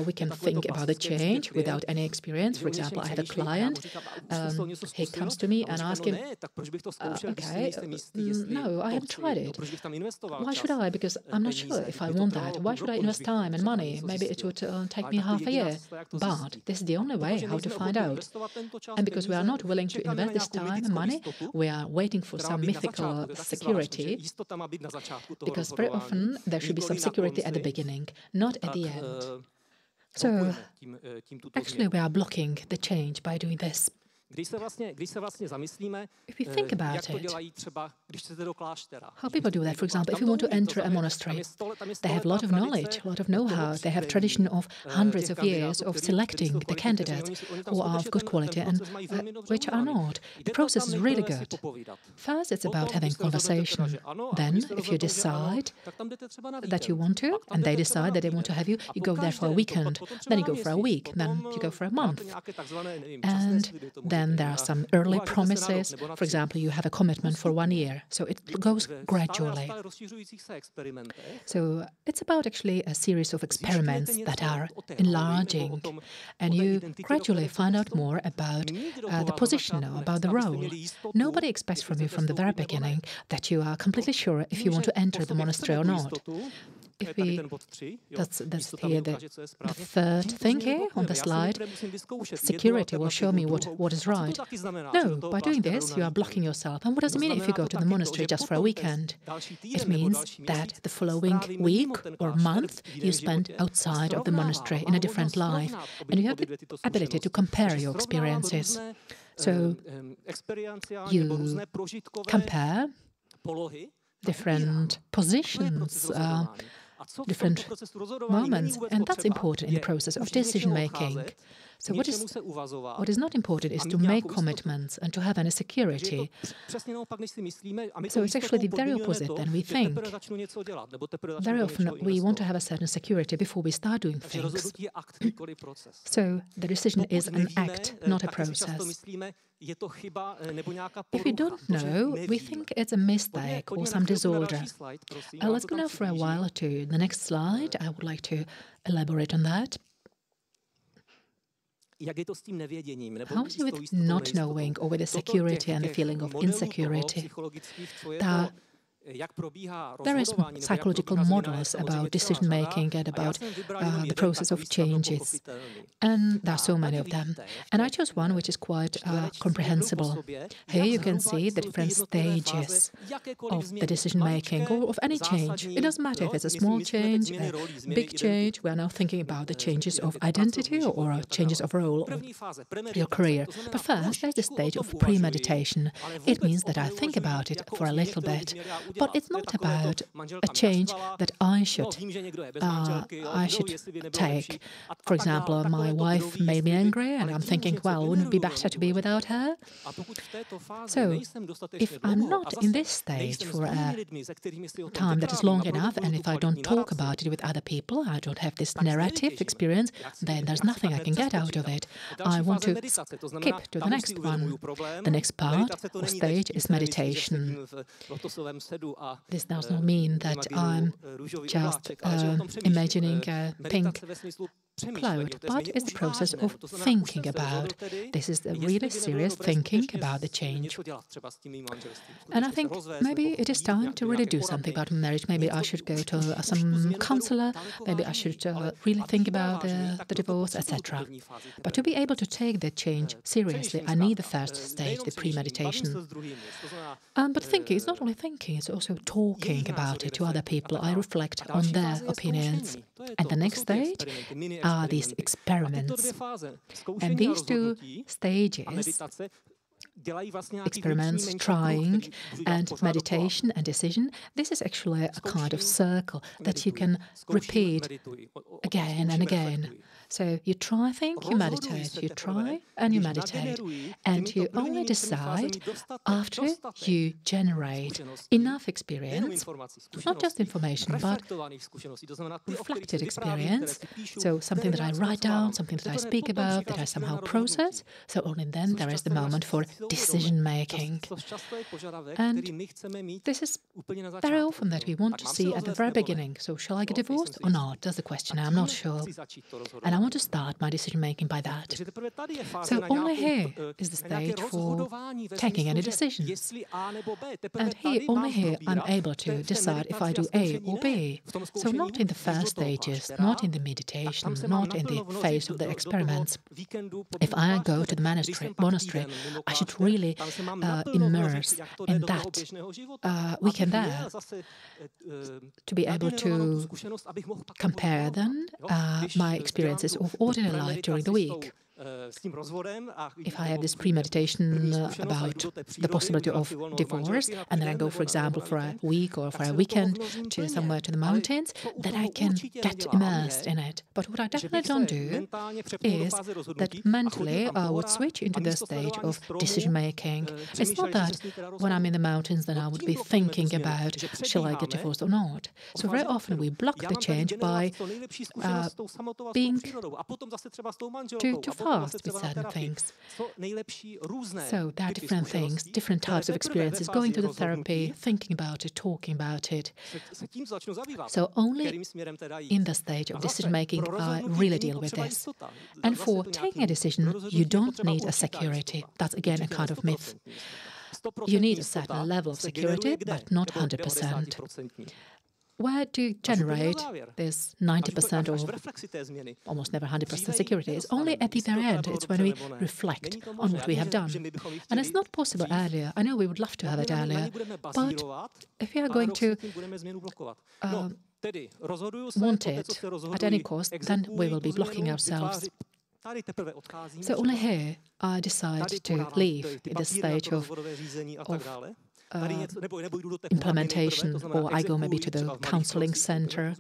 we can think about the change without any experience. For example, I have a client, he comes to me and asks him, okay, no, I haven't tried it. Why should I? Because I'm not sure if I want that. Why should I invest time and money? Maybe it would take me half a year. But this is the only way how to find out. And because we are not willing to invest this time and money, we are waiting for some mythical security, because very often there should be some security at the beginning, not at the end. So actually we are blocking the change by doing this. If we think about it, how people do that, for example, if you want to enter a monastery, they have a lot of knowledge, a lot of know-how, they have tradition of hundreds of years of selecting the candidates who are of good quality and which are not. The process is really good. First, it's about having conversation. Then, if you decide that you want to, and they decide that they want to have you, you go there for a weekend, then you go for a week, then you go for a month. And then there are some early promises. For example, you have a commitment for 1 year. So it goes gradually. So it's about actually a series of experiments that are enlarging. And you gradually find out more about the position, about the role. Nobody expects from you from the very beginning that you are completely sure if you want to enter the monastery or not. If we, that's here the third thing here on the slide. Security will show me what is right. No, by doing this, you are blocking yourself. And what does it mean if you go to the monastery just for a weekend? It means that the following week or month you spend outside of the monastery in a different life. And you have the ability to compare your experiences. So you compare different positions, different moments, and that's important in the process of decision-making. So what is not important is to make commitments and to have any security. So it's actually the very opposite than we think. Very often we want to have a certain security before we start doing things. So the decision is an act, not a process. If we don't know, we think it's a mistake or some disorder. Let's go now for a while to the next slide. I would like to elaborate on that. How is it with not knowing or with the security and the feeling of insecurity? There is psychological models about decision-making and about the process of changes. And there are so many of them. And I chose one which is quite comprehensible. Here you can see the different stages of the decision-making or of any change. It doesn't matter if it's a small change, a big change. We are now thinking about the changes of identity or changes of role or your career. But first, there's the stage of premeditation. It means that I think about it for a little bit. But it's not about a change that I should take. For example, my wife made me angry and I'm thinking, well, wouldn't it be better to be without her? So, if I'm not in this stage for a time that is long enough, and if I don't talk about it with other people, I don't have this narrative experience, then there's nothing I can get out of it. I want to skip to the next one. The next part or stage is meditation. This does not mean that I'm just imagining a pink cloud, but it's the process of thinking about. This is the really serious thinking about the change. And I think maybe it is time to really do something about marriage. Maybe I should go to some counselor, maybe I should really think about the divorce, etc. But to be able to take the change seriously, I need the first stage, the premeditation. But thinking, it's not only thinking, it's also talking about it to other people. I reflect on their opinions. And the next stage are these experiments. And these two stages experiments, trying, and meditation and decision, this is actually a kind of circle that you can repeat again and again. So you try, think, you meditate, you try and you meditate, and you only decide after you generate enough experience, not just information, but reflected experience, so something that I write down, something that I speak about, that I somehow process, so only then there is the moment for decision-making. And this is very often that we want to see at the very beginning, so shall I get divorced or not? That's the question, I'm not sure. And I want to start my decision-making by that. So only here is the stage for taking any decisions. And only here I'm able to decide if I do A or B. So not in the first stages, not in the meditation, not in the phase of the experiments. If I go to the monastery, I should really immerse in that weekend there to be able to compare then my experiences of ordinary life during the week. If I have this premeditation about the possibility of divorce, and then I go, for example, for a week or for a weekend to somewhere to the mountains, then I can get immersed in it. But what I definitely don't do is that mentally I would switch into the stage of decision-making. It's not that when I'm in the mountains then I would be thinking about shall I get divorced or not. So very often we block the change by being too fast with certain things. So there are different things, different types of experiences, going to the therapy, thinking about it, talking about it. So only in the stage of decision-making I really deal with this. And for taking a decision, you don't need a security. That's again a kind of myth. You need a certain level of security, but not 100%. Where do you generate this 90% or almost never 100% security? It's only at the very end. It's when we reflect on what we have done. And it's not possible earlier. I know we would love to have it earlier, but if we are going to want it at any cost, then we will be blocking ourselves. So only here I decide to leave in the stage of implementation, or I go maybe to the counseling center.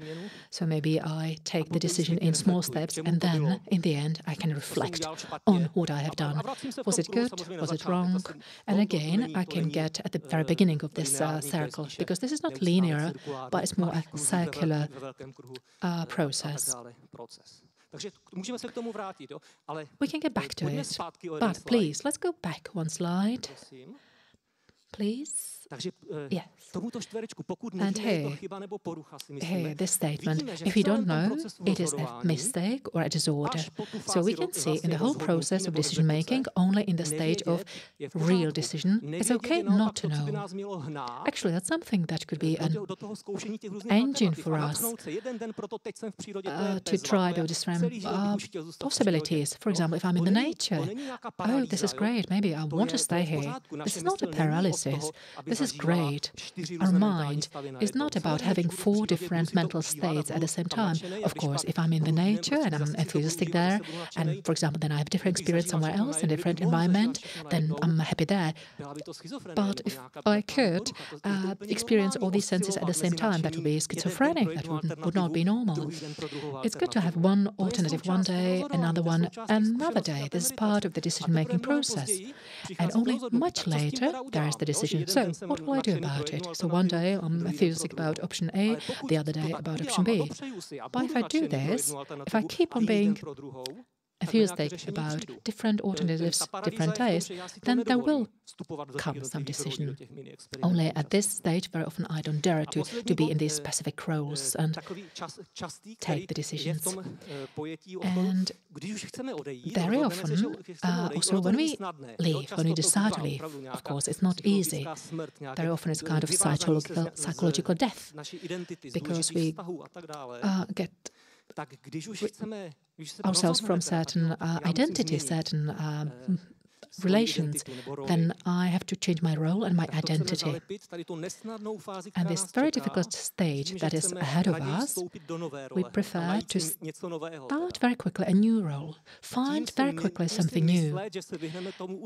So maybe I take the decision in small steps, and then in the end I can reflect on what I have done. Was it good? Was it wrong? And again, I can get at the very beginning of this circle, because this is not linear, but it's more a circular process. We can get back to it, but please, let's go back one slide. Please. Yes. And here, this statement, if you don't know, it is a mistake or a disorder. So we can see in the whole process of decision-making, only in the stage of real decision, it's okay not to know. Actually, that's something that could be an engine for us to try the different possibilities. For example, if I'm in the nature, oh, this is great, maybe I want to stay here. This is not a paralysis. This is great. Our mind is not about having 4 different mental states at the same time. Of course, if I'm in the nature and I'm enthusiastic there, and for example, then I have a different experience somewhere else, in a different environment, then I'm happy there. But if I could experience all these senses at the same time, that would be schizophrenic. That would not be normal. It's good to have one alternative one day, another one another day. This is part of the decision-making process. And only much later, there is the decision. So, what will I do about it? So one day I'm enthusiastic about option A, the other day about option B. But if I do this, if I keep on being enthusiastic about different alternatives, different days, then there will come some decision. Only at this stage, very often I don't dare to be in these specific roles and take the decisions. And very often, also when we leave, when we decide to leave, of course, it's not easy. Very often it's a kind of psychological death, because we get ourselves from certain identities, certain relations, then I have to change my role and my identity. And this very difficult stage that is ahead of us, we prefer to start very quickly a new role, find very quickly something new.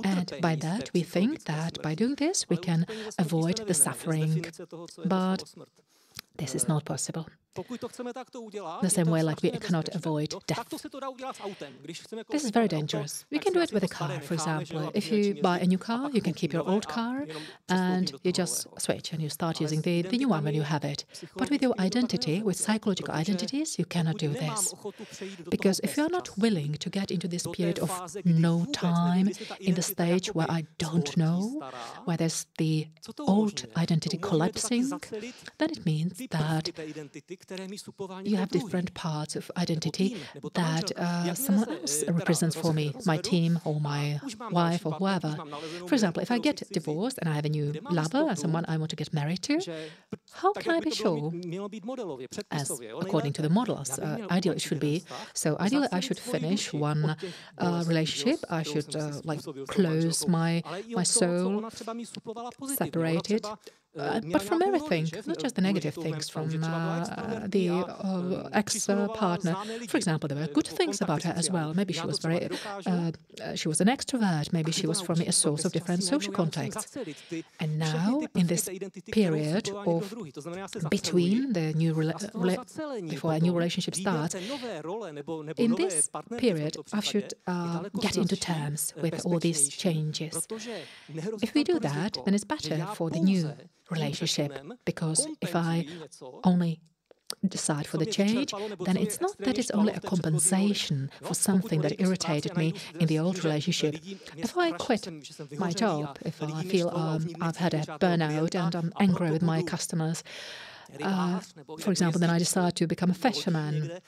And by that, we think that by doing this, we can avoid the suffering. But this is not possible. The same way like we cannot avoid death. This is very dangerous. We can do it with a car, for example. If you buy a new car, you can keep your old car and you just switch and you start using the new one when you have it. But with your identity, with psychological identities, you cannot do this. Because if you are not willing to get into this period of no time, in the stage where I don't know, where there's the old identity collapsing, then it means that you have different parts of identity that someone else represents for me, my team or my wife or whoever. For example, if I get divorced and I have a new lover and someone I want to get married to, how can I be sure? As according to the models, ideally it should be. So ideally I should finish one relationship, I should like close my soul, separate it. But from everything, not just the negative things, from the ex-partner. For example, there were good things about her as well. Maybe she was she was an extrovert. Maybe she was for me a source of different social contacts. And now, in this period of between the new before a new relationship starts, in this period, I should get into terms with all these changes. If we do that, then it's better for the new relationship, because if I only decide for the change, then it's not that it's only a compensation for something that irritated me in the old relationship. If I quit my job, if I feel I've had a burnout and I'm angry with my customers, for example, then I decide to become a fisherman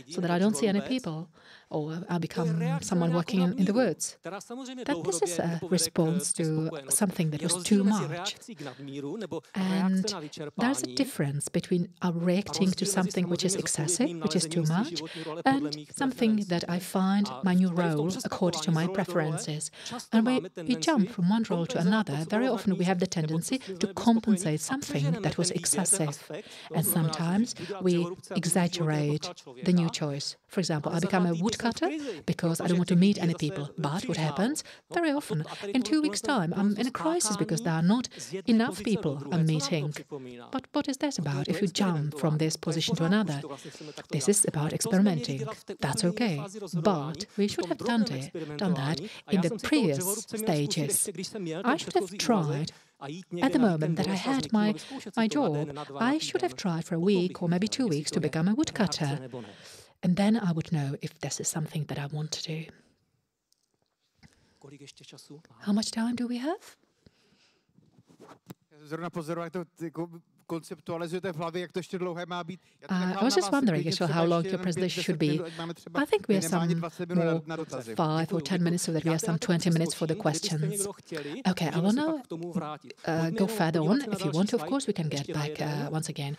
so that I don't see any people, or I become someone working in the woods. Then this is a response to something that was too much. And there's a difference between reacting to something which is excessive, which is too much, and something that I find my new role according to my preferences. And we jump from one role to another. Very often we have the tendency to compensate something that was excessive. And sometimes we exaggerate the new choice. For example, I become a woodcutter because I don't want to meet any people. But what happens? Very often, in 2 weeks' time, I'm in a crisis because there are not enough people I'm meeting. But what is that about if you jump from this position to another? This is about experimenting. That's okay. But we should have done that in the previous stages. I should have tried. At the moment that I had my job, I should have tried for a week or maybe 2 weeks to become a woodcutter. And then I would know if this is something that I want to do. How much time do we have? I was just wondering actually how long your presentation should be. I think we have some more 5 or 10 minutes so that we have some 20 minutes for the questions. Okay, I will now go further on. If you want to, of course, we can get back once again.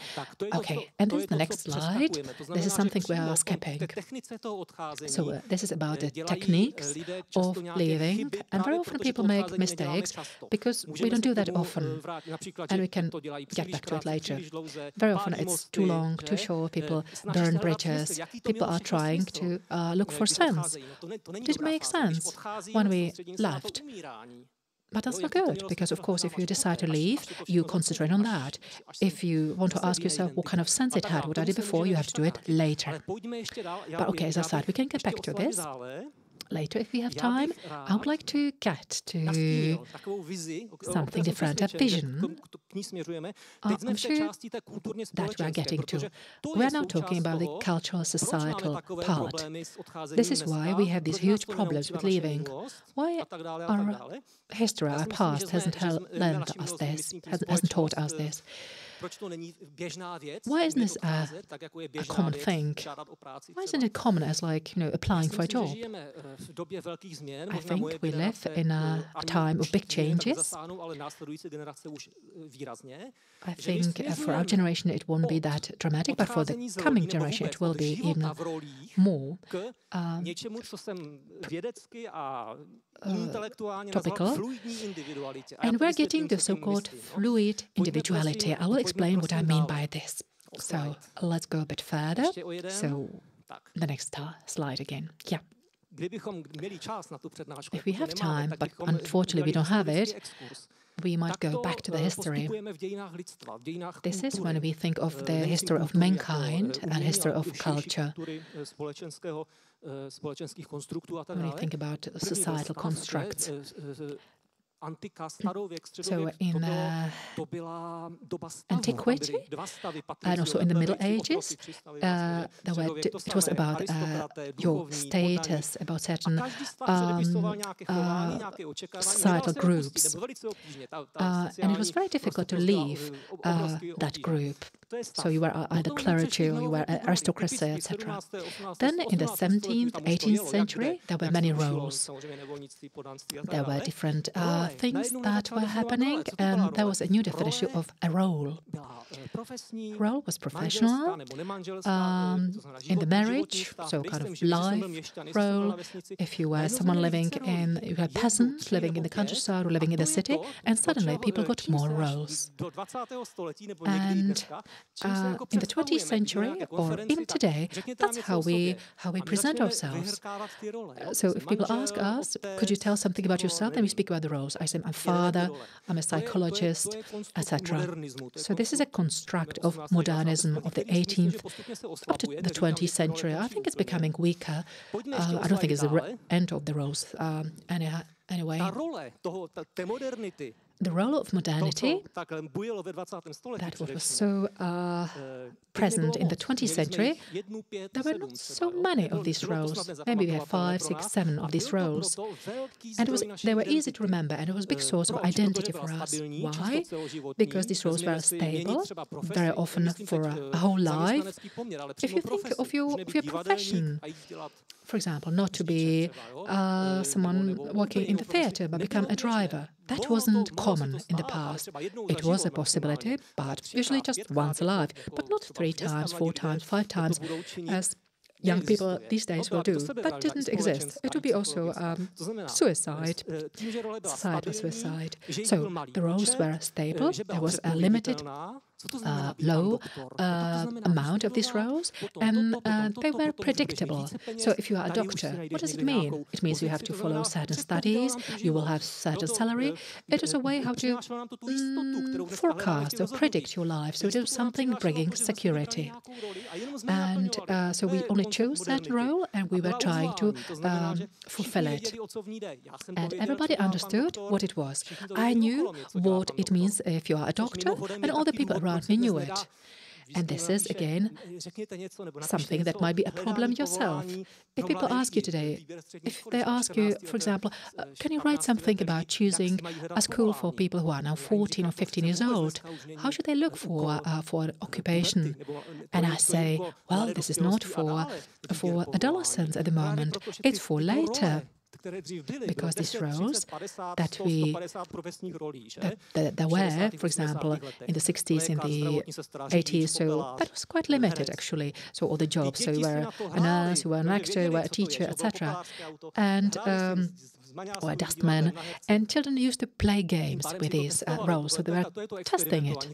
Okay, and this is the next slide. This is something we are skipping. So this is about the techniques of leaving. And very often people make mistakes because we don't do that often. And we can get back to it later. Very often it's too long, too short, people burn bridges, people are trying to look for sense. Did it make sense when we left? But that's not good, because of course if you decide to leave, you concentrate on that. If you want to ask yourself what kind of sense it had, what I did before, you have to do it later. But okay, as I said, we can get back to this later if we have time. I would like to get to something different, a vision. I'm sure that we are getting to. We are now talking about the cultural, societal part. This is why we have these huge problems with leaving. Why our history, our past, hasn't learned us this, hasn't taught us this. Why isn't this a common thing? Why isn't it common as like, applying for a job? I think we live in a time of big changes. I think for our generation it won't be that dramatic, but for the coming generation it will be even more topical. And we're getting the so-called fluid individuality. I will explain what I mean by this. So let's go a bit further. So the next slide again. Yeah. If we have time, but unfortunately we don't have it, we might go back to the history. This is when we think of the history of mankind and history of culture. When you think about societal constructs. So in antiquity and also in the Middle Ages, it was about your status, about certain societal groups. And it was very difficult to leave that group. So you were either clergy or you were aristocracy, etc. Then in the 17th, 18th century, there were many roles. There were different things that were happening, and there was a new definition of a role. Role was professional, in the marriage, so kind of life role. If you were someone you were a peasant living in the countryside or living in the city, and suddenly people got more roles. And in the 20th century, or even today, that's how we present ourselves. So if people ask us, could you tell something about yourself? Then we speak about the roles. I say, I'm a father, I'm a psychologist, etc. So this is a construct of modernism of the 18th up to the 20th century. I think it's becoming weaker. I don't think it's the end of the roles anyway. The role of modernity, that was so present in the 20th century, there were not so many of these roles. Maybe we had 5, 6, 7 of these roles. And they were easy to remember, and it was a big source of identity for us. Why? Because these roles were stable, very often for a whole life. If you think of your profession, for example, not to be someone working in the theatre, but become a driver. That wasn't common in the past. It was a possibility, but usually just once a life, but not 3 times, 4 times, 5 times, as young people these days will do. That didn't exist. It would be also suicide, societal suicide. So the roles were stable. There was a limited low amount of these roles, and they were predictable. So if you are a doctor, what does it mean? It means you have to follow certain studies, you will have certain salary. It is a way how to forecast or predict your life. So it is something bringing security. And so we only chose that role, and we were trying to fulfill it. And everybody understood what it was. I knew what it means if you are a doctor, and all the people around me knew it. And this is, again, something that might be a problem yourself. If people ask you today, if they ask you, for example, can you write something about choosing a school for people who are now 14 or 15 years old? How should they look for an occupation? And I say, well, this is not for adolescents at the moment. It's for later. Because these roles that there were, for example, in the 60s, in the 80s, so that was quite limited, actually. So all the jobs, so you were a nurse, you were an actor, you were a teacher, etc. And or a dustman, and children used to play games with these roles, so they were testing it.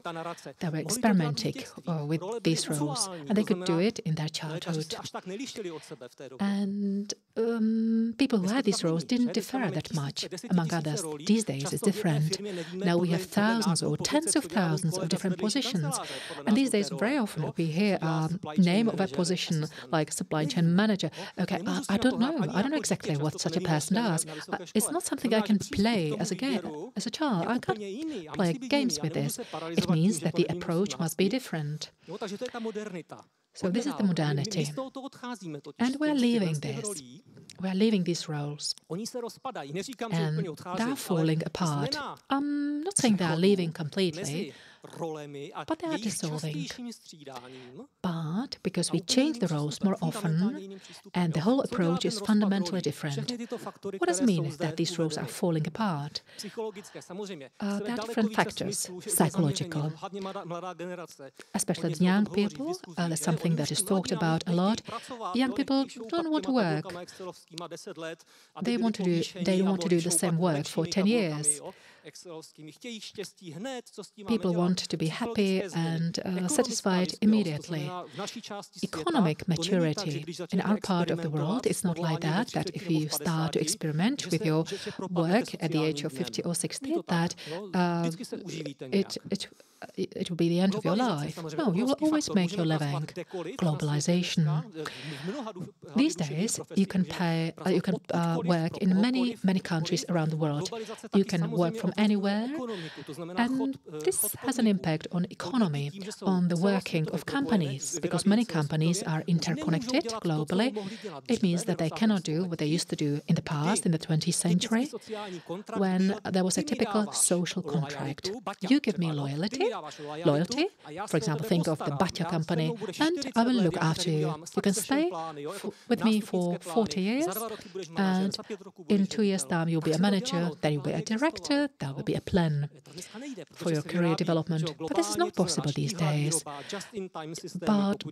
They were experimenting with these roles, and they could do it in their childhood. And people who had these roles didn't differ that much, among others. These days it's different. Now we have thousands or tens of thousands of different positions, and these days very often we hear a name of a position like supply chain manager. Okay, I don't know exactly what such a person does. It's not something I can play as a child. I can't play games with this. It means that the approach must be different. So this is the modernity. And we're leaving this. We're leaving these roles. And they're falling apart. I'm not saying they're leaving completely, but they are dissolving. But because we change the roles more often, and the whole approach is fundamentally different. What does it mean that these roles are falling apart? There are different factors, psychological. Especially the young people, that's something that is talked about a lot. Young people don't want to work. They want to do the same work for 10 years. People want to be happy and satisfied immediately. Economic maturity in our part of the world is not like that, that if you start to experiment with your work at the age of 50 or 60, that it will be the end of your life. No, you will always make your living. Globalization. These days, you can work in many countries around the world. You can work from anywhere, and this has an impact on economy, on the working of companies, because many companies are interconnected globally. It means that they cannot do what they used to do in the past, in the 20th century, when there was a typical social contract. You give me loyalty, for example, think of the Baťa company, and I will look after you. You can stay with me for 40 years, and in 2 years' time you'll be a manager, then you'll be a director, there will be a plan for your career development. But this is not possible these days. But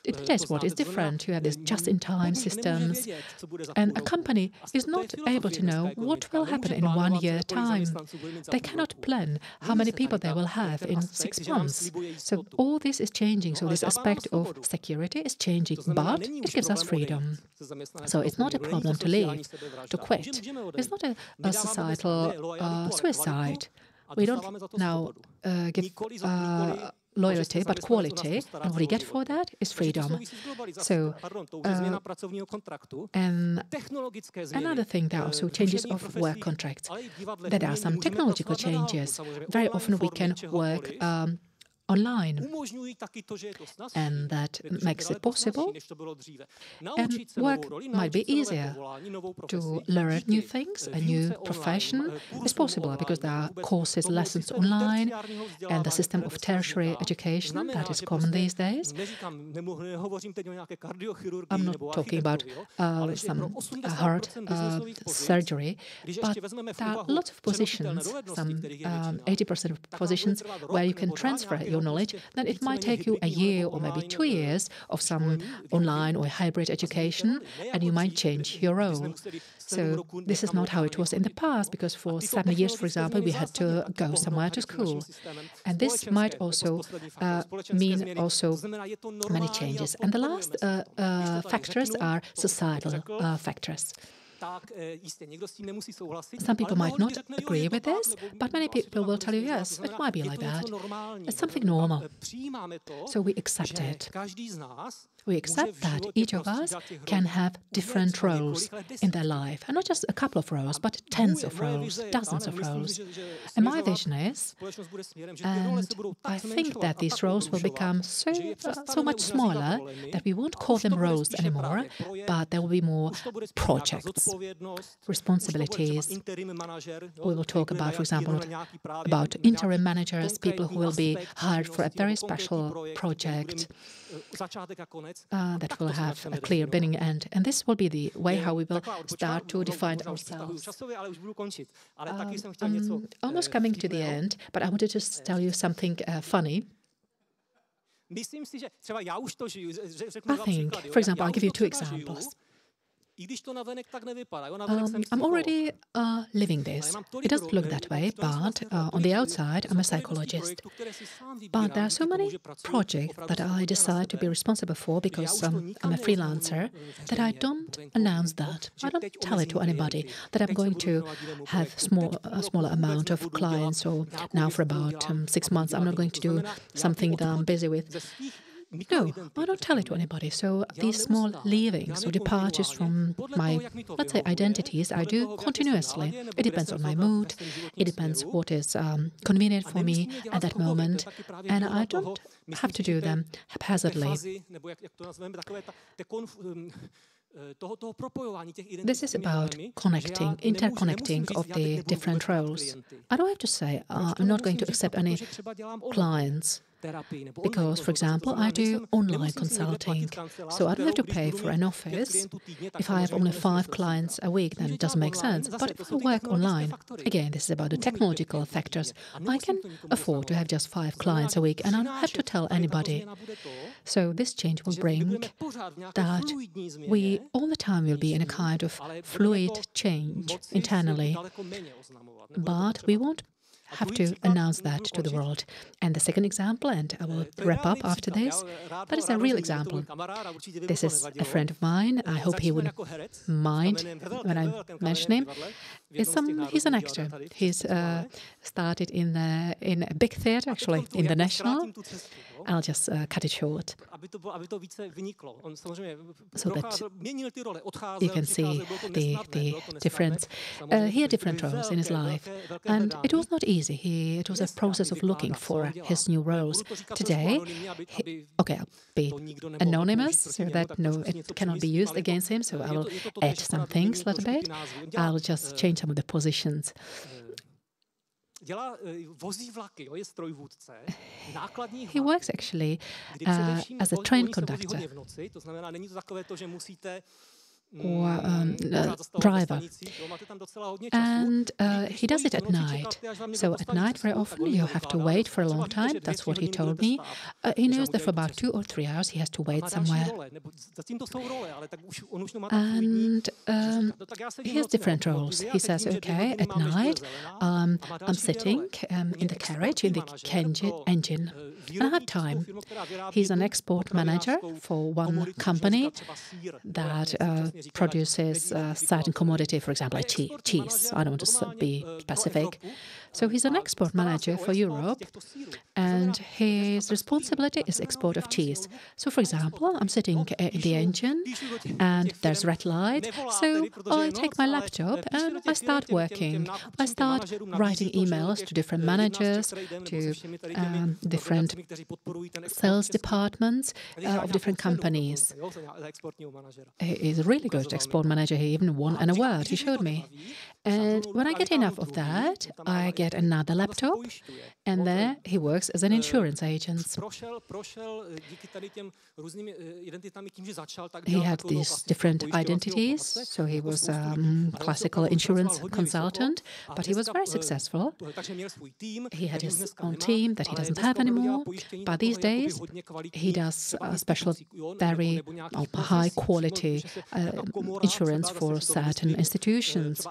in today's world, it's different. You have these just-in-time systems, and a company is not able to know what will happen in 1 year's time. They cannot plan how many people they will have in 6 months. So all this is changing. So this aspect of security is changing, but it gives us freedom. So it's not a problem to leave, to quit. It's not a societal suicide. We don't now give loyalty, but quality, and what you get for that is freedom. So, another thing, there are also changes of work contracts. There are some technological changes. Very often we can work online, and that makes it possible, and work might be easier. To learn new things, a new profession is possible because there are courses, lessons online, and the system of tertiary education that is common these days. I'm not talking about some heart surgery, but there are lots of positions, some 80% of positions where you can transfer your knowledge. Then it might take you a year or maybe 2 years of some online or hybrid education, and you might change your role. So this is not how it was in the past, because for 7 years, for example, we had to go somewhere to school. And this might also mean also many changes. And the last factors are societal factors. Some people might not agree with this, but many people will tell you, yes, it might be like that. It's something normal. So we accept it. We accept that each of us can have different roles in their life, and not just a couple of roles, but tens of roles, dozens of roles. And my vision is, and I think that these roles will become so much smaller that we won't call them roles anymore, but there will be more projects, responsibilities. We will talk about, for example, about interim managers, people who will be hired for a very special project that will have a clear beginning and end. And this will be the way how we will start to define ourselves. I'm almost coming to the end, but I wanted to just tell you something funny. I think, for example, I'll give you 2 examples. I'm already living this. It doesn't look that way, but on the outside, I'm a psychologist. But there are so many projects that I decide to be responsible for because I'm a freelancer, that I don't announce that. I don't tell it to anybody that I'm going to have a smaller amount of clients, or now for about 6 months I'm not going to do something that I'm busy with. No, I don't tell it to anybody. So these small leavings or departures from my, let's say, identities, I do continuously. It depends on my mood. It depends what is convenient for me at that moment. And I don't have to do them haphazardly. This is about connecting, interconnecting of the different roles. I don't have to say I'm not going to accept any clients because, for example, I do online consulting, so I don't have to pay for an office. If I have only 5 clients a week, then it doesn't make sense. But if I work online, again, this is about the technological factors. I can afford to have just 5 clients a week, and I don't have to tell anybody. So this change will bring that we all the time will be in a kind of fluid change internally, but we won't have to announce that to the world. And the second example, and I will wrap up after this, that is a real example. This is a friend of mine. I hope he wouldn't mind when I mention him. He's an actor. He's started in a big theatre, actually, in the National. I'll just cut it short so that you can see the difference. He had different roles in his life, and it was not easy. It was a process of looking for his new roles. Today, okay, I'll be anonymous so that it cannot be used against him, so I will add some things a little bit. I'll just change some of the positions. He works actually as a train conductor or driver, and he does it at night. So at night very often you have to wait for a long time. That's what he told me. He knows that for about 2 or 3 hours he has to wait somewhere. And he has different roles. He says, okay, at night I'm sitting in the carriage, in the engine, and I have time. He's an export manager for one company that produces a certain commodity, for example, cheese. I don't want to be specific. So he's an export manager for Europe, and his responsibility is export of cheese. So, for example, I'm sitting in the engine, and there's red light. So I take my laptop and I start working. I start writing emails to different managers, to different sales departments of different companies. He is a really good export manager. He even won an award. He showed me. And when I get enough of that, I get another laptop, and there he works as an insurance agent. He had these different identities, so he was a classical insurance consultant, but he was very successful. He had his own team that he doesn't have anymore, but these days he does special, very high quality insurance for certain institutions.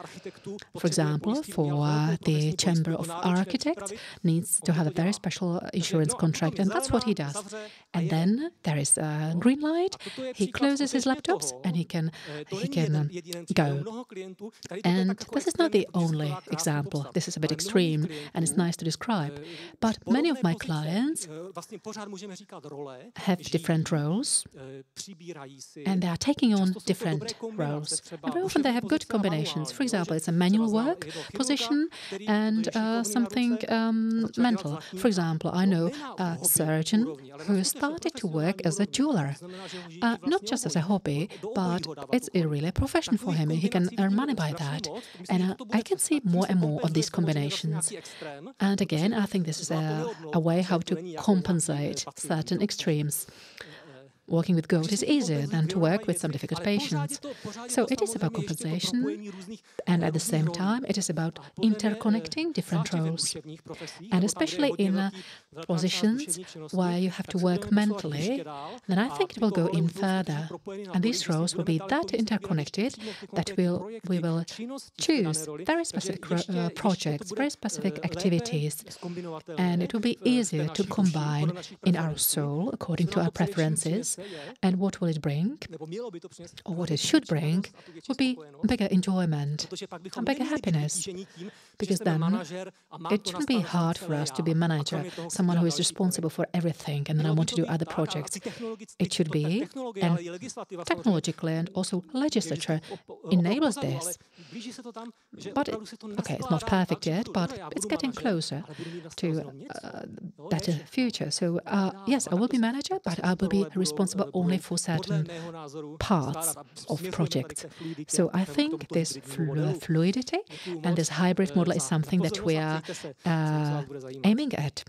For example, for the Chamber of Architects needs to have a very special insurance contract, and that's what he does. And then there is a green light. He closes his laptops and he can go. And this is not the only example. This is a bit extreme and it's nice to describe. But many of my clients have different roles, and they are taking on different roles. And very often they have good combinations. For example, it's a manual work position and something mental. For example, I know a surgeon who started to work as a jeweler, not just as a hobby, but it's really a profession for him. He can earn money by that. And I can see more and more of these combinations. And again, I think this is a way how to compensate certain extremes. Working with goat is easier than to work with some difficult patients. So it is about compensation, and at the same time it is about interconnecting different roles. And especially in positions where you have to work mentally, then I think it will go in further. And these roles will be that interconnected that we will choose very specific projects, very specific activities. And it will be easier to combine in our soul according to our preferences. And what will it bring, or what it should bring, would be bigger enjoyment and bigger happiness. Because then it shouldn't be hard for us to be a manager, someone who is responsible for everything, and then I want to do other projects. It should be, and technologically and also legislature enables this. But okay, it's not perfect yet, but it's getting closer to a better future. So yes, I will be manager, but I will be responsible responsible only for certain parts of projects. So I think this fluidity and this hybrid model is something that we are aiming at.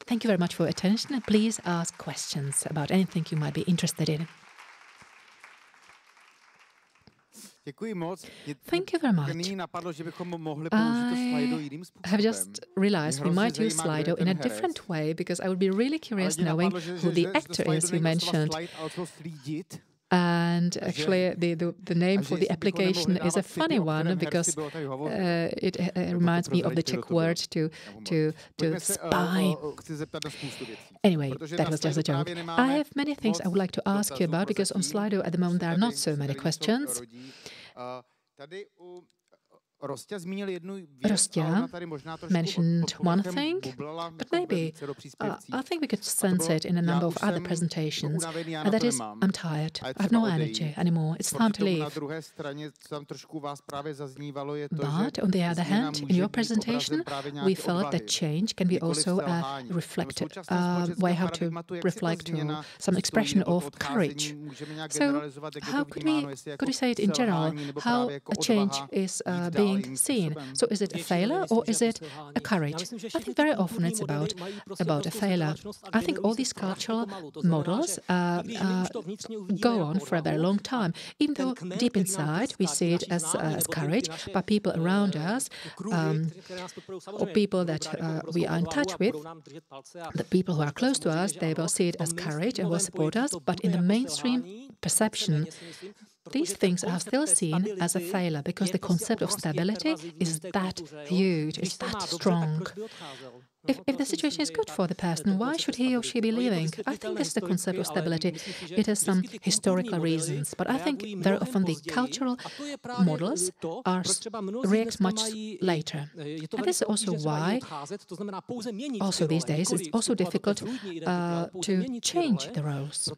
Thank you very much for your attention, and please ask questions about anything you might be interested in. Thank you very much. I have just realized we might use Slido in a different way, because I would be really curious knowing who the actor is you mentioned. And actually, the name for the application is a funny one, because it reminds me of the Czech word to spy. Anyway, that was just a joke. I have many things I would like to ask you about, because on Slido at the moment there are not so many questions. Rostya mentioned one thing, but maybe I think we could sense it in a number of other presentations, and that is, I'm tired. I have no energy anymore. It's time to leave. But on the other hand, in your presentation, we felt that change can be also a reflected way how to reflect to some expression of courage. So how could we say it in general, how a change is being seen? So is it a failure or is it a courage? I think very often it's about a failure. I think all these cultural models go on for a very long time, even though deep inside we see it as courage, but people around us, or people that we are in touch with, the people who are close to us, they will see it as courage and will support us, but in the mainstream perception, these things are still seen as a failure, because the concept of stability is that huge, is that strong. If the situation is good for the person, why should he or she be leaving? I think this is the concept of stability. It has some historical reasons, but I think very often the cultural models react much later. And this is also why, also these days, it's also difficult to change the roles.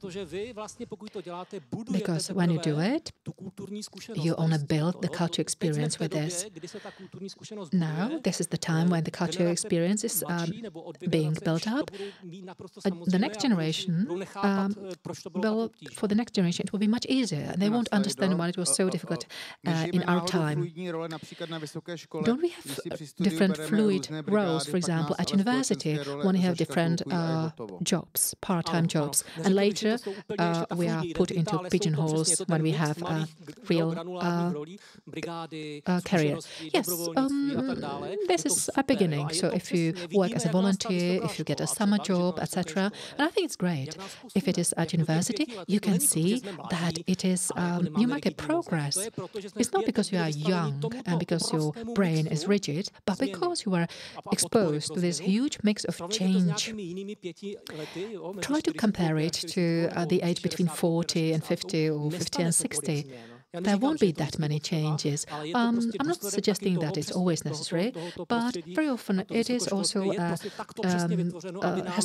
Because when you do it, you only build the cultural experience with this. Now, this is the time when the cultural experience is being built up. The next generation, for the next generation, it will be much easier. They won't understand why it was so difficult in our time. Don't we have different fluid roles, for example, at university, when we have different jobs, part-time jobs, and later we are put into pigeonholes when we have a real career. Yes, this is a beginning. So if you work as a volunteer, if you get a summer job, etc., and I think it's great. If it is at university, you can see that it is, you might get progress. It's not because you are young and because your brain is rigid, but because you are exposed to this huge mix of change. Try to compare it to the age between 40 and 50 or 50 and 60. There won't be that many changes. I'm not suggesting that it's always necessary, but very often it is also has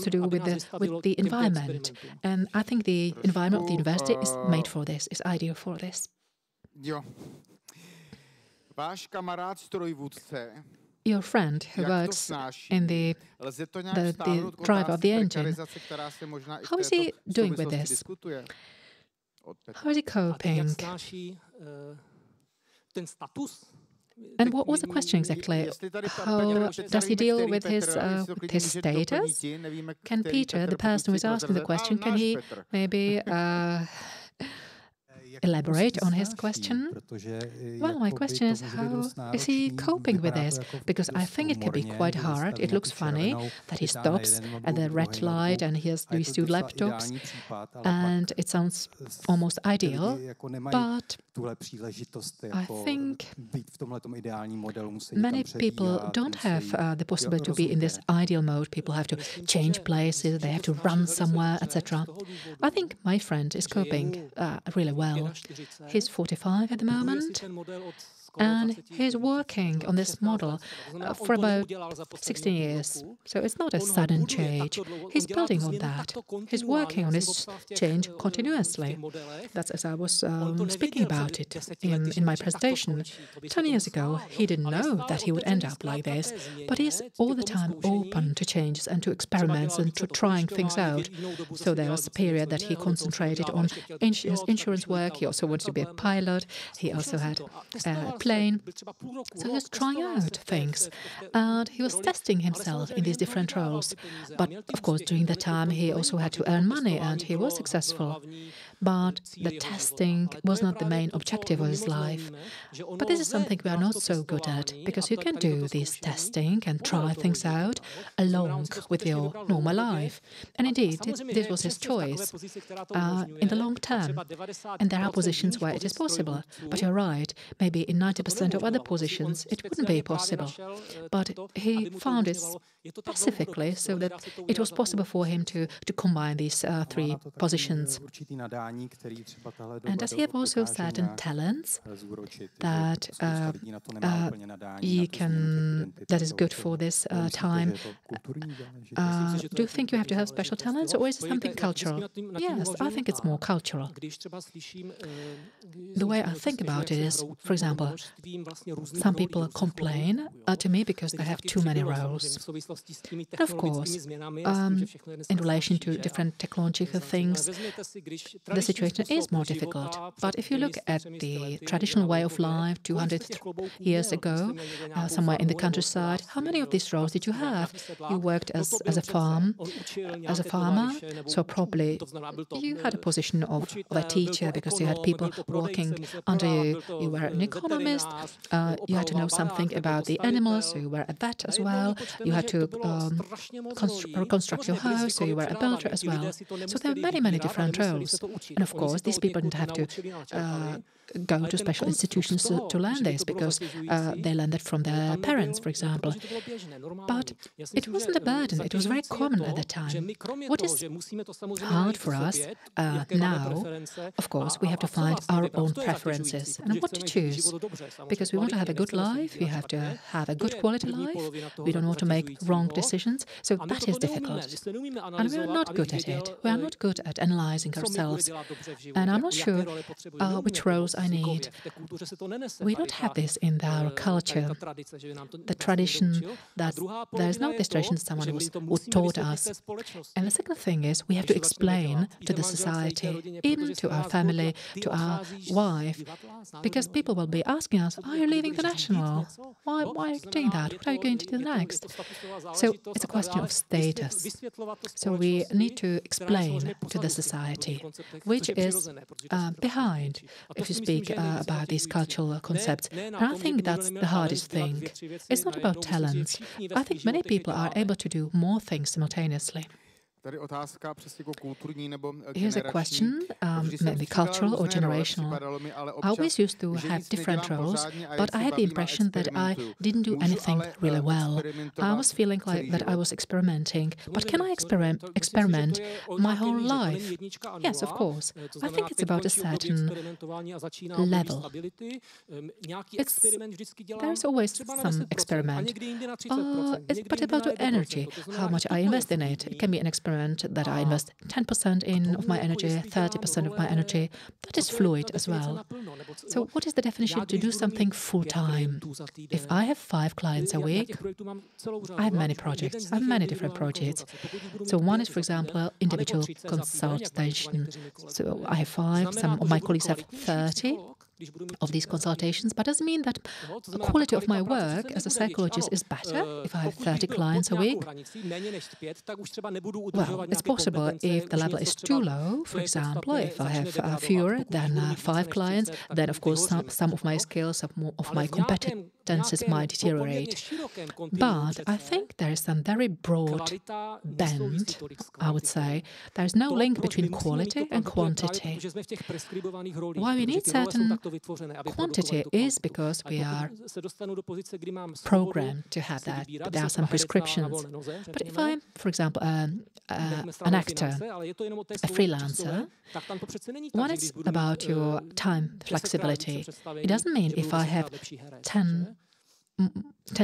to do with the environment. And I think the environment of the university is made for this, is ideal for this. Your friend who works in the driver of the engine, how is he doing with this? How is he coping? And what was the question exactly? How does he deal with his status? Can Peter, the person who is asking the question, can he maybe elaborate on his question? Well, my question is, how is he coping with this? Because I think it can be quite hard. It looks funny that he stops at the red light and he has these two laptops, and it sounds almost ideal, but I think many people don't have the possibility to be in this ideal mode. People have to change places, they have to run somewhere, etc. I think my friend is coping really well. well. He's 45 at the moment, and he's working on this model for about 16 years. So it's not a sudden change. He's building on that. He's working on his change continuously. That's as I was speaking about it in my presentation. 10 years ago, he didn't know that he would end up like this, but he's all the time open to changes and to experiments and to trying things out. So there was a period that he concentrated on insurance work. He also wanted to be a pilot. He also had a plane. So he was trying out things and he was testing himself in these different roles. But of course, during that time, he also had to earn money and he was successful. But the testing was not the main objective of his life. But this is something we are not so good at, because you can do this testing and try things out along with your normal life. And indeed, this was his choice in the long term. And there are positions where it is possible. But you're right, maybe in 90% of other positions, it wouldn't be possible. But he found it specifically so that it was possible for him to combine these three positions. And does he have also certain talents that that is good for this time? Do you think you have to have special talents, or is it something cultural? Yes, I think it's more cultural. The way I think about it is, for example, some people complain to me because they have too many roles. And of course, in relation to different technological things, the situation is more difficult. But if you look at the traditional way of life 200 years ago, somewhere in the countryside, how many of these roles did you have? You worked as a farmer, so probably you had a position of a teacher because you had people working under you. You were an economist, you had to know something about the animals, so you were a vet as well. You had to reconstruct your house, so you were a builder as well. So there are many, many different roles. And of course, these people didn't have to go to special institutions to learn this because they learned it from their parents, for example. But it wasn't a burden. It was very common at the time. What is hard for us now, of course, we have to find our own preferences and what to choose. Because we want to have a good life, we have to have a good quality life, we don't want to make wrong decisions, so that is difficult. And we are not good at it. We are not good at analyzing ourselves. And I'm not sure which roles I need. We don't have this in our culture. The tradition that there is no this tradition someone who taught us. And the second thing is we have to explain to the society, even to our family, to our wife, because people will be asking us, are you leaving the national? Why are you doing that? What are you going to do next? So it's a question of status. So we need to explain to the society, which is behind, if you speak about these cultural concepts. And I think that's the hardest thing. It's not about talents. I think many people are able to do more things simultaneously. Here's a question, maybe cultural or generational. I always used to have different roles, but I had the impression that I didn't do anything really well. I was feeling like that I was experimenting. But can I experiment my whole life? Yes, of course. I think it's about a certain level. There's always some experiment. But about energy, how much I invest in it. It can be an experiment that I invest 10% in of my energy, 30% of my energy. That is fluid as well. So what is the definition to do something full-time? If I have 5 clients a week, I have many projects. I have many different projects. So one is, for example, individual consultation. So I have 5, some of my colleagues have 30 of these consultations, but doesn't mean that the quality of my work as a psychologist is better if I have 30 clients a week. Well, it's possible if the level is too low, for example, if I have fewer than 5 clients, then of course some of my skills, of my competences might deteriorate. But I think there is some very broad bend, I would say. There is no link between quality and quantity. Why we need certain Quantity is because we are programmed to have that. There are some prescriptions. But if I'm, for example, an actor, a freelancer, when it's about your time flexibility, it doesn't mean if I have 10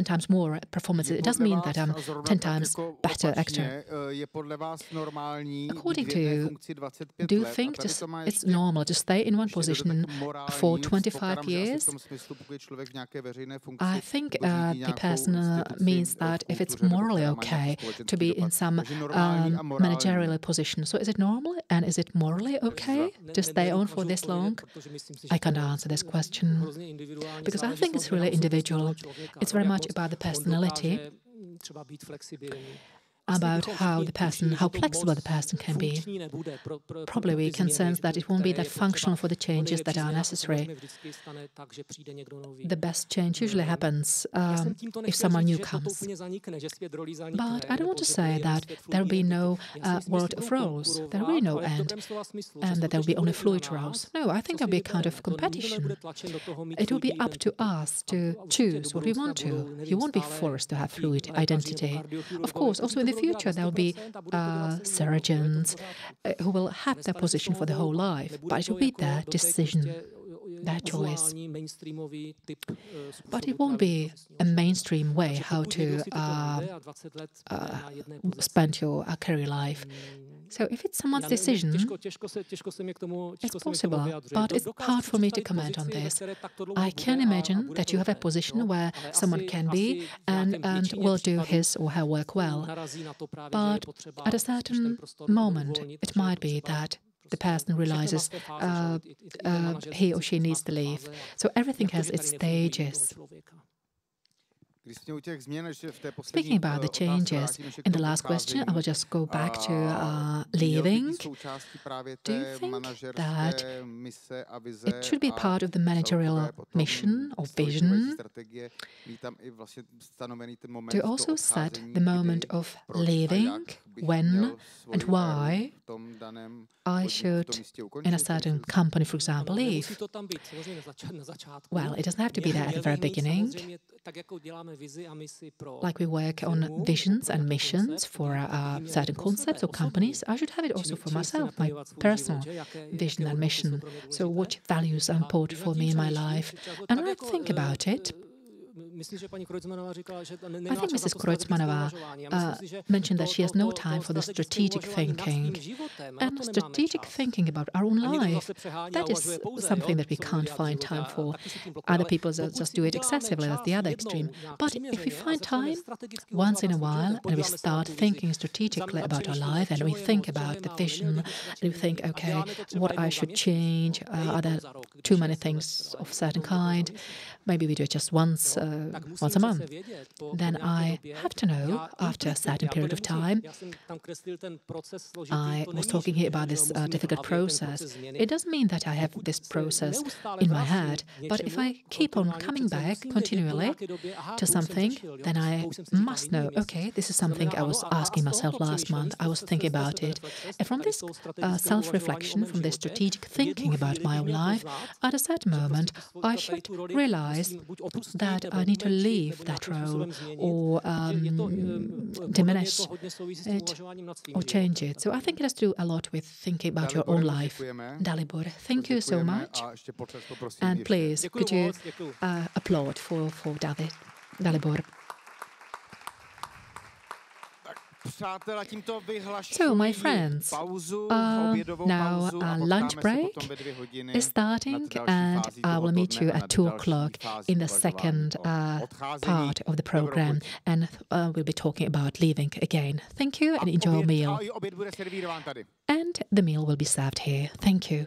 times more performances. It doesn't mean that I'm 10 times better actor. According to you, do you think it's normal to stay in one position for 25 years? I think the person means that if it's morally okay to be in some managerial position. So is it normal and is it morally okay to stay on for this long? I can't answer this question because I think it's really individual. It's very much about the personality, about how flexible the person can be. Probably we can sense that it won't be that functional for the changes that are necessary. The best change usually happens if someone new comes. But I don't want to say that there will be no world of roles, there will be no end, and that there will be only fluid roles. No, I think there will be a kind of competition. It will be up to us to choose what we want to. You won't be forced to have fluid identity. Of course, also in the future there will be surgeons who will have their position for the whole life, but it will be their decision, their choice. But it won't be a mainstream way how to spend your career life. So if it's someone's decision, it's possible, but it's hard for me to comment on this. I can imagine that you have a position where someone can be and will do his or her work well. But at a certain moment, it might be that the person realizes he or she needs to leave. So everything has its stages. Speaking about the changes, in the last question, I will just go back to leaving. Do you think that it should be part of the managerial mission or vision to also set the moment of leaving, when and why I should, in a certain company, for example, leave? Well, it doesn't have to be there at the very beginning. Like we work on visions and missions for certain concepts or companies, I should have it also for myself, my personal vision and mission. So what values are important for me in my life? And when I think about it, I think Mrs. Kreutzmanová mentioned that she has no time for the strategic thinking. And strategic thinking about our own life, that is something that we can't find time for. Other people just do it excessively, that's the other extreme. But if we find time once in a while and we start thinking strategically about our life and we think about the vision and we think, okay, what I should change, are there too many things of certain kind? Maybe we do it just once a month. Then I have to know, after a certain period of time, I was talking here about this difficult process. It doesn't mean that I have this process in my head, but if I keep on coming back continually to something, then I must know, okay, this is something I was asking myself last month, I was thinking about it. And from this self-reflection, from this strategic thinking about my own life, at a certain moment, I should realize that I need to leave that role or diminish it or change it. So I think it has to do a lot with thinking about your own life. Dalibor, thank you so much. And please, could you applaud for Dalibor? So, my friends, now our lunch break is starting and I will meet you at 2 o'clock in the second part of the program and we'll be talking about leaving again. Thank you and enjoy your meal. And the meal will be served here. Thank you.